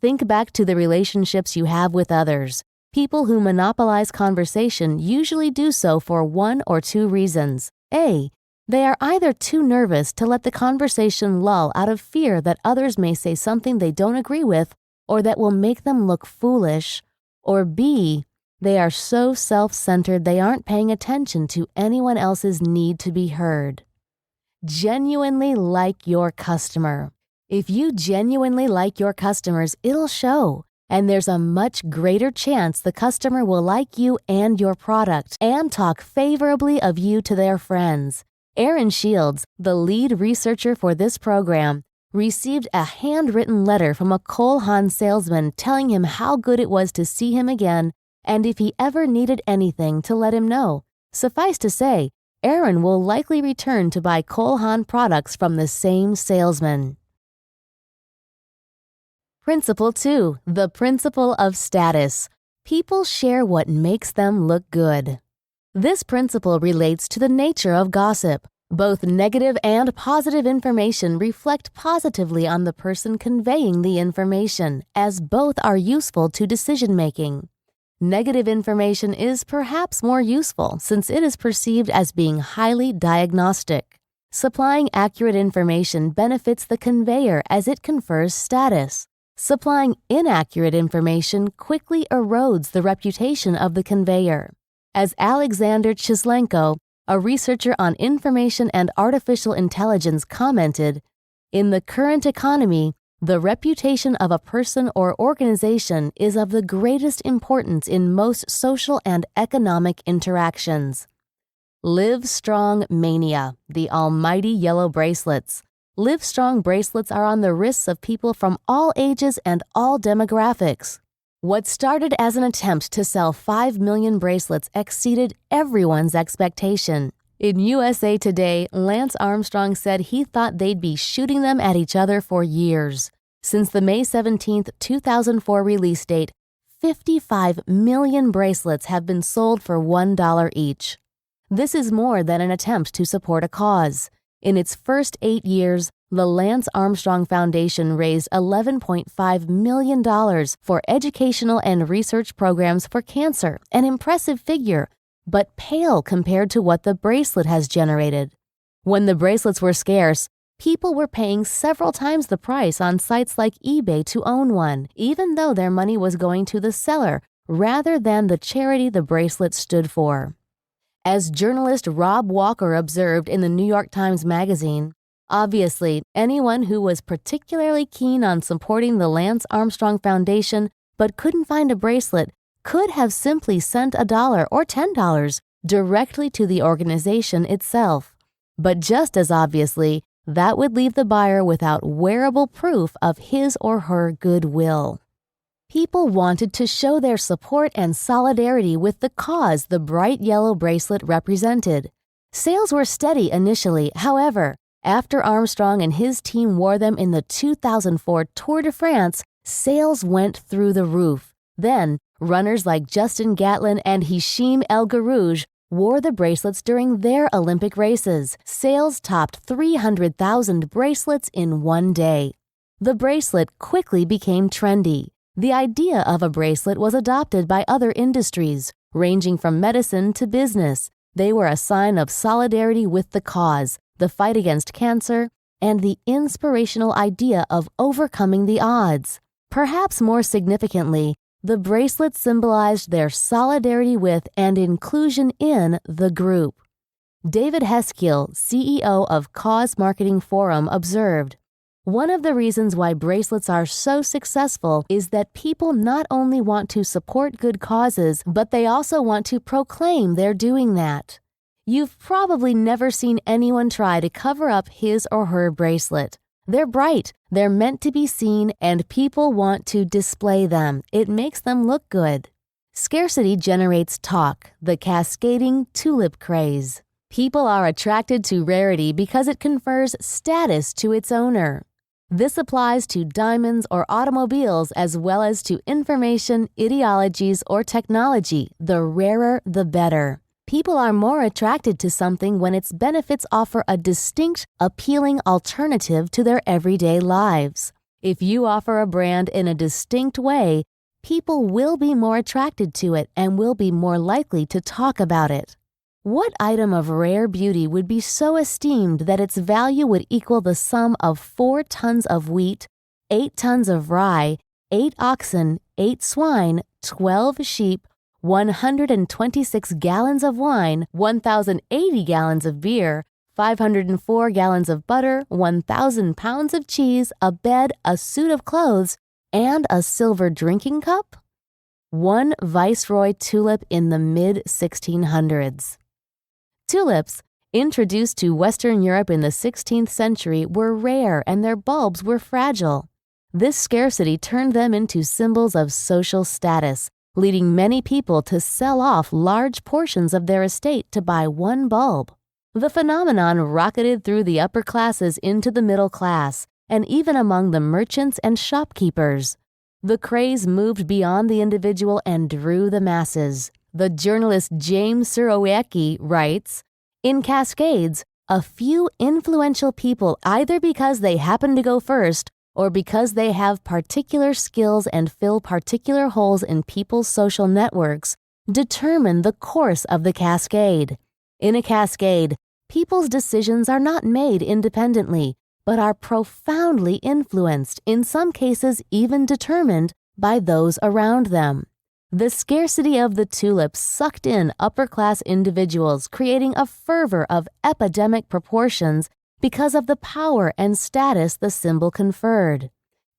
Think back to the relationships you have with others. People who monopolize conversation usually do so for 1 or 2 reasons. A, they are either too nervous to let the conversation lull out of fear that others may say something they don't agree with or that will make them look foolish. Or B, they are so self-centered they aren't paying attention to anyone else's need to be heard. Genuinely like your customer. If you genuinely like your customers, it'll show. And there's a much greater chance the customer will like you and your product and talk favorably of you to their friends. Aaron Shields, the lead researcher for this program, received a handwritten letter from a Cole Haan salesman telling him how good it was to see him again and if he ever needed anything to let him know. Suffice to say, Aaron will likely return to buy Cole Haan products from the same salesman. Principle 2, the principle of status. People share what makes them look good. This principle relates to the nature of gossip. Both negative and positive information reflect positively on the person conveying the information, as both are useful to decision-making. Negative information is perhaps more useful since it is perceived as being highly diagnostic. Supplying accurate information benefits the conveyor as it confers status. Supplying inaccurate information quickly erodes the reputation of the conveyor. As Alexander Chislenko, a researcher on information and artificial intelligence, commented, "In the current economy, the reputation of a person or organization is of the greatest importance in most social and economic interactions." Live Strong Mania, the almighty yellow bracelets. Live Strong bracelets are on the wrists of people from all ages and all demographics. What started as an attempt to sell 5 million bracelets exceeded everyone's expectation. In USA Today, Lance Armstrong said he thought they'd be shooting them at each other for years. Since the May 17, 2004 release date, 55 million bracelets have been sold for $1 each. This is more than an attempt to support a cause. In its first 8 years, the Lance Armstrong Foundation raised $11.5 million for educational and research programs for cancer, an impressive figure, but pale compared to what the bracelet has generated. When the bracelets were scarce, people were paying several times the price on sites like eBay to own one, even though their money was going to the seller rather than the charity the bracelet stood for. As journalist Rob Walker observed in the New York Times Magazine, obviously, anyone who was particularly keen on supporting the Lance Armstrong Foundation but couldn't find a bracelet could have simply sent $1 or $10 directly to the organization itself. But just as obviously, that would leave the buyer without wearable proof of his or her goodwill. People wanted to show their support and solidarity with the cause the bright yellow bracelet represented. Sales were steady initially, however. After Armstrong and his team wore them in the 2004 Tour de France, sales went through the roof. Then, runners like Justin Gatlin and Hicham El Guerrouj wore the bracelets during their Olympic races. Sales topped 300,000 bracelets in one day. The bracelet quickly became trendy. The idea of a bracelet was adopted by other industries, ranging from medicine to business. They were a sign of solidarity with the cause, the fight against cancer, and the inspirational idea of overcoming the odds. Perhaps more significantly, the bracelet symbolized their solidarity with and inclusion in the group. David Heskill, CEO of Cause Marketing Forum, observed, "One of the reasons why bracelets are so successful is that people not only want to support good causes, but they also want to proclaim they're doing that." You've probably never seen anyone try to cover up his or her bracelet. They're bright, they're meant to be seen, and people want to display them. It makes them look good. Scarcity generates talk, the cascading tulip craze. People are attracted to rarity because it confers status to its owner. This applies to diamonds or automobiles as well as to information, ideologies, or technology. The rarer, the better. People are more attracted to something when its benefits offer a distinct, appealing alternative to their everyday lives. If you offer a brand in a distinct way, people will be more attracted to it and will be more likely to talk about it. What item of rare beauty would be so esteemed that its value would equal the sum of 4 tons of wheat, 8 tons of rye, 8 oxen, 8 swine, 12 sheep, 126 gallons of wine, 1,080 gallons of beer, 504 gallons of butter, 1,000 pounds of cheese, a bed, a suit of clothes, and a silver drinking cup? One Viceroy tulip in the mid-1600s. Tulips, introduced to Western Europe in the 16th century, were rare and their bulbs were fragile. This scarcity turned them into symbols of social status, leading many people to sell off large portions of their estate to buy one bulb. The phenomenon rocketed through the upper classes into the middle class, and even among the merchants and shopkeepers. The craze moved beyond the individual and drew the masses. The journalist James Surowiecki writes, "In Cascades, a few influential people, either because they happen to go first or because they have particular skills and fill particular holes in people's social networks, determine the course of the cascade. In a cascade, people's decisions are not made independently, but are profoundly influenced, in some cases even determined, by those around them. The scarcity of the tulip sucked in upper-class individuals, creating a fervor of epidemic proportions because of the power and status the symbol conferred.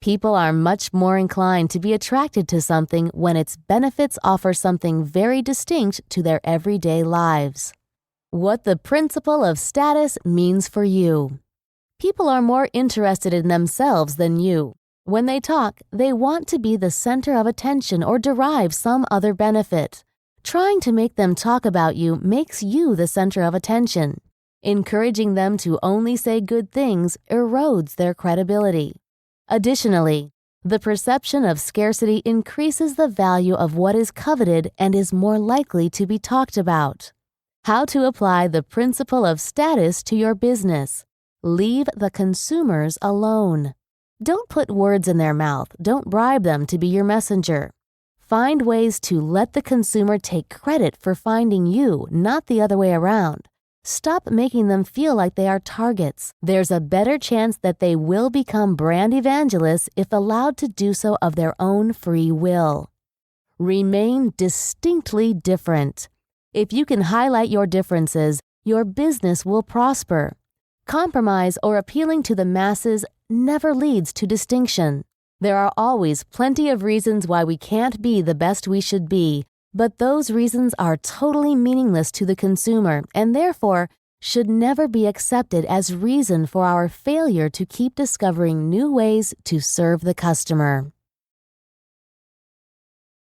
People are much more inclined to be attracted to something when its benefits offer something very distinct to their everyday lives." What the principle of status means for you. People are more interested in themselves than you. When they talk, they want to be the center of attention or derive some other benefit. Trying to make them talk about you makes you the center of attention. Encouraging them to only say good things erodes their credibility. Additionally, the perception of scarcity increases the value of what is coveted and is more likely to be talked about. How to apply the principle of status to your business. Leave the consumers alone. Don't put words in their mouth. Don't bribe them to be your messenger. Find ways to let the consumer take credit for finding you, not the other way around. Stop making them feel like they are targets. There's a better chance that they will become brand evangelists if allowed to do so of their own free will. Remain distinctly different. If you can highlight your differences, your business will prosper. Compromise or appealing to the masses never leads to distinction. There are always plenty of reasons why we can't be the best we should be, but those reasons are totally meaningless to the consumer and therefore should never be accepted as reason for our failure to keep discovering new ways to serve the customer.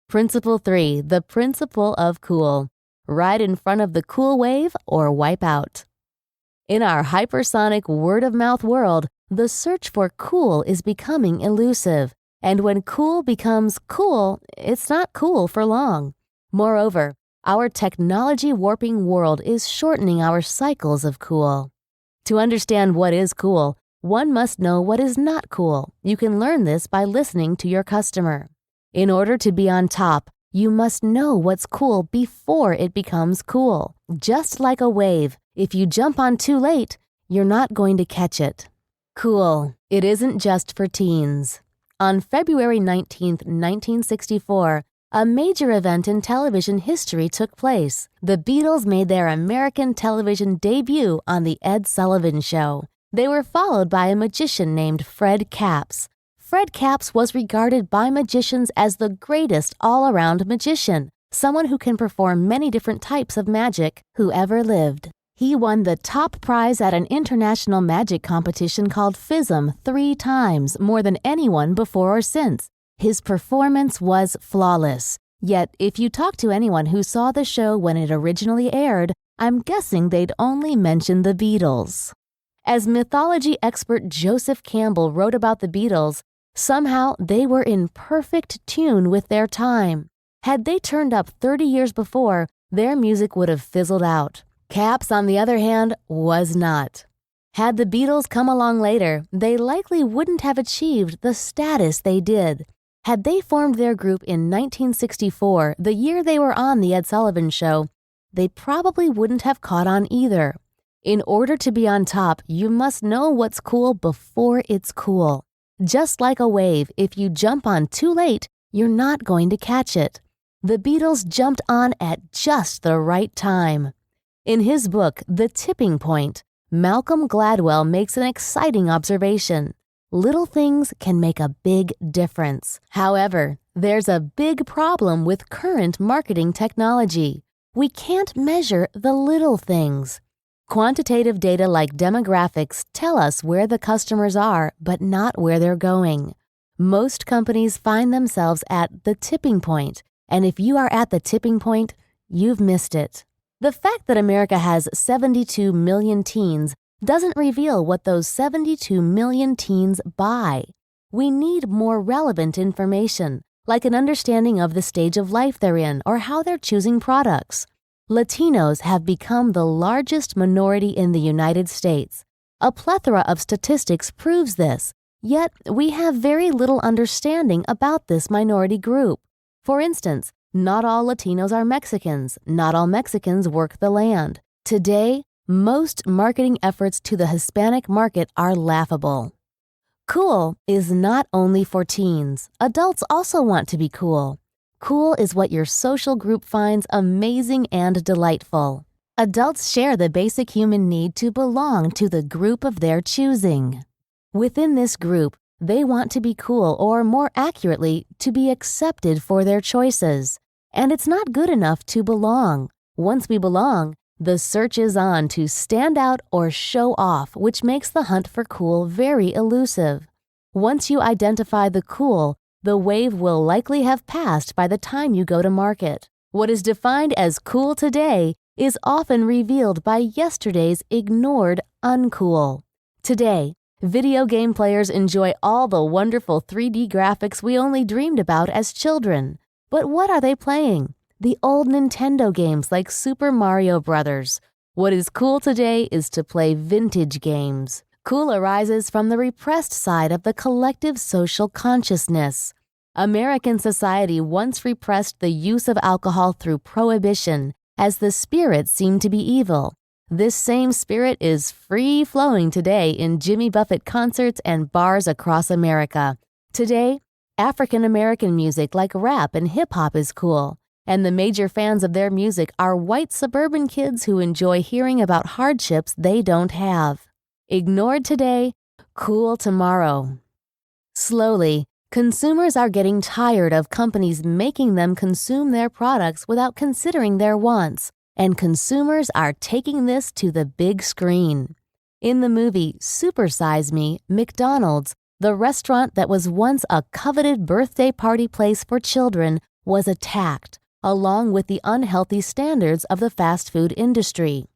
Principle 3. The principle of cool. Ride in front of the cool wave or wipe out. In our hypersonic word-of-mouth world, the search for cool is becoming elusive, and when cool becomes cool, it's not cool for long. Moreover, our technology-warping world is shortening our cycles of cool. To understand what is cool, one must know what is not cool. You can learn this by listening to your customer. In order to be on top, you must know what's cool before it becomes cool. Just like a wave, if you jump on too late, you're not going to catch it. Cool. It isn't just for teens. On February 19, 1964, a major event in television history took place. The Beatles made their American television debut on The Ed Sullivan Show. They were followed by a magician named Fred Capps. Fred Capps was regarded by magicians as the greatest all-around magician, someone who can perform many different types of magic who ever lived. He won the top prize at an international magic competition called FISM 3 times, more than anyone before or since. His performance was flawless. Yet, if you talk to anyone who saw the show when it originally aired, I'm guessing they'd only mention the Beatles. As mythology expert Joseph Campbell wrote about the Beatles, somehow they were in perfect tune with their time. Had they turned up 30 years before, their music would have fizzled out. Cap's, on the other hand, was not. Had the Beatles come along later, they likely wouldn't have achieved the status they did. Had they formed their group in 1964, the year they were on The Ed Sullivan Show, they probably wouldn't have caught on either. In order to be on top, you must know what's cool before it's cool. Just like a wave, if you jump on too late, you're not going to catch it. The Beatles jumped on at just the right time. In his book, The Tipping Point, Malcolm Gladwell makes an exciting observation. Little things can make a big difference. However, there's a big problem with current marketing technology. We can't measure the little things. Quantitative data like demographics tell us where the customers are, but not where they're going. Most companies find themselves at the tipping point, and if you are at the tipping point, you've missed it. The fact that America has 72 million teens doesn't reveal what those 72 million teens buy. We need more relevant information, like an understanding of the stage of life they're in or how they're choosing products. Latinos have become the largest minority in the United States. A plethora of statistics proves this, yet we have very little understanding about this minority group. For instance, not all Latinos are Mexicans. Not all Mexicans work the land. Today, most marketing efforts to the Hispanic market are laughable. Cool is not only for teens. Adults also want to be cool. Cool is what your social group finds amazing and delightful. Adults share the basic human need to belong to the group of their choosing. Within this group, they want to be cool, or more accurately, to be accepted for their choices. And it's not good enough to belong. Once we belong, the search is on to stand out or show off, which makes the hunt for cool very elusive. Once you identify the cool, the wave will likely have passed by the time you go to market. What is defined as cool today is often revealed by yesterday's ignored uncool. Today, video game players enjoy all the wonderful 3D graphics we only dreamed about as children. But what are they playing? The old Nintendo games like Super Mario Bros. What is cool today is to play vintage games. Cool arises from the repressed side of the collective social consciousness. American society once repressed the use of alcohol through prohibition, as the spirit seemed to be evil. This same spirit is free-flowing today in Jimmy Buffett concerts and bars across America. Today, African American music like rap and hip-hop is cool, and the major fans of their music are white suburban kids who enjoy hearing about hardships they don't have. Ignored today, cool tomorrow. Slowly, consumers are getting tired of companies making them consume their products without considering their wants, and consumers are taking this to the big screen. In the movie Super Size Me, McDonald's, the restaurant that was once a coveted birthday party place for children, was attacked, along with the unhealthy standards of the fast food industry.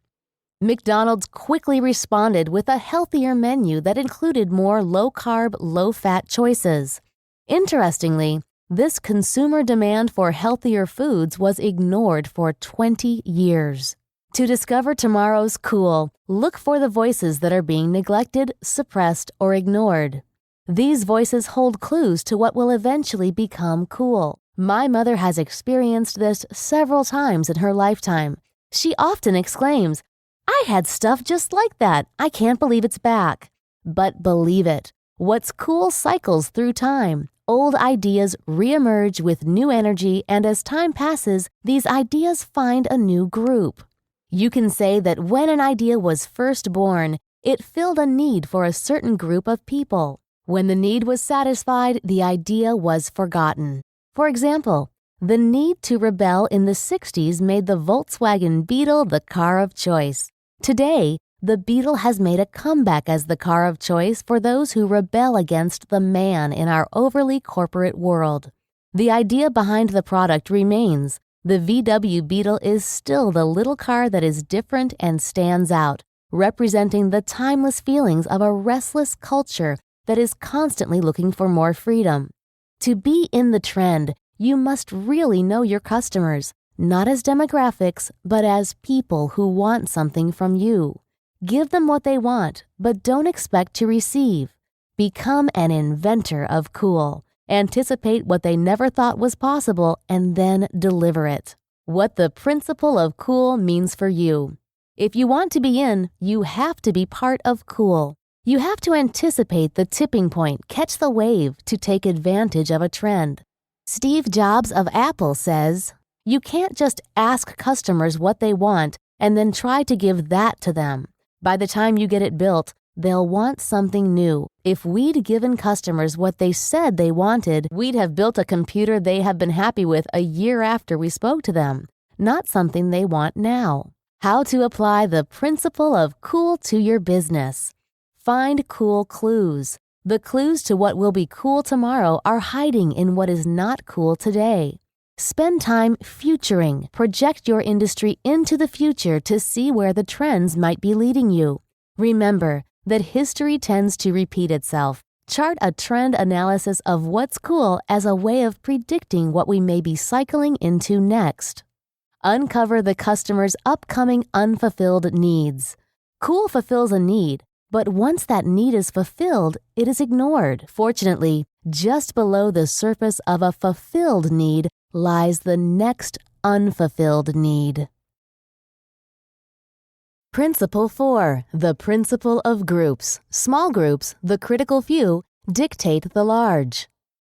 McDonald's quickly responded with a healthier menu that included more low-carb, low-fat choices. Interestingly, this consumer demand for healthier foods was ignored for 20 years. To discover tomorrow's cool, look for the voices that are being neglected, suppressed, or ignored. These voices hold clues to what will eventually become cool. My mother has experienced this several times in her lifetime. She often exclaims, "I had stuff just like that. I can't believe it's back." But believe it, what's cool cycles through time. Old ideas reemerge with new energy, and as time passes, these ideas find a new group. You can say that when an idea was first born, it filled a need for a certain group of people. When the need was satisfied, the idea was forgotten. For example, the need to rebel in the 60s made the Volkswagen Beetle the car of choice. Today, the Beetle has made a comeback as the car of choice for those who rebel against the man in our overly corporate world. The idea behind the product remains. The VW Beetle is still the little car that is different and stands out, representing the timeless feelings of a restless culture that is constantly looking for more freedom. To be in the trend, you must really know your customers, not as demographics, but as people who want something from you. Give them what they want, but don't expect to receive. Become an inventor of cool. Anticipate what they never thought was possible and then deliver it. What the principle of cool means for you. If you want to be in, you have to be part of cool. You have to anticipate the tipping point, catch the wave to take advantage of a trend. Steve Jobs of Apple says, "You can't just ask customers what they want and then try to give that to them. By the time you get it built, they'll want something new. If we'd given customers what they said they wanted, we'd have built a computer they have been happy with a year after we spoke to them, not something they want now." How to apply the principle of cool to your business. Find cool clues. The clues to what will be cool tomorrow are hiding in what is not cool today. Spend time futuring. Project your industry into the future to see where the trends might be leading you. Remember that history tends to repeat itself. Chart a trend analysis of what's cool as a way of predicting what we may be cycling into next. Uncover the customer's upcoming unfulfilled needs. Cool fulfills a need, but once that need is fulfilled, it is ignored. Fortunately, just below the surface of a fulfilled need lies the next unfulfilled need. Principle 4. The principle of groups. Small groups, the critical few, dictate the large.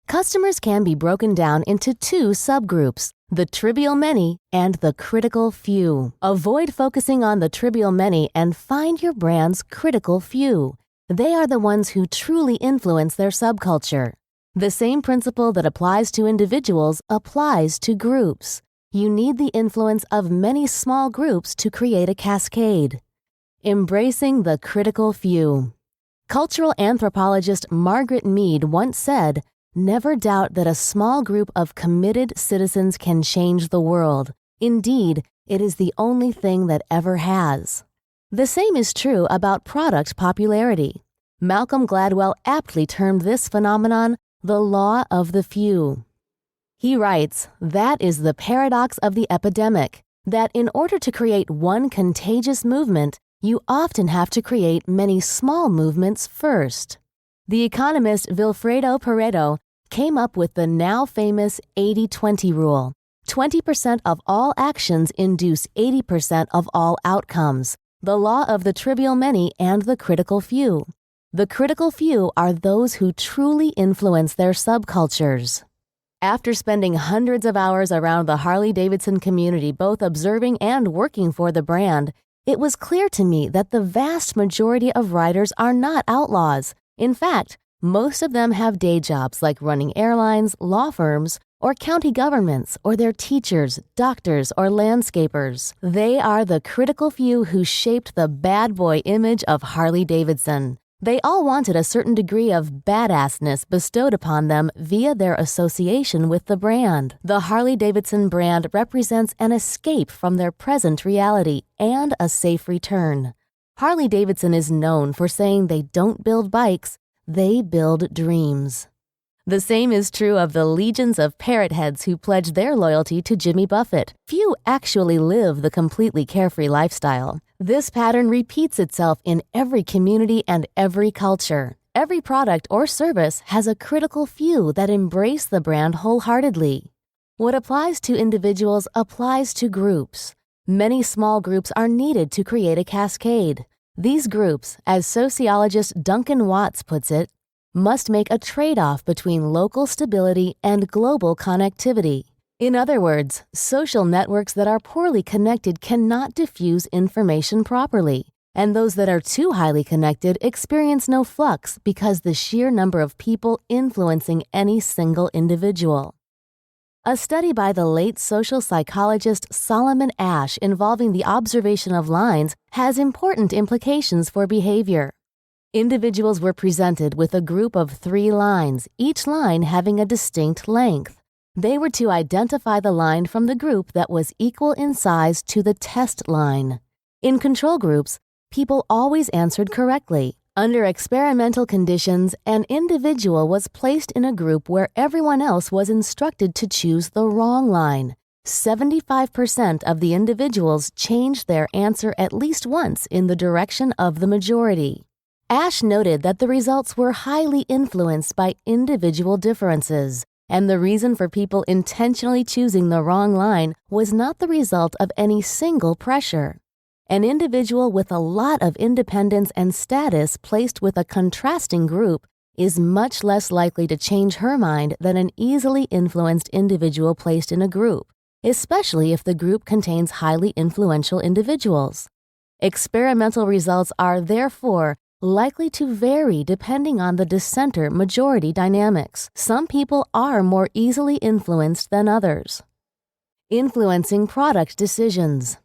Customers can be broken down into two subgroups, the trivial many and the critical few. Avoid focusing on the trivial many and find your brand's critical few. They are the ones who truly influence their subculture. The same principle that applies to individuals applies to groups. You need the influence of many small groups to create a cascade. Embracing the critical few. Cultural anthropologist Margaret Mead once said, "Never doubt that a small group of committed citizens can change the world. Indeed, it is the only thing that ever has." The same is true about product popularity. Malcolm Gladwell aptly termed this phenomenon the law of the few. He writes, "That is the paradox of the epidemic, that in order to create one contagious movement, you often have to create many small movements first." The economist Vilfredo Pareto came up with the now famous 80-20 rule. 20% of all actions induce 80% of all outcomes, the law of the trivial many and the critical few. The critical few are those who truly influence their subcultures. After spending hundreds of hours around the Harley-Davidson community, both observing and working for the brand, it was clear to me that the vast majority of riders are not outlaws. In fact, most of them have day jobs like running airlines, law firms, or county governments, or they're teachers, doctors, or landscapers. They are the critical few who shaped the bad boy image of Harley-Davidson. They all wanted a certain degree of badassness bestowed upon them via their association with the brand. The Harley-Davidson brand represents an escape from their present reality and a safe return. Harley-Davidson is known for saying they don't build bikes, they build dreams. The same is true of the legions of parrot heads who pledge their loyalty to Jimmy Buffett. Few actually live the completely carefree lifestyle. This pattern repeats itself in every community and every culture. Every product or service has a critical few that embrace the brand wholeheartedly. What applies to individuals applies to groups. Many small groups are needed to create a cascade. These groups, as sociologist Duncan Watts puts it, must make a trade-off between local stability and global connectivity. In other words, social networks that are poorly connected cannot diffuse information properly, and those that are too highly connected experience no flux because the sheer number of people influencing any single individual. A study by the late social psychologist Solomon Asch involving the observation of lines has important implications for behavior. Individuals were presented with a group of 3 lines, each line having a distinct length. They were to identify the line from the group that was equal in size to the test line. In control groups, people always answered correctly. Under experimental conditions, an individual was placed in a group where everyone else was instructed to choose the wrong line. 75% of the individuals changed their answer at least once in the direction of the majority. Ash noted that the results were highly influenced by individual differences, and the reason for people intentionally choosing the wrong line was not the result of any single pressure. An individual with a lot of independence and status placed with a contrasting group is much less likely to change her mind than an easily influenced individual placed in a group, especially if the group contains highly influential individuals. Experimental results are, therefore, likely to vary depending on the dissenter-majority dynamics. Some people are more easily influenced than others. Influencing product decisions.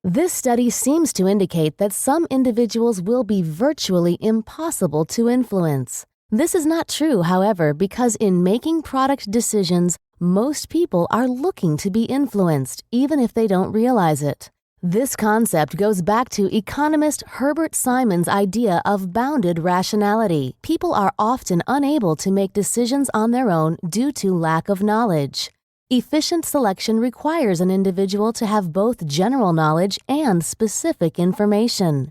This study seems to indicate that some individuals will be virtually impossible to influence. This is not true, however, because in making product decisions, most people are looking to be influenced, even if they don't realize it. This concept goes back to economist Herbert Simon's idea of bounded rationality. People are often unable to make decisions on their own due to lack of knowledge. Efficient selection requires an individual to have both general knowledge and specific information.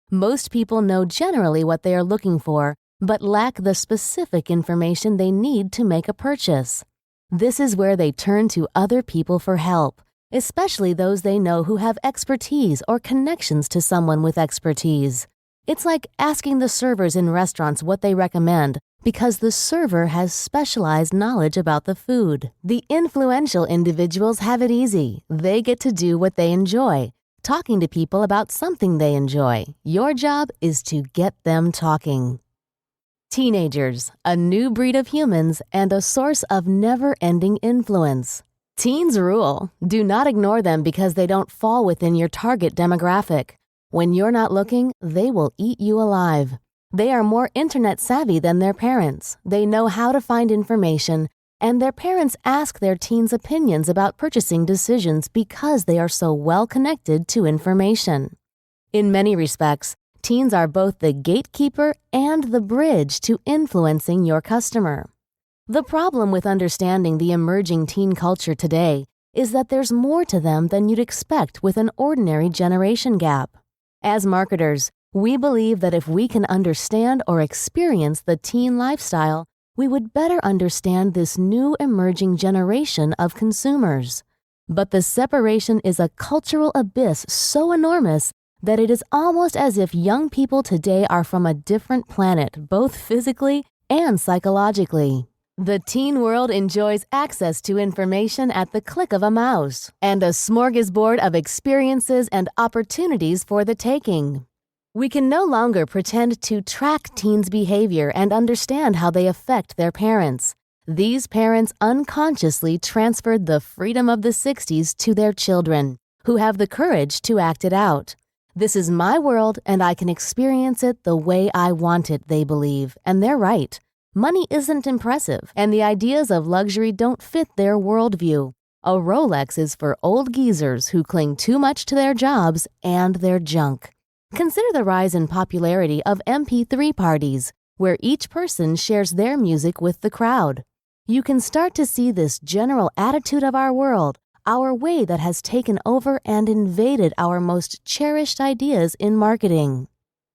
Most people know generally what they are looking for, but lack the specific information they need to make a purchase. This is where they turn to other people for help, especially those they know who have expertise or connections to someone with expertise. It's like asking the servers in restaurants what they recommend because the server has specialized knowledge about the food. The influential individuals have it easy. They get to do what they enjoy, talking to people about something they enjoy. Your job is to get them talking. Teenagers, a new breed of humans and a source of never-ending influence. Teens rule. Do not ignore them because they don't fall within your target demographic. When you're not looking, they will eat you alive. They are more internet savvy than their parents. They know how to find information, and their parents ask their teens' opinions about purchasing decisions because they are so well connected to information. In many respects, teens are both the gatekeeper and the bridge to influencing your customer. The problem with understanding the emerging teen culture today is that there's more to them than you'd expect with an ordinary generation gap. As marketers, we believe that if we can understand or experience the teen lifestyle, we would better understand this new emerging generation of consumers. But the separation is a cultural abyss so enormous that it is almost as if young people today are from a different planet, both physically and psychologically. The teen world enjoys access to information at the click of a mouse and a smorgasbord of experiences and opportunities for the taking. We can no longer pretend to track teens' behavior and understand how they affect their parents. These parents unconsciously transferred the freedom of the 60s to their children, who have the courage to act it out. This is my world and I can experience it the way I want it, they believe, and they're right. Money isn't impressive, and the ideas of luxury don't fit their worldview. A Rolex is for old geezers who cling too much to their jobs and their junk. Consider the rise in popularity of MP3 parties, where each person shares their music with the crowd. You can start to see this general attitude of our world, our way that has taken over and invaded our most cherished ideas in marketing.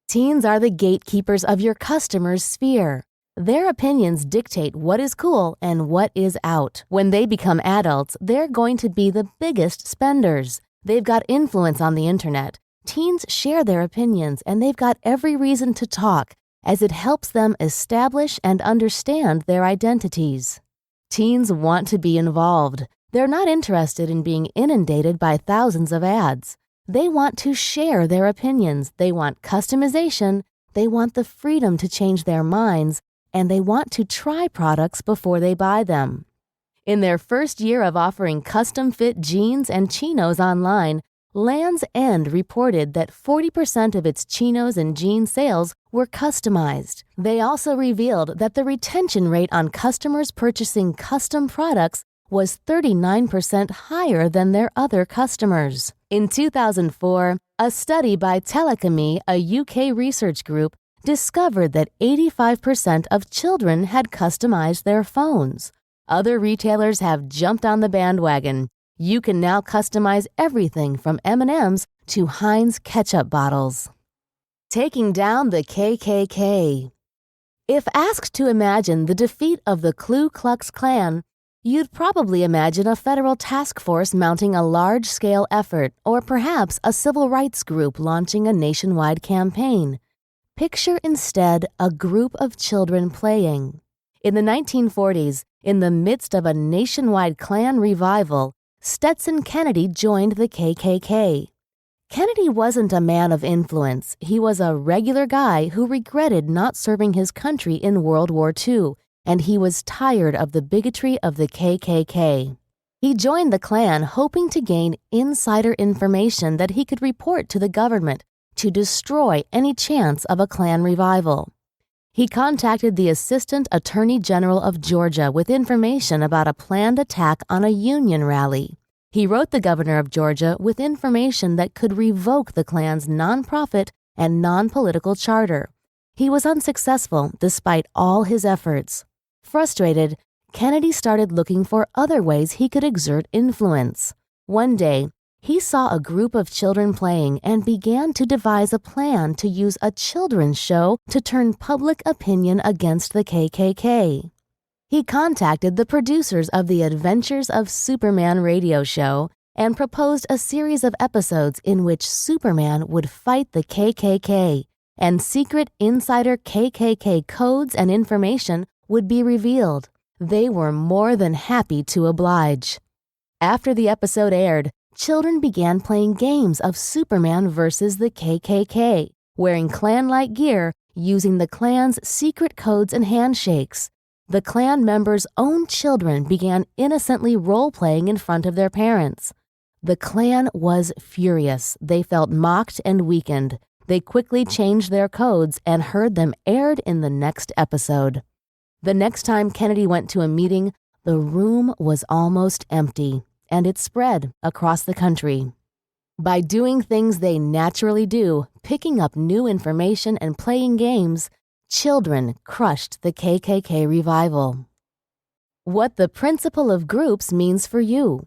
Teens are the gatekeepers of your customer's sphere. Their opinions dictate what is cool and what is out. When they become adults, they're going to be the biggest spenders. They've got influence on the internet. Teens share their opinions, and they've got every reason to talk, as it helps them establish and understand their identities. Teens want to be involved. They're not interested in being inundated by thousands of ads. They want to share their opinions. They want customization. They want the freedom to change their minds, and they want to try products before they buy them. In their first year of offering custom-fit jeans and chinos online, Land's End reported that 40% of its chinos and jean sales were customized. They also revealed that the retention rate on customers purchasing custom products was 39% higher than their other customers. In 2004, a study by Telecommy, a UK research group, discovered that 85% of children had customized their phones. Other retailers have jumped on the bandwagon. You can now customize everything from M&Ms to Heinz ketchup bottles. Taking down the KKK. If asked to imagine the defeat of the Ku Klux Klan, you'd probably imagine a federal task force mounting a large-scale effort, or perhaps a civil rights group launching a nationwide campaign. Picture instead a group of children playing. In the 1940s, in the midst of a nationwide Klan revival, Stetson Kennedy joined the KKK. Kennedy wasn't a man of influence. He was a regular guy who regretted not serving his country in World War II, and he was tired of the bigotry of the KKK. He joined the Klan hoping to gain insider information that he could report to the government to destroy any chance of a Klan revival. He contacted the Assistant Attorney General of Georgia with information about a planned attack on a Union rally. He wrote the governor of Georgia with information that could revoke the Klan's nonprofit and non-political charter. He was unsuccessful despite all his efforts. Frustrated, Kennedy started looking for other ways he could exert influence. One day, he saw a group of children playing and began to devise a plan to use a children's show to turn public opinion against the KKK. He contacted the producers of the Adventures of Superman radio show and proposed a series of episodes in which Superman would fight the KKK, and secret insider KKK codes and information would be revealed. They were more than happy to oblige. After the episode aired, children began playing games of Superman versus the KKK, wearing Klan-like gear, using the Klan's secret codes and handshakes. The Klan members' own children began innocently role-playing in front of their parents. The Klan was furious. They felt mocked and weakened. They quickly changed their codes and heard them aired in the next episode. The next time Kennedy went to a meeting, the room was almost empty, and it spread across the country. By doing things they naturally do, picking up new information and playing games, children crushed the KKK revival. What the principle of groups means for you.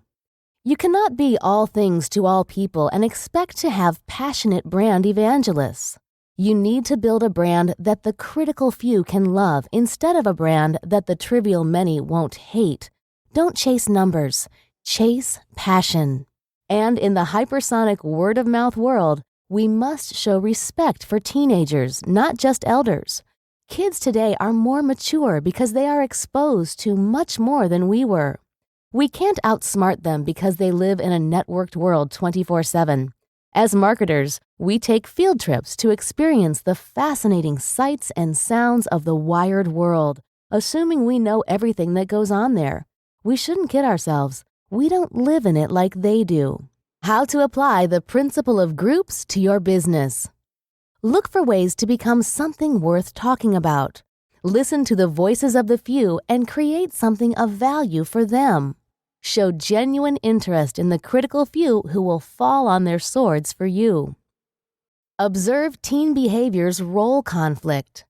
You cannot be all things to all people and expect to have passionate brand evangelists. You need to build a brand that the critical few can love instead of a brand that the trivial many won't hate. Don't chase numbers. Chase passion. And in the hypersonic word-of-mouth world, we must show respect for teenagers, not just elders. Kids today are more mature because they are exposed to much more than we were. We can't outsmart them because they live in a networked world 24/7. As marketers, we take field trips to experience the fascinating sights and sounds of the wired world, assuming we know everything that goes on there. We shouldn't kid ourselves. We don't live in it like they do. How to apply the principle of groups to your business. Look for ways to become something worth talking about. Listen to the voices of the few and create something of value for them. Show genuine interest in the critical few who will fall on their swords for you. Observe teen behavior's role conflict.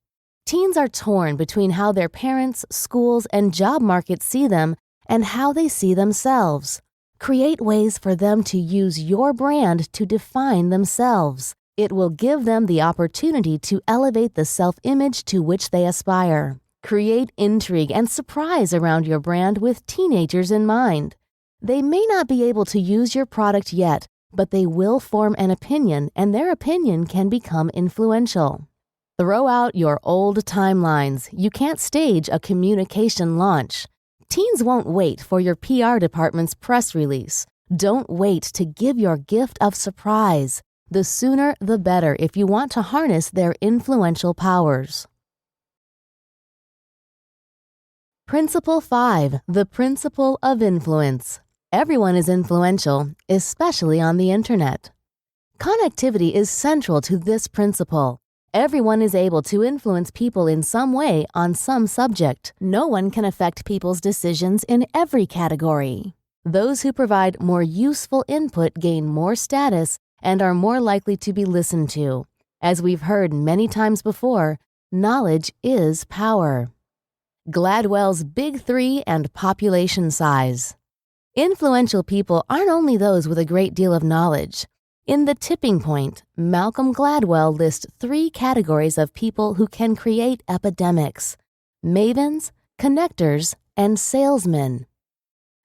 Teens are torn between how their parents, schools, and job markets see them and how they see themselves. Create ways for them to use your brand to define themselves. It will give them the opportunity to elevate the self-image to which they aspire. Create intrigue and surprise around your brand with teenagers in mind. They may not be able to use your product yet, but they will form an opinion, and their opinion can become influential. Throw out your old timelines. You can't stage a communication launch. Teens won't wait for your PR department's press release. Don't wait to give your gift of surprise. The sooner, the better if you want to harness their influential powers. Principle 5. The Principle of Influence. Everyone is influential, especially on the internet. Connectivity is central to this principle. Everyone is able to influence people in some way on some subject. No one can affect people's decisions in every category. Those who provide more useful input gain more status and are more likely to be listened to. As we've heard many times before, knowledge is power. Gladwell's Big Three and population size. Influential people aren't only those with a great deal of knowledge. In The Tipping Point, Malcolm Gladwell lists 3 categories of people who can create epidemics: mavens, connectors, and salesmen.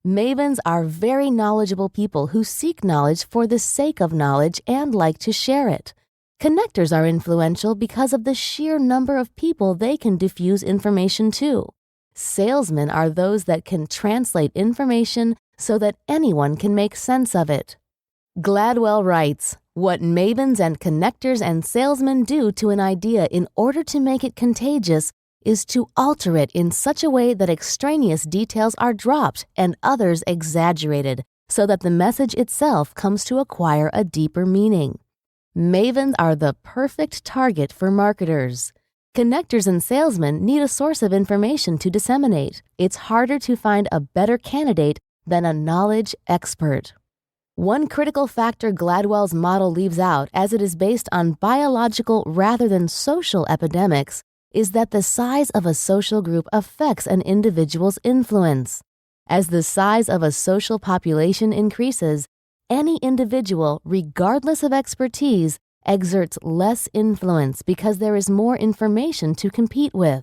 Mavens are very knowledgeable people who seek knowledge for the sake of knowledge and like to share it. Connectors are influential because of the sheer number of people they can diffuse information to. Salesmen are those that can translate information so that anyone can make sense of it. Gladwell writes, "What mavens and connectors and salesmen do to an idea in order to make it contagious is to alter it in such a way that extraneous details are dropped and others exaggerated, so that the message itself comes to acquire a deeper meaning." Mavens are the perfect target for marketers. Connectors and salesmen need a source of information to disseminate. It's harder to find a better candidate than a knowledge expert. One critical factor Gladwell's model leaves out, as it is based on biological rather than social epidemics, is that the size of a social group affects an individual's influence. As the size of a social population increases, any individual, regardless of expertise, exerts less influence because there is more information to compete with.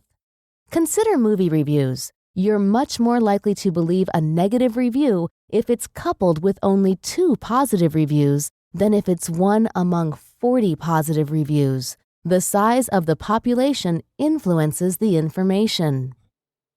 Consider movie reviews. You're much more likely to believe a negative review if it's coupled with only 2 positive reviews than if it's one among 40 positive reviews. The size of the population influences the information.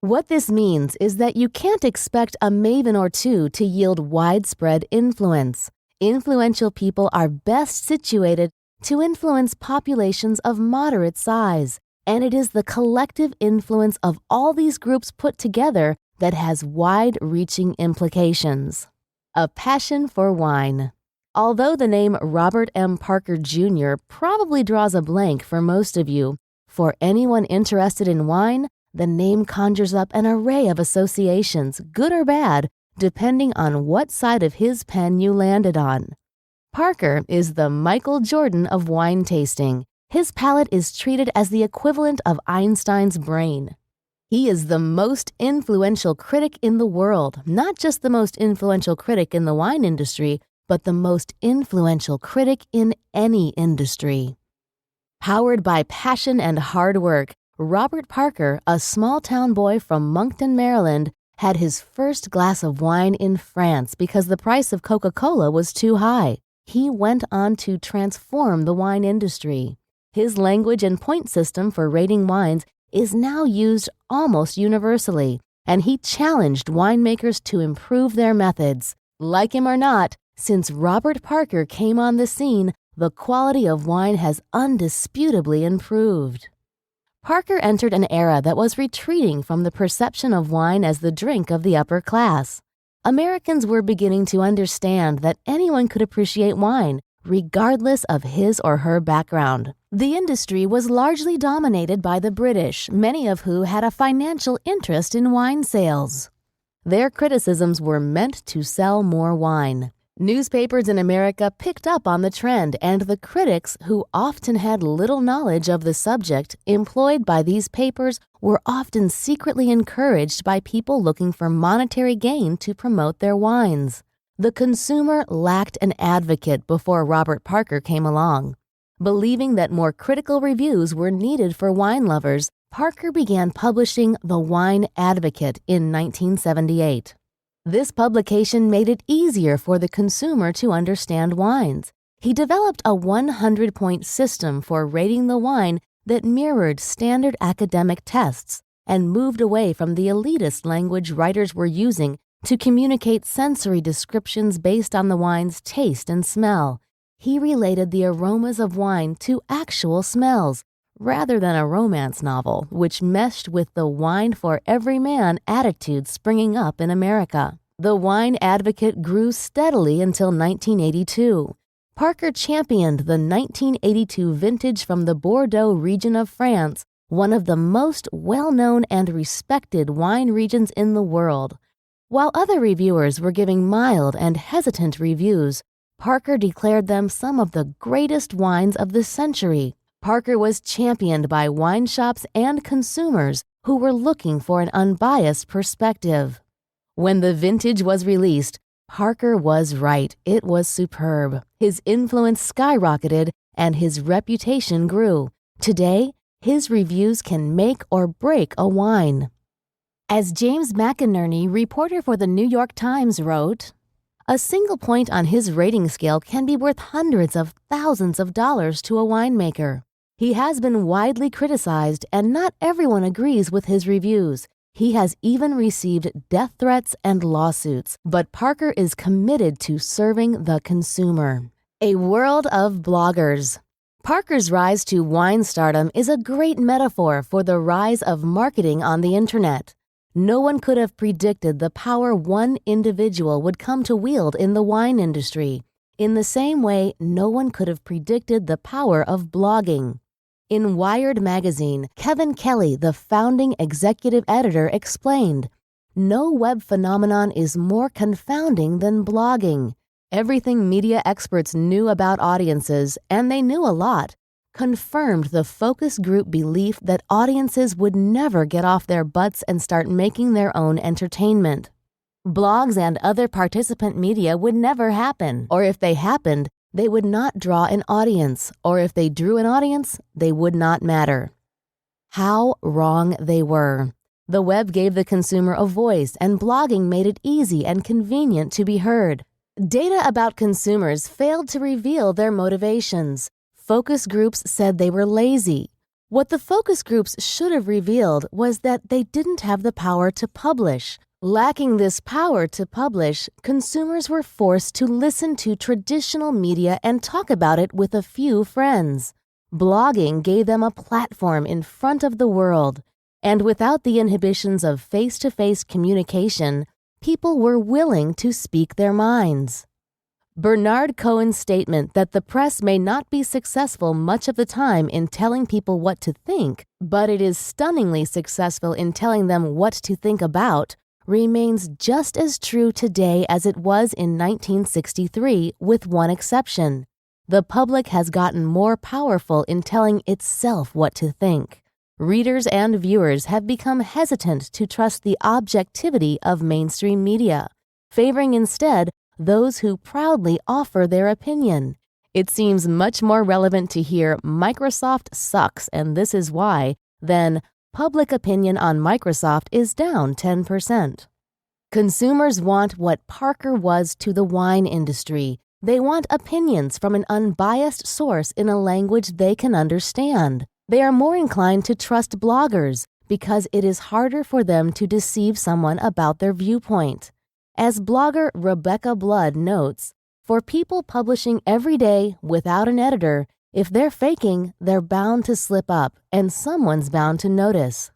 What this means is that you can't expect a maven or 2 to yield widespread influence. Influential people are best situated to influence populations of moderate size, and it is the collective influence of all these groups put together that has wide-reaching implications. A passion for wine. Although the name Robert M. Parker Jr. probably draws a blank for most of you, for anyone interested in wine, the name conjures up an array of associations, good or bad, depending on what side of his pen you landed on. Parker is the Michael Jordan of wine tasting. His palate is treated as the equivalent of Einstein's brain. He is the most influential critic in the world, not just the most influential critic in the wine industry, but the most influential critic in any industry. Powered by passion and hard work, Robert Parker, a small-town boy from Moncton, Maryland, had his first glass of wine in France because the price of Coca-Cola was too high. He went on to transform the wine industry. His language and point system for rating wines is now used almost universally, and he challenged winemakers to improve their methods. Like him or not, since Robert Parker came on the scene, the quality of wine has undisputably improved. Parker entered an era that was retreating from the perception of wine as the drink of the upper class. Americans were beginning to understand that anyone could appreciate wine, regardless of his or her background. The industry was largely dominated by the British, many of who had a financial interest in wine sales. Their criticisms were meant to sell more wine. Newspapers in America picked up on the trend, and the critics, who often had little knowledge of the subject employed by these papers, were often secretly encouraged by people looking for monetary gain to promote their wines. The consumer lacked an advocate before Robert Parker came along. Believing that more critical reviews were needed for wine lovers, Parker began publishing The Wine Advocate in 1978. This publication made it easier for the consumer to understand wines. He developed a 100-point system for rating the wine that mirrored standard academic tests and moved away from the elitist language writers were using to communicate sensory descriptions based on the wine's taste and smell. He related the aromas of wine to actual smells, rather than a romance novel, which meshed with the wine for every man attitude springing up in America. The Wine Advocate grew steadily until 1982. Parker championed the 1982 vintage from the Bordeaux region of France, one of the most well-known and respected wine regions in the world. While other reviewers were giving mild and hesitant reviews, Parker declared them some of the greatest wines of the century. Parker was championed by wine shops and consumers who were looking for an unbiased perspective. When the vintage was released, Parker was right. It was superb. His influence skyrocketed and his reputation grew. Today, his reviews can make or break a wine. As James McInerney, reporter for the New York Times, wrote, "A single point on his rating scale can be worth hundreds of thousands of dollars to a winemaker. He has been widely criticized, and not everyone agrees with his reviews. He has even received death threats and lawsuits, but Parker is committed to serving the consumer." A world of bloggers. Parker's rise to wine stardom is a great metaphor for the rise of marketing on the internet. No one could have predicted the power one individual would come to wield in the wine industry. In the same way, no one could have predicted the power of blogging. In Wired magazine, Kevin Kelly, the founding executive editor, explained, "No web phenomenon is more confounding than blogging. Everything media experts knew about audiences, and they knew a lot, confirmed the focus group belief that audiences would never get off their butts and start making their own entertainment. Blogs and other participant media would never happen, or if they happened, they would not draw an audience, or if they drew an audience, they would not matter." How wrong they were. The web gave the consumer a voice, and blogging made it easy and convenient to be heard. Data about consumers failed to reveal their motivations. Focus groups said they were lazy. What the focus groups should have revealed was that they didn't have the power to publish. Lacking this power to publish, consumers were forced to listen to traditional media and talk about it with a few friends. Blogging gave them a platform in front of the world, and without the inhibitions of face-to-face communication, people were willing to speak their minds. Bernard Cohen's statement that the press may not be successful much of the time in telling people what to think, but it is stunningly successful in telling them what to think about, remains just as true today as it was in 1963, with one exception. The public has gotten more powerful in telling itself what to think. Readers and viewers have become hesitant to trust the objectivity of mainstream media, favoring instead those who proudly offer their opinion. It seems much more relevant to hear "Microsoft sucks and this is why" than "Public opinion on Microsoft is down 10%. Consumers want what Parker was to the wine industry. They want opinions from an unbiased source in a language they can understand. They are more inclined to trust bloggers because it is harder for them to deceive someone about their viewpoint. As blogger Rebecca Blood notes, for people publishing every day without an editor, if they're faking, they're bound to slip up, and someone's bound to notice.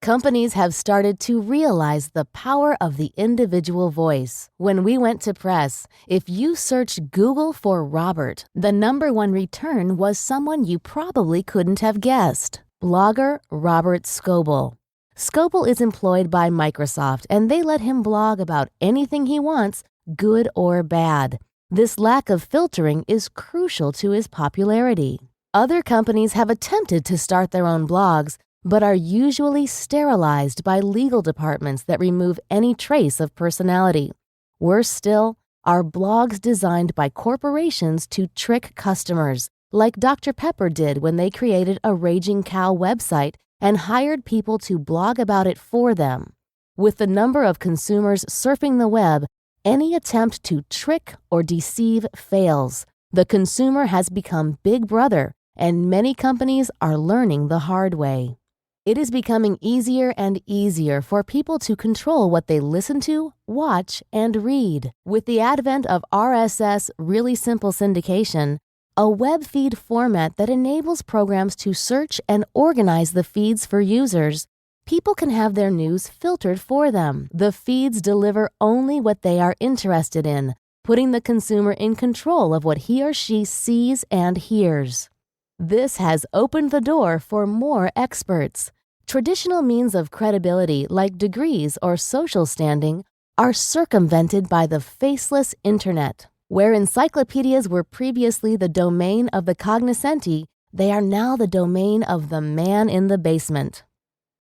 Companies have started to realize the power of the individual voice. When we went to press, if you searched Google for Robert, the #1 return was someone you probably couldn't have guessed. Blogger Robert Scoble. Scoble is employed by Microsoft, and they let him blog about anything he wants, good or bad. This lack of filtering is crucial to his popularity. Other companies have attempted to start their own blogs, but are usually sterilized by legal departments that remove any trace of personality. Worse still, are blogs designed by corporations to trick customers, like Dr. Pepper did when they created a Raging Cow website and hired people to blog about it for them. With the number of consumers surfing the web, any attempt to trick or deceive fails. The consumer has become Big Brother, and many companies are learning the hard way. It is becoming easier and easier for people to control what they listen to, watch, and read. With the advent of RSS, really simple syndication, a web feed format that enables programs to search and organize the feeds for users, people can have their news filtered for them. The feeds deliver only what they are interested in. putting the consumer in control of what he or she sees and hears. This has opened the door for more experts. Traditional means of credibility, like degrees or social standing, are circumvented by the faceless internet. Where encyclopedias were previously the domain of the cognoscenti, they are now the domain of the man in the basement.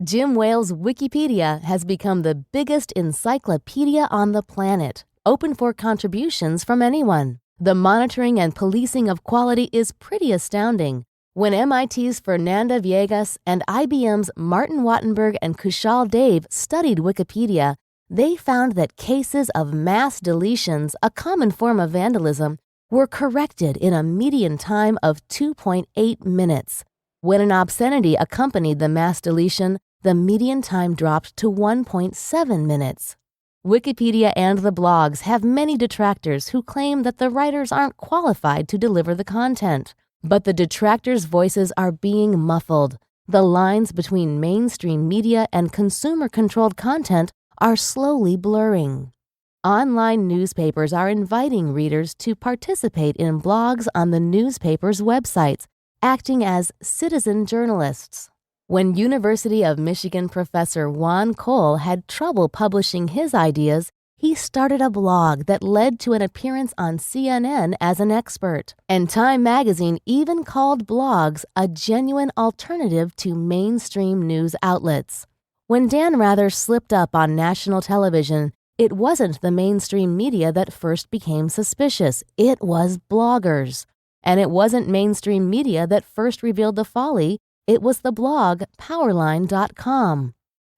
Jim Wales' Wikipedia has become the biggest encyclopedia on the planet, open for contributions from anyone. The monitoring and policing of quality is pretty astounding. When MIT's Fernanda Viegas and IBM's Martin Wattenberg and Kushal Dev studied Wikipedia, they found that cases of mass deletions, a common form of vandalism, were corrected in a median time of 2.8 minutes. When an obscenity accompanied the mass deletion, the median time dropped to 1.7 minutes. Wikipedia and the blogs have many detractors who claim that the writers aren't qualified to deliver the content. But the detractors' voices are being muffled. The lines between mainstream media and consumer-controlled content are slowly blurring. Online newspapers are inviting readers to participate in blogs on the newspaper's websites, acting as citizen journalists. When University of Michigan professor Juan Cole had trouble publishing his ideas, he started a blog that led to an appearance on CNN as an expert. And Time magazine even called blogs a genuine alternative to mainstream news outlets. When Dan Rather slipped up on national television, it wasn't the mainstream media that first became suspicious. It was bloggers. And it wasn't mainstream media that first revealed the folly. It was the blog Powerline.com.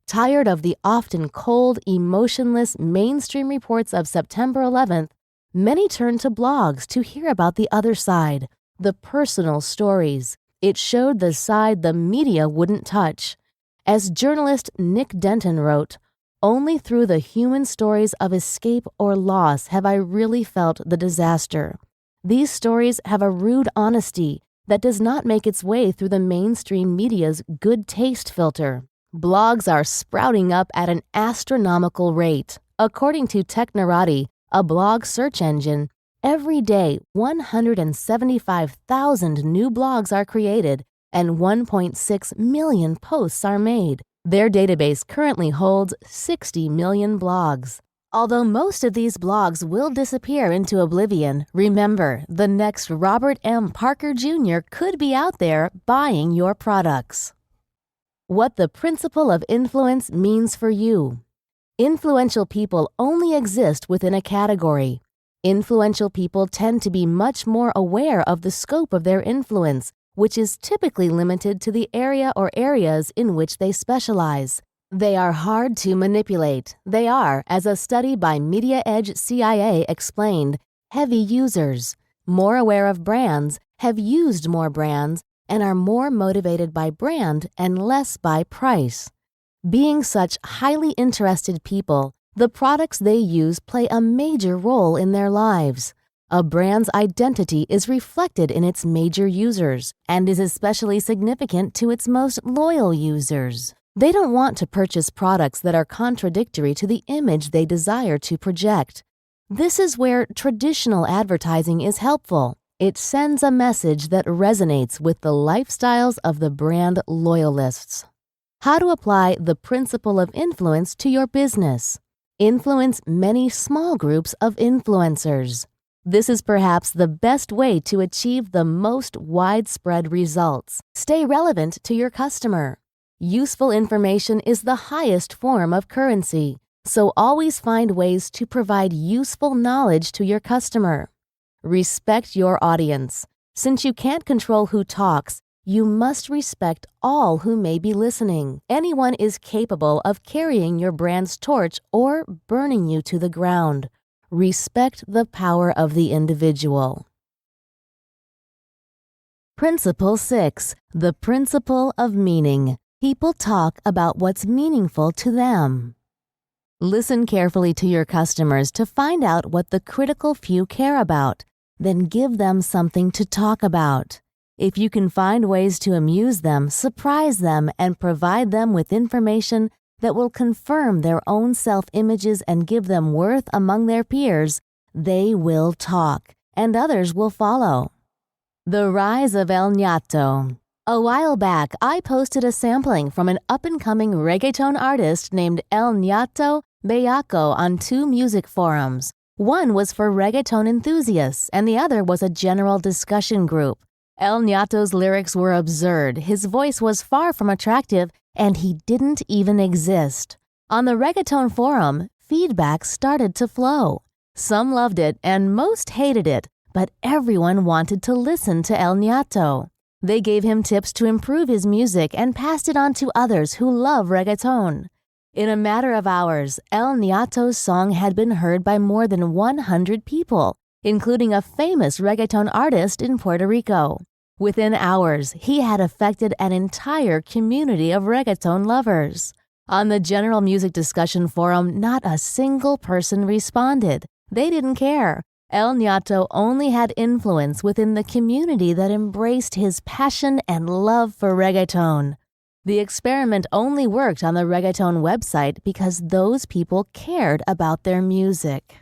Tired of the often cold, emotionless mainstream reports of September 11th, many turned to blogs to hear about the other side, the personal stories. It showed the side the media wouldn't touch. As journalist Nick Denton wrote, "Only through the human stories of escape or loss have I really felt the disaster. These stories have a rude honesty that does not make its way through the mainstream media's good taste filter." Blogs are sprouting up at an astronomical rate. According to Technorati, a blog search engine, every day 175,000 new blogs are created and 1.6 million posts are made. Their database currently holds 60 million blogs. Although most of these blogs will disappear into oblivion, remember, the next Robert M. Parker Jr. could be out there buying your products. What the principle of influence means for you. Influential people only exist within a category. Influential people tend to be much more aware of the scope of their influence, which is typically limited to the area or areas in which they specialize. They are hard to manipulate. They are, as a study by Media Edge CIA explained, heavy users, more aware of brands, have used more brands, and are more motivated by brand and less by price. Being such highly interested people, the products they use play a major role in their lives. A brand's identity is reflected in its major users and is especially significant to its most loyal users. They don't want to purchase products that are contradictory to the image they desire to project. This is where traditional advertising is helpful. It sends a message that resonates with the lifestyles of the brand loyalists. How to apply the principle of influence to your business. Influence many small groups of influencers. This is perhaps the best way to achieve the most widespread results. Stay relevant to your customer. Useful information is the highest form of currency, so always find ways to provide useful knowledge to your customer. Respect your audience. Since you can't control who talks, you must respect all who may be listening. Anyone is capable of carrying your brand's torch or burning you to the ground. Respect the power of the individual. Principle 6. The principle of meaning. People talk about what's meaningful to them. Listen carefully to your customers to find out what the critical few care about. Then give them something to talk about. If you can find ways to amuse them, surprise them, and provide them with information that will confirm their own self-images and give them worth among their peers, they will talk, and others will follow. The rise of El Ñato. A while back, I posted a sampling from an up-and-coming reggaeton artist named El Ñato Bellaco on 2 music forums. One was for reggaeton enthusiasts, and the other was a general discussion group. El Ñato's lyrics were absurd, his voice was far from attractive, and he didn't even exist. On the reggaeton forum, feedback started to flow. Some loved it and most hated it, but everyone wanted to listen to El Ñato. They gave him tips to improve his music and passed it on to others who love reggaeton. In a matter of hours, El Ñato's song had been heard by more than 100 people, including a famous reggaeton artist in Puerto Rico. Within hours, he had affected an entire community of reggaeton lovers. On the general music discussion forum, not a single person responded. They didn't care. El Ñato only had influence within the community that embraced his passion and love for reggaeton. The experiment only worked on the reggaeton website because those people cared about their music.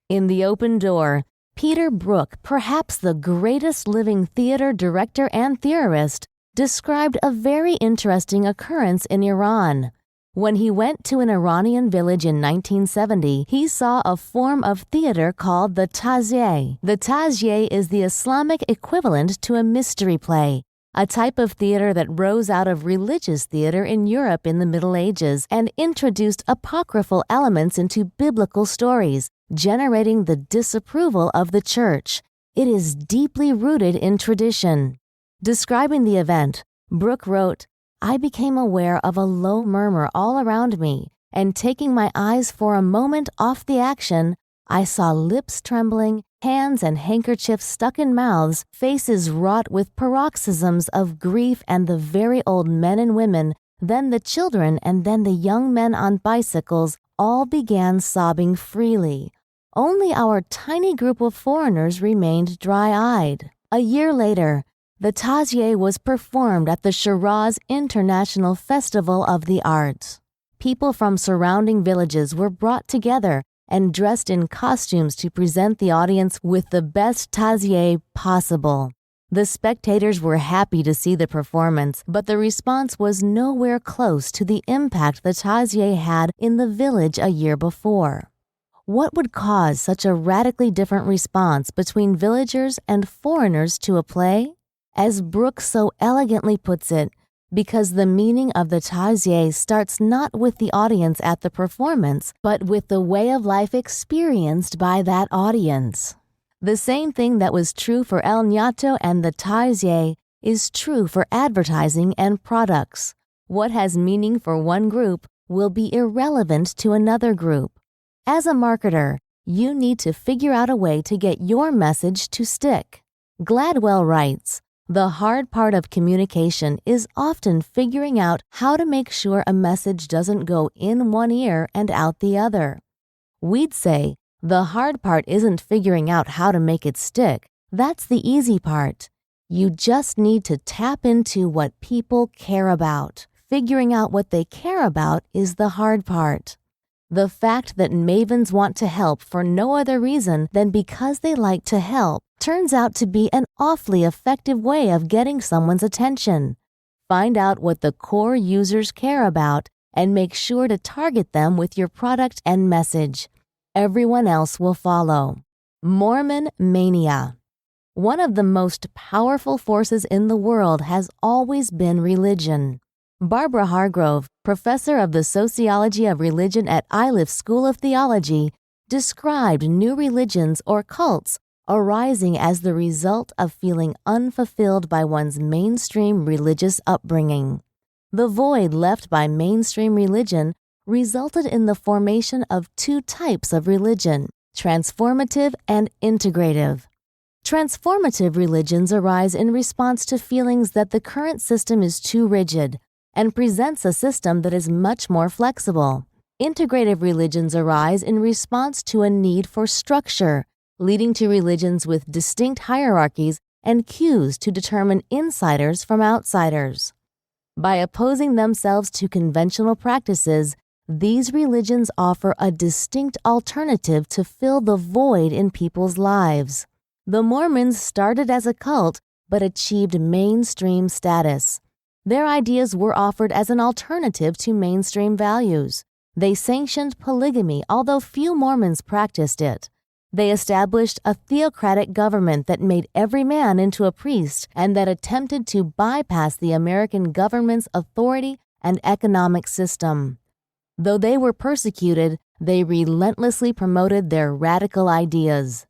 In The Open Door, Peter Brook, perhaps the greatest living theater director and theorist, described a very interesting occurrence in Iran. When he went to an Iranian village in 1970, he saw a form of theater called the taziye. The taziye is the Islamic equivalent to a mystery play, a type of theater that rose out of religious theater in Europe in the Middle Ages and introduced apocryphal elements into biblical stories, generating the disapproval of the church. It is deeply rooted in tradition. Describing the event, Brooke wrote, "I became aware of a low murmur all around me, and taking my eyes for a moment off the action, I saw lips trembling, hands and handkerchiefs stuck in mouths, faces wrought with paroxysms of grief, and the very old men and women, then the children, and then the young men on bicycles, all began sobbing freely. Only our tiny group of foreigners remained dry-eyed." A year later, the taziye was performed at the Shiraz International Festival of the Arts. People from surrounding villages were brought together and dressed in costumes to present the audience with the best taziye possible. The spectators were happy to see the performance, but the response was nowhere close to the impact the taziye had in the village a year before. What would cause such a radically different response between villagers and foreigners to a play? As Brooke so elegantly puts it, because the meaning of the taziye starts not with the audience at the performance, but with the way of life experienced by that audience. The same thing that was true for El Ñato and the taziye is true for advertising and products. What has meaning for one group will be irrelevant to another group. As a marketer, you need to figure out a way to get your message to stick. Gladwell writes, "The hard part of communication is often figuring out how to make sure a message doesn't go in one ear and out the other." We'd say, the hard part isn't figuring out how to make it stick. That's the easy part. You just need to tap into what people care about. Figuring out what they care about is the hard part. The fact that mavens want to help for no other reason than because they like to help turns out to be an awfully effective way of getting someone's attention. Find out what the core users care about and make sure to target them with your product and message. Everyone else will follow. Mormon mania. One of the most powerful forces in the world has always been religion. Barbara Hargrove, professor of the sociology of religion at Iliff School of Theology, described new religions or cults arising as the result of feeling unfulfilled by one's mainstream religious upbringing. The void left by mainstream religion resulted in the formation of 2 types of religion, transformative and integrative. Transformative religions arise in response to feelings that the current system is too rigid and presents a system that is much more flexible. Integrative religions arise in response to a need for structure, leading to religions with distinct hierarchies and cues to determine insiders from outsiders. By opposing themselves to conventional practices, These religions offer a distinct alternative to fill the void in people's lives. The Mormons started as a cult but achieved mainstream status. Their ideas were offered as an alternative to mainstream values. They sanctioned polygamy, although few Mormons practiced it. They established a theocratic government that made every man into a priest and that attempted to bypass the American government's authority and economic system. Though they were persecuted, they relentlessly promoted their radical ideas.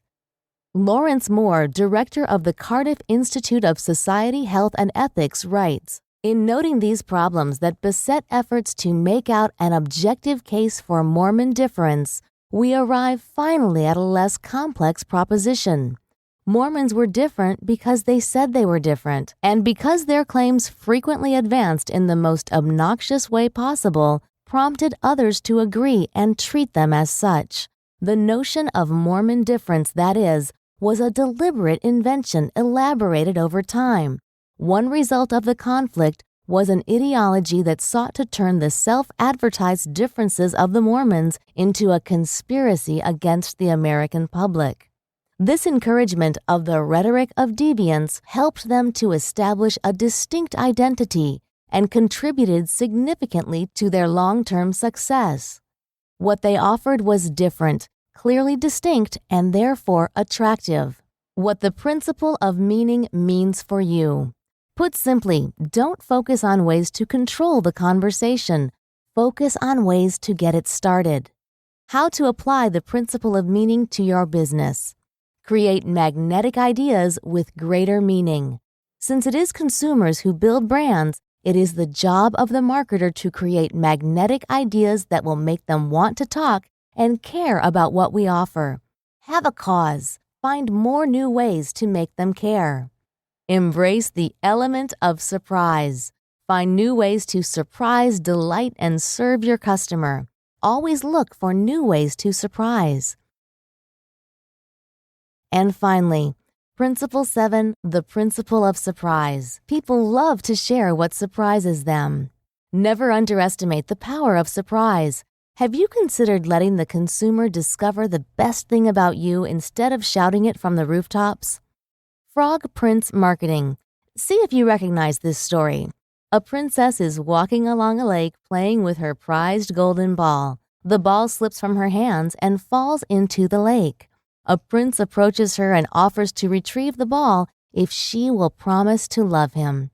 Lawrence Moore, director of the Cardiff Institute of Society, Health, and Ethics, writes, "In noting these problems that beset efforts to make out an objective case for Mormon difference, we arrive finally at a less complex proposition. Mormons were different because they said they were different, and because their claims frequently advanced in the most obnoxious way possible, prompted others to agree and treat them as such. The notion of Mormon difference, that is, was a deliberate invention elaborated over time. One result of the conflict was an ideology that sought to turn the self-advertised differences of the Mormons into a conspiracy against the American public. This encouragement of the rhetoric of deviance helped them to establish a distinct identity and contributed significantly to their long-term success. What they offered was different, clearly distinct, and therefore attractive. What the principle of meaning means for you. Put simply, don't focus on ways to control the conversation. Focus on ways to get it started. How to apply the principle of meaning to your business. Create magnetic ideas with greater meaning. Since it is consumers who build brands, it is the job of the marketer to create magnetic ideas that will make them want to talk and care about what we offer. Have a cause. Find more new ways to make them care. Embrace the element of surprise. Find new ways to surprise, delight, and serve your customer. Always look for new ways to surprise. And finally, Principle 7, the principle of surprise. People love to share what surprises them. Never underestimate the power of surprise. Have you considered letting the consumer discover the best thing about you instead of shouting it from the rooftops? Frog Prince Marketing. See if you recognize this story. A princess is walking along a lake playing with her prized golden ball. The ball slips from her hands and falls into the lake. A prince approaches her and offers to retrieve the ball if she will promise to love him.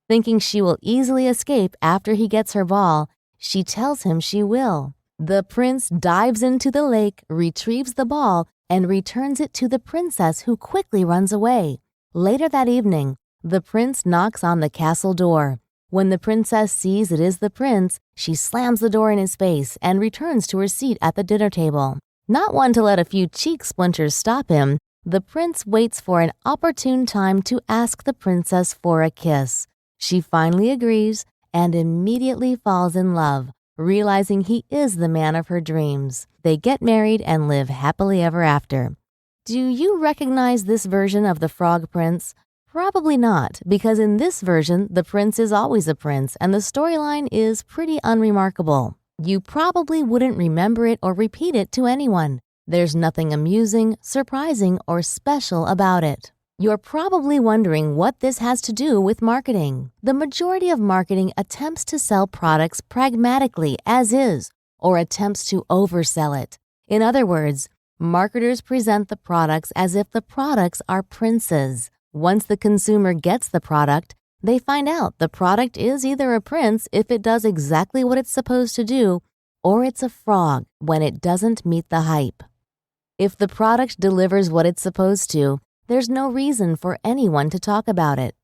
Thinking she will easily escape after he gets her ball, she tells him she will. The prince dives into the lake, retrieves the ball, and returns it to the princess, who quickly runs away. Later that evening, the prince knocks on the castle door. When the princess sees it is the prince, she slams the door in his face and returns to her seat at the dinner table. Not one to let a few cheek splinters stop him, the prince waits for an opportune time to ask the princess for a kiss. She finally agrees and immediately falls in love, realizing he is the man of her dreams. They get married and live happily ever after. Do you recognize this version of the Frog Prince? Probably not, because in this version, the prince is always a prince and the storyline is pretty unremarkable. You probably wouldn't remember it or repeat it to anyone. There's nothing amusing, surprising, or special about it. You're probably wondering what this has to do with marketing. The majority of marketing attempts to sell products pragmatically as is, or attempts to oversell it. In other words, marketers present the products as if the products are princes. Once the consumer gets the product, they find out the product is either a prince if it does exactly what it's supposed to do, or it's a frog when it doesn't meet the hype. If the product delivers what it's supposed to, there's no reason for anyone to talk about it.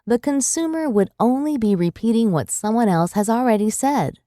The consumer would only be repeating what someone else has already said.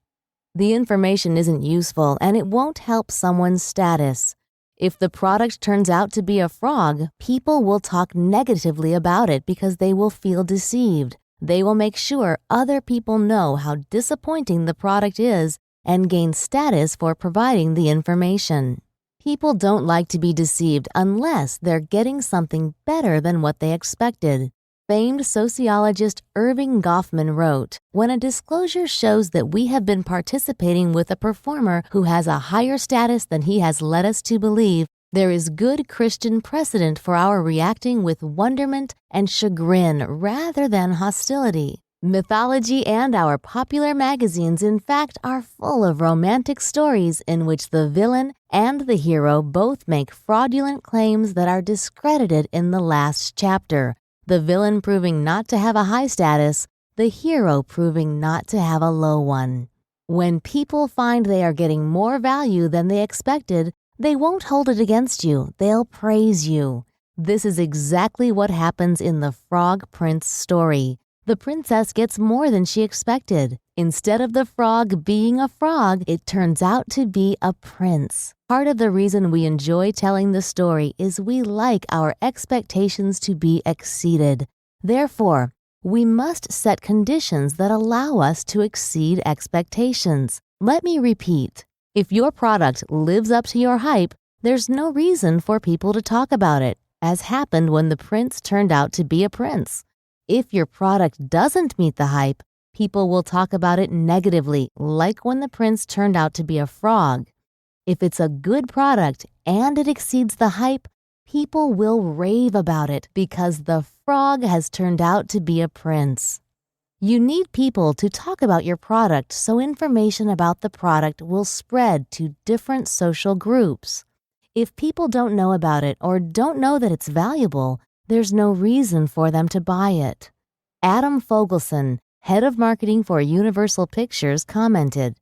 The information isn't useful and it won't help someone's status. If the product turns out to be a frog, people will talk negatively about it because they will feel deceived. They will make sure other people know how disappointing the product is and gain status for providing the information. People don't like to be deceived unless they're getting something better than what they expected. Famed sociologist Irving Goffman wrote, "When a disclosure shows that we have been participating with a performer who has a higher status than he has led us to believe, there is good Christian precedent for our reacting with wonderment and chagrin rather than hostility." Mythology and our popular magazines, in fact, are full of romantic stories in which the villain and the hero both make fraudulent claims that are discredited in the last chapter, the villain proving not to have a high status, the hero proving not to have a low one. When people find they are getting more value than they expected, they won't hold it against you, they'll praise you. This is exactly what happens in the Frog Prince story. The princess gets more than she expected. Instead of the frog being a frog, it turns out to be a prince. Part of the reason we enjoy telling the story is we like our expectations to be exceeded. Therefore, we must set conditions that allow us to exceed expectations. Let me repeat. If your product lives up to your hype, there's no reason for people to talk about it, as happened when the prince turned out to be a prince. If your product doesn't meet the hype, people will talk about it negatively, like when the prince turned out to be a frog. If it's a good product and it exceeds the hype, people will rave about it because the frog has turned out to be a prince. You need people to talk about your product so information about the product will spread to different social groups. If people don't know about it or don't know that it's valuable, there's no reason for them to buy it. Adam Fogelson, head of marketing for Universal Pictures, commented,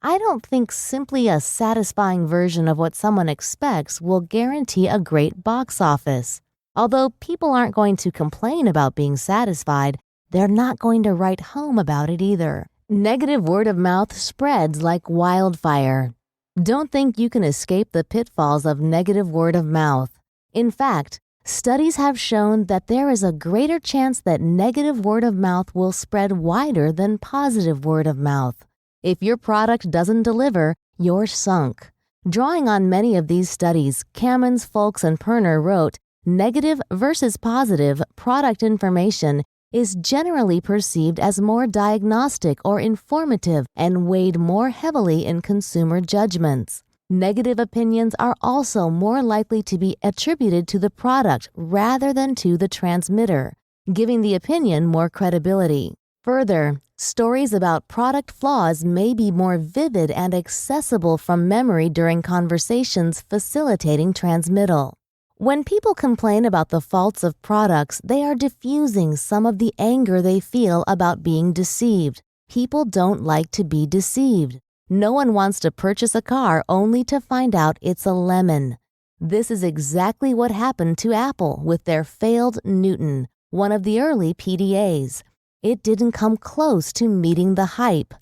"I don't think simply a satisfying version of what someone expects will guarantee a great box office. Although people aren't going to complain about being satisfied, they're not going to write home about it either." Negative word of mouth spreads like wildfire. Don't think you can escape the pitfalls of negative word of mouth. In fact, studies have shown that there is a greater chance that negative word of mouth will spread wider than positive word of mouth. If your product doesn't deliver, you're sunk. Drawing on many of these studies, Kamens, Folks, and Perner wrote, "Negative versus positive product information is generally perceived as more diagnostic or informative and weighed more heavily in consumer judgments. Negative opinions are also more likely to be attributed to the product rather than to the transmitter, giving the opinion more credibility. Further, stories about product flaws may be more vivid and accessible from memory during conversations, facilitating transmittal. When people complain about the faults of products, they are diffusing some of the anger they feel about being deceived. People don't like to be deceived. No one wants to purchase a car only to find out it's a lemon. This is exactly what happened to Apple with their failed Newton, one of the early PDAs. It didn't come close to meeting the hype.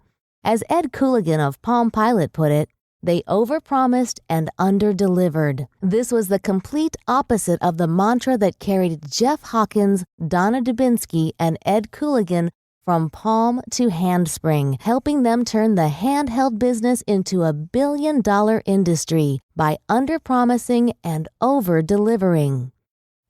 As Ed Cooligan of Palm Pilot put it, they overpromised and underdelivered. This was the complete opposite of the mantra that carried Jeff Hawkins, Donna Dubinsky, and Ed Cooligan from Palm to Handspring, helping them turn the handheld business into a billion-dollar industry by underpromising and over-delivering.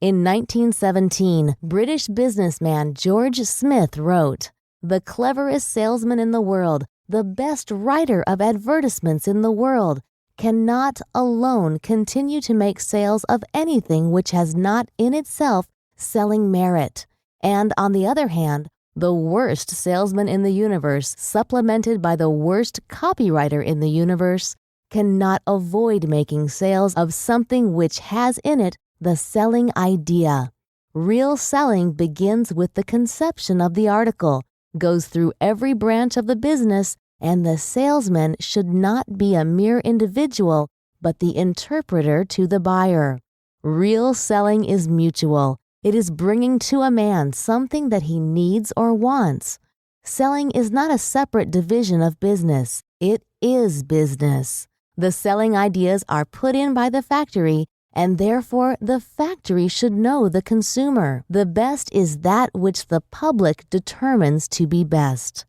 In 1917, British businessman George Smith wrote, "The cleverest salesman in the world, the best writer of advertisements in the world, cannot alone continue to make sales of anything which has not in itself selling merit. And on the other hand, the worst salesman in the universe, supplemented by the worst copywriter in the universe, cannot avoid making sales of something which has in it the selling idea. Real selling begins with the conception of the article, goes through every branch of the business, and the salesman should not be a mere individual, but the interpreter to the buyer. Real selling is mutual. It is bringing to a man something that he needs or wants. Selling is not a separate division of business. It is business. The selling ideas are put in by the factory, and therefore the factory should know the consumer. The best is that which the public determines to be best."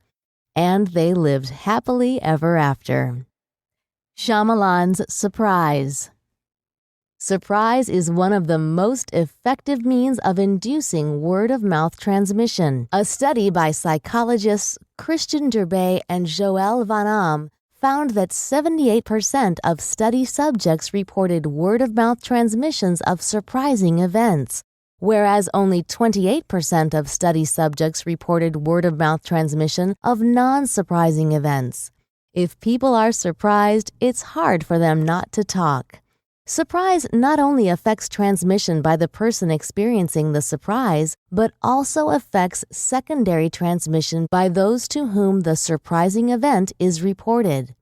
And they lived happily ever after. Shyamalan's Surprise. Surprise is one of the most effective means of inducing word-of-mouth transmission. A study by psychologists Christian Durbay and Joël Van Am found that 78% of study subjects reported word-of-mouth transmissions of surprising events, whereas only 28% of study subjects reported word-of-mouth transmission of non-surprising events. If people are surprised, it's hard for them not to talk. Surprise not only affects transmission by the person experiencing the surprise, but also affects secondary transmission by those to whom the surprising event is reported.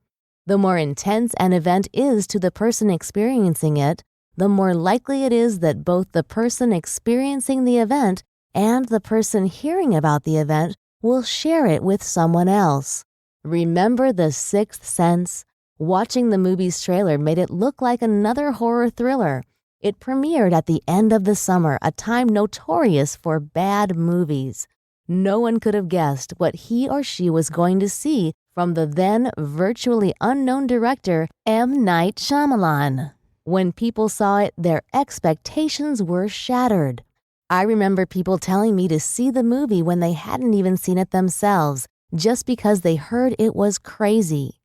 The more intense an event is to the person experiencing it, the more likely it is that both the person experiencing the event and the person hearing about the event will share it with someone else. Remember The Sixth Sense? Watching the movie's trailer made it look like another horror thriller. It premiered at the end of the summer, a time notorious for bad movies. No one could have guessed what he or she was going to see from the then virtually unknown director M. Night Shyamalan. When people saw it, their expectations were shattered. I remember people telling me to see the movie when they hadn't even seen it themselves, just because they heard it was crazy.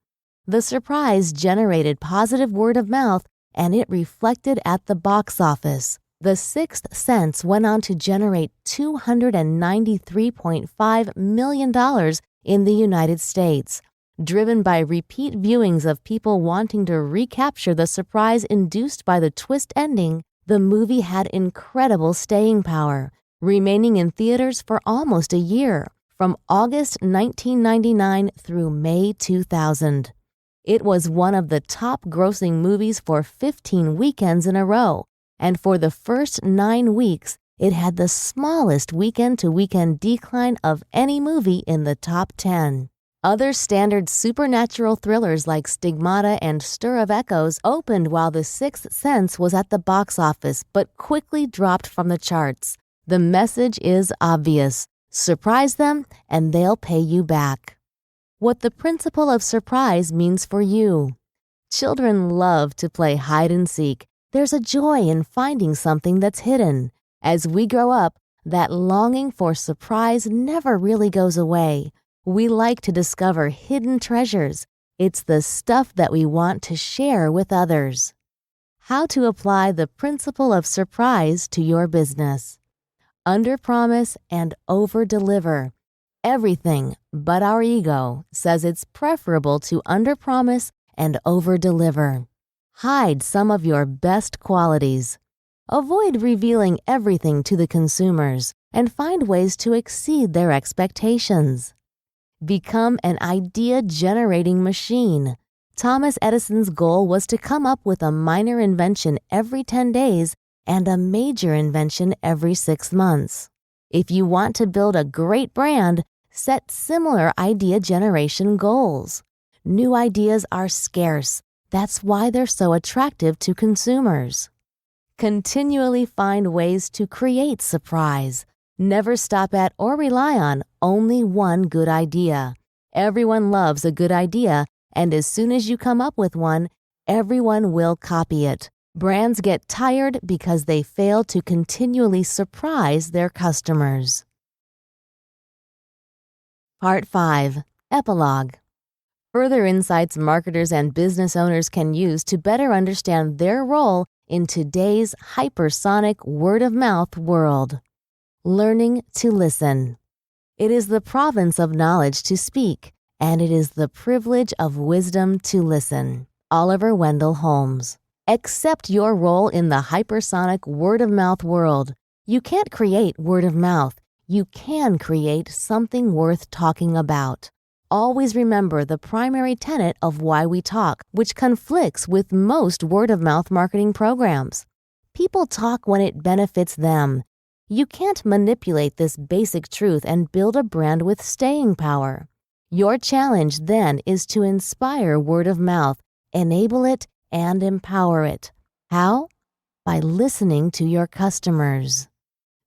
The surprise generated positive word of mouth, and it reflected at the box office. The Sixth Sense went on to generate $293.5 million in the United States, driven by repeat viewings of people wanting to recapture the surprise induced by the twist ending. The movie had incredible staying power, remaining in theaters for almost a year, from August 1999 through May 2000. It was one of the top-grossing movies for 15 weekends in a row, and for the first 9 weeks, it had the smallest weekend-to-weekend decline of any movie in the top 10. Other standard supernatural thrillers like Stigmata and Stir of Echoes opened while The Sixth Sense was at the box office, but quickly dropped from the charts. The message is obvious. Surprise them, and they'll pay you back. What the principle of surprise means for you. Children love to play hide and seek. There's a joy in finding something that's hidden. As we grow up, that longing for surprise never really goes away. We like to discover hidden treasures. It's the stuff that we want to share with others. How to apply the principle of surprise to your business. Under-promise and over-deliver. Everything but our ego says it's preferable to under-promise and over-deliver. Hide some of your best qualities. Avoid revealing everything to the consumers and find ways to exceed their expectations. Become an idea-generating machine. Thomas Edison's goal was to come up with a minor invention every 10 days and a major invention every 6 months. If you want to build a great brand, set similar idea generation goals. New ideas are scarce. That's why they're so attractive to consumers. Continually find ways to create surprise. Never stop at or rely on only one good idea. Everyone loves a good idea, and as soon as you come up with one, everyone will copy it. Brands get tired because they fail to continually surprise their customers. Part 5. Epilogue. Further insights marketers and business owners can use to better understand their role in today's hypersonic word-of-mouth world. Learning to listen. It is the province of knowledge to speak, and it is the privilege of wisdom to listen. Oliver Wendell Holmes. Accept your role in the hypersonic word-of-mouth world. You can't create word-of-mouth. You can create something worth talking about. Always remember the primary tenet of why we talk, which conflicts with most word-of-mouth marketing programs. People talk when it benefits them. You can't manipulate this basic truth and build a brand with staying power. Your challenge then is to inspire word-of-mouth, enable it, and empower it. How? By listening to your customers.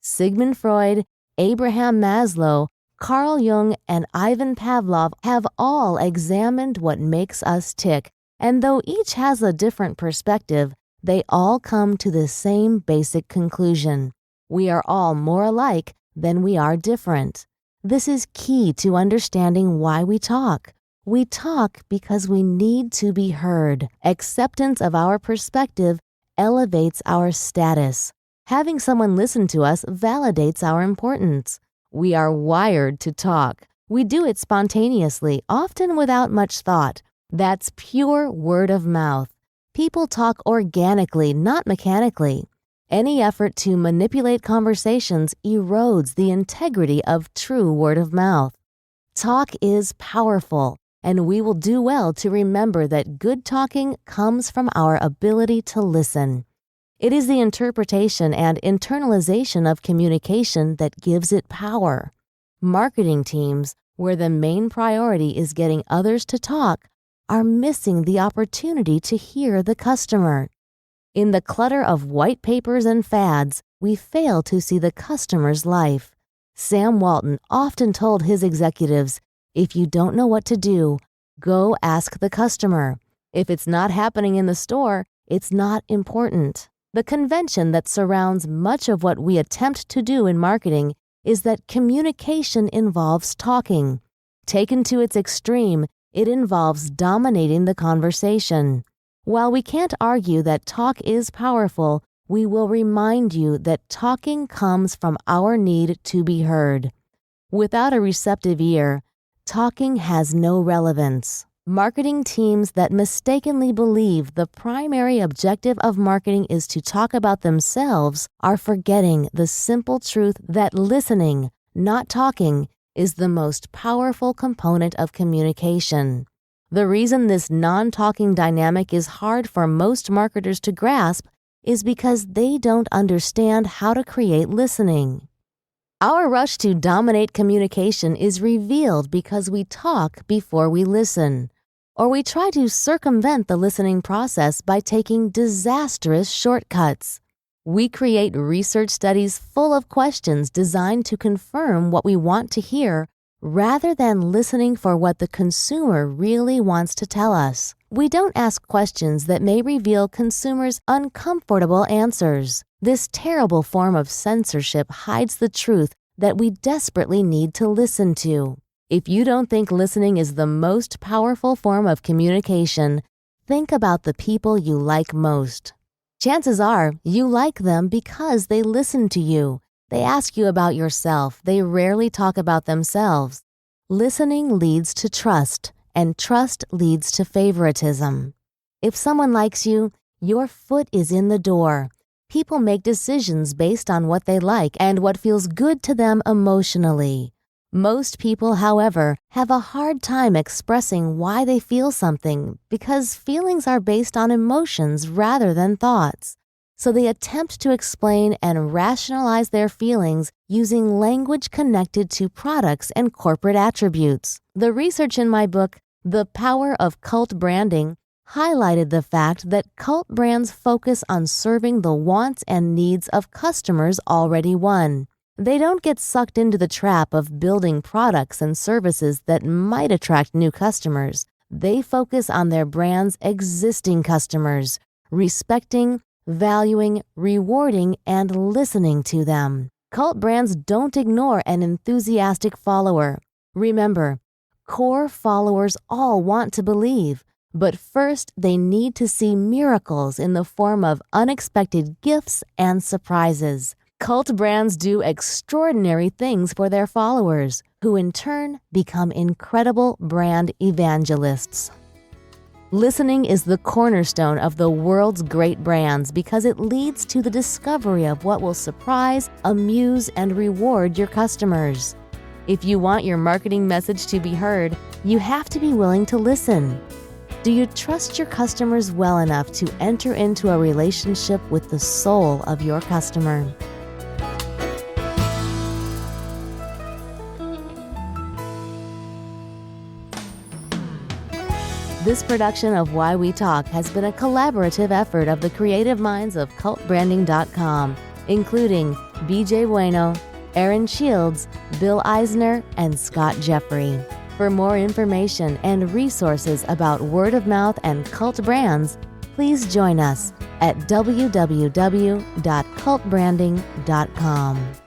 Sigmund Freud, Abraham Maslow, Carl Jung, and Ivan Pavlov have all examined what makes us tick, and though each has a different perspective, they all come to the same basic conclusion. We are all more alike than we are different. This is key to understanding why we talk. We talk because we need to be heard. Acceptance of our perspective elevates our status. Having someone listen to us validates our importance. We are wired to talk. We do it spontaneously, often without much thought. That's pure word of mouth. People talk organically, not mechanically. Any effort to manipulate conversations erodes the integrity of true word of mouth. Talk is powerful, and we will do well to remember that good talking comes from our ability to listen. It is the interpretation and internalization of communication that gives it power. Marketing teams, where the main priority is getting others to talk, are missing the opportunity to hear the customer. In the clutter of white papers and fads, we fail to see the customer's life. Sam Walton often told his executives, "If you don't know what to do, go ask the customer. If it's not happening in the store, it's not important." The convention that surrounds much of what we attempt to do in marketing is that communication involves talking. Taken to its extreme, it involves dominating the conversation. While we can't argue that talk is powerful, we will remind you that talking comes from our need to be heard. Without a receptive ear, talking has no relevance. Marketing teams that mistakenly believe the primary objective of marketing is to talk about themselves are forgetting the simple truth that listening, not talking, is the most powerful component of communication. The reason this non-talking dynamic is hard for most marketers to grasp is because they don't understand how to create listening. Our rush to dominate communication is revealed because we talk before we listen, or we try to circumvent the listening process by taking disastrous shortcuts. We create research studies full of questions designed to confirm what we want to hear rather than listening for what the consumer really wants to tell us. We don't ask questions that may reveal consumers' uncomfortable answers. This terrible form of censorship hides the truth that we desperately need to listen to. If you don't think listening is the most powerful form of communication, think about the people you like most. Chances are you like them because they listen to you. They ask you about yourself. They rarely talk about themselves. Listening leads to trust, and trust leads to favoritism. If someone likes you, your foot is in the door. People make decisions based on what they like and what feels good to them emotionally. Most people, however, have a hard time expressing why they feel something because feelings are based on emotions rather than thoughts. So they attempt to explain and rationalize their feelings using language connected to products and corporate attributes. The research in my book, The Power of Cult Branding, highlighted the fact that cult brands focus on serving the wants and needs of customers already won. They don't get sucked into the trap of building products and services that might attract new customers. They focus on their brand's existing customers, respecting, valuing, rewarding, and listening to them. Cult brands don't ignore an enthusiastic follower. Remember, core followers all want to believe, but first they need to see miracles in the form of unexpected gifts and surprises. Cult brands do extraordinary things for their followers, who in turn become incredible brand evangelists. Listening is the cornerstone of the world's great brands because it leads to the discovery of what will surprise, amuse, and reward your customers. If you want your marketing message to be heard, you have to be willing to listen. Do you trust your customers well enough to enter into a relationship with the soul of your customer? This production of Why We Talk has been a collaborative effort of the creative minds of cultbranding.com, including BJ Bueno, Aaron Shields, Bill Eisner, and Scott Jeffrey. For more information and resources about word of mouth and cult brands, please join us at www.cultbranding.com.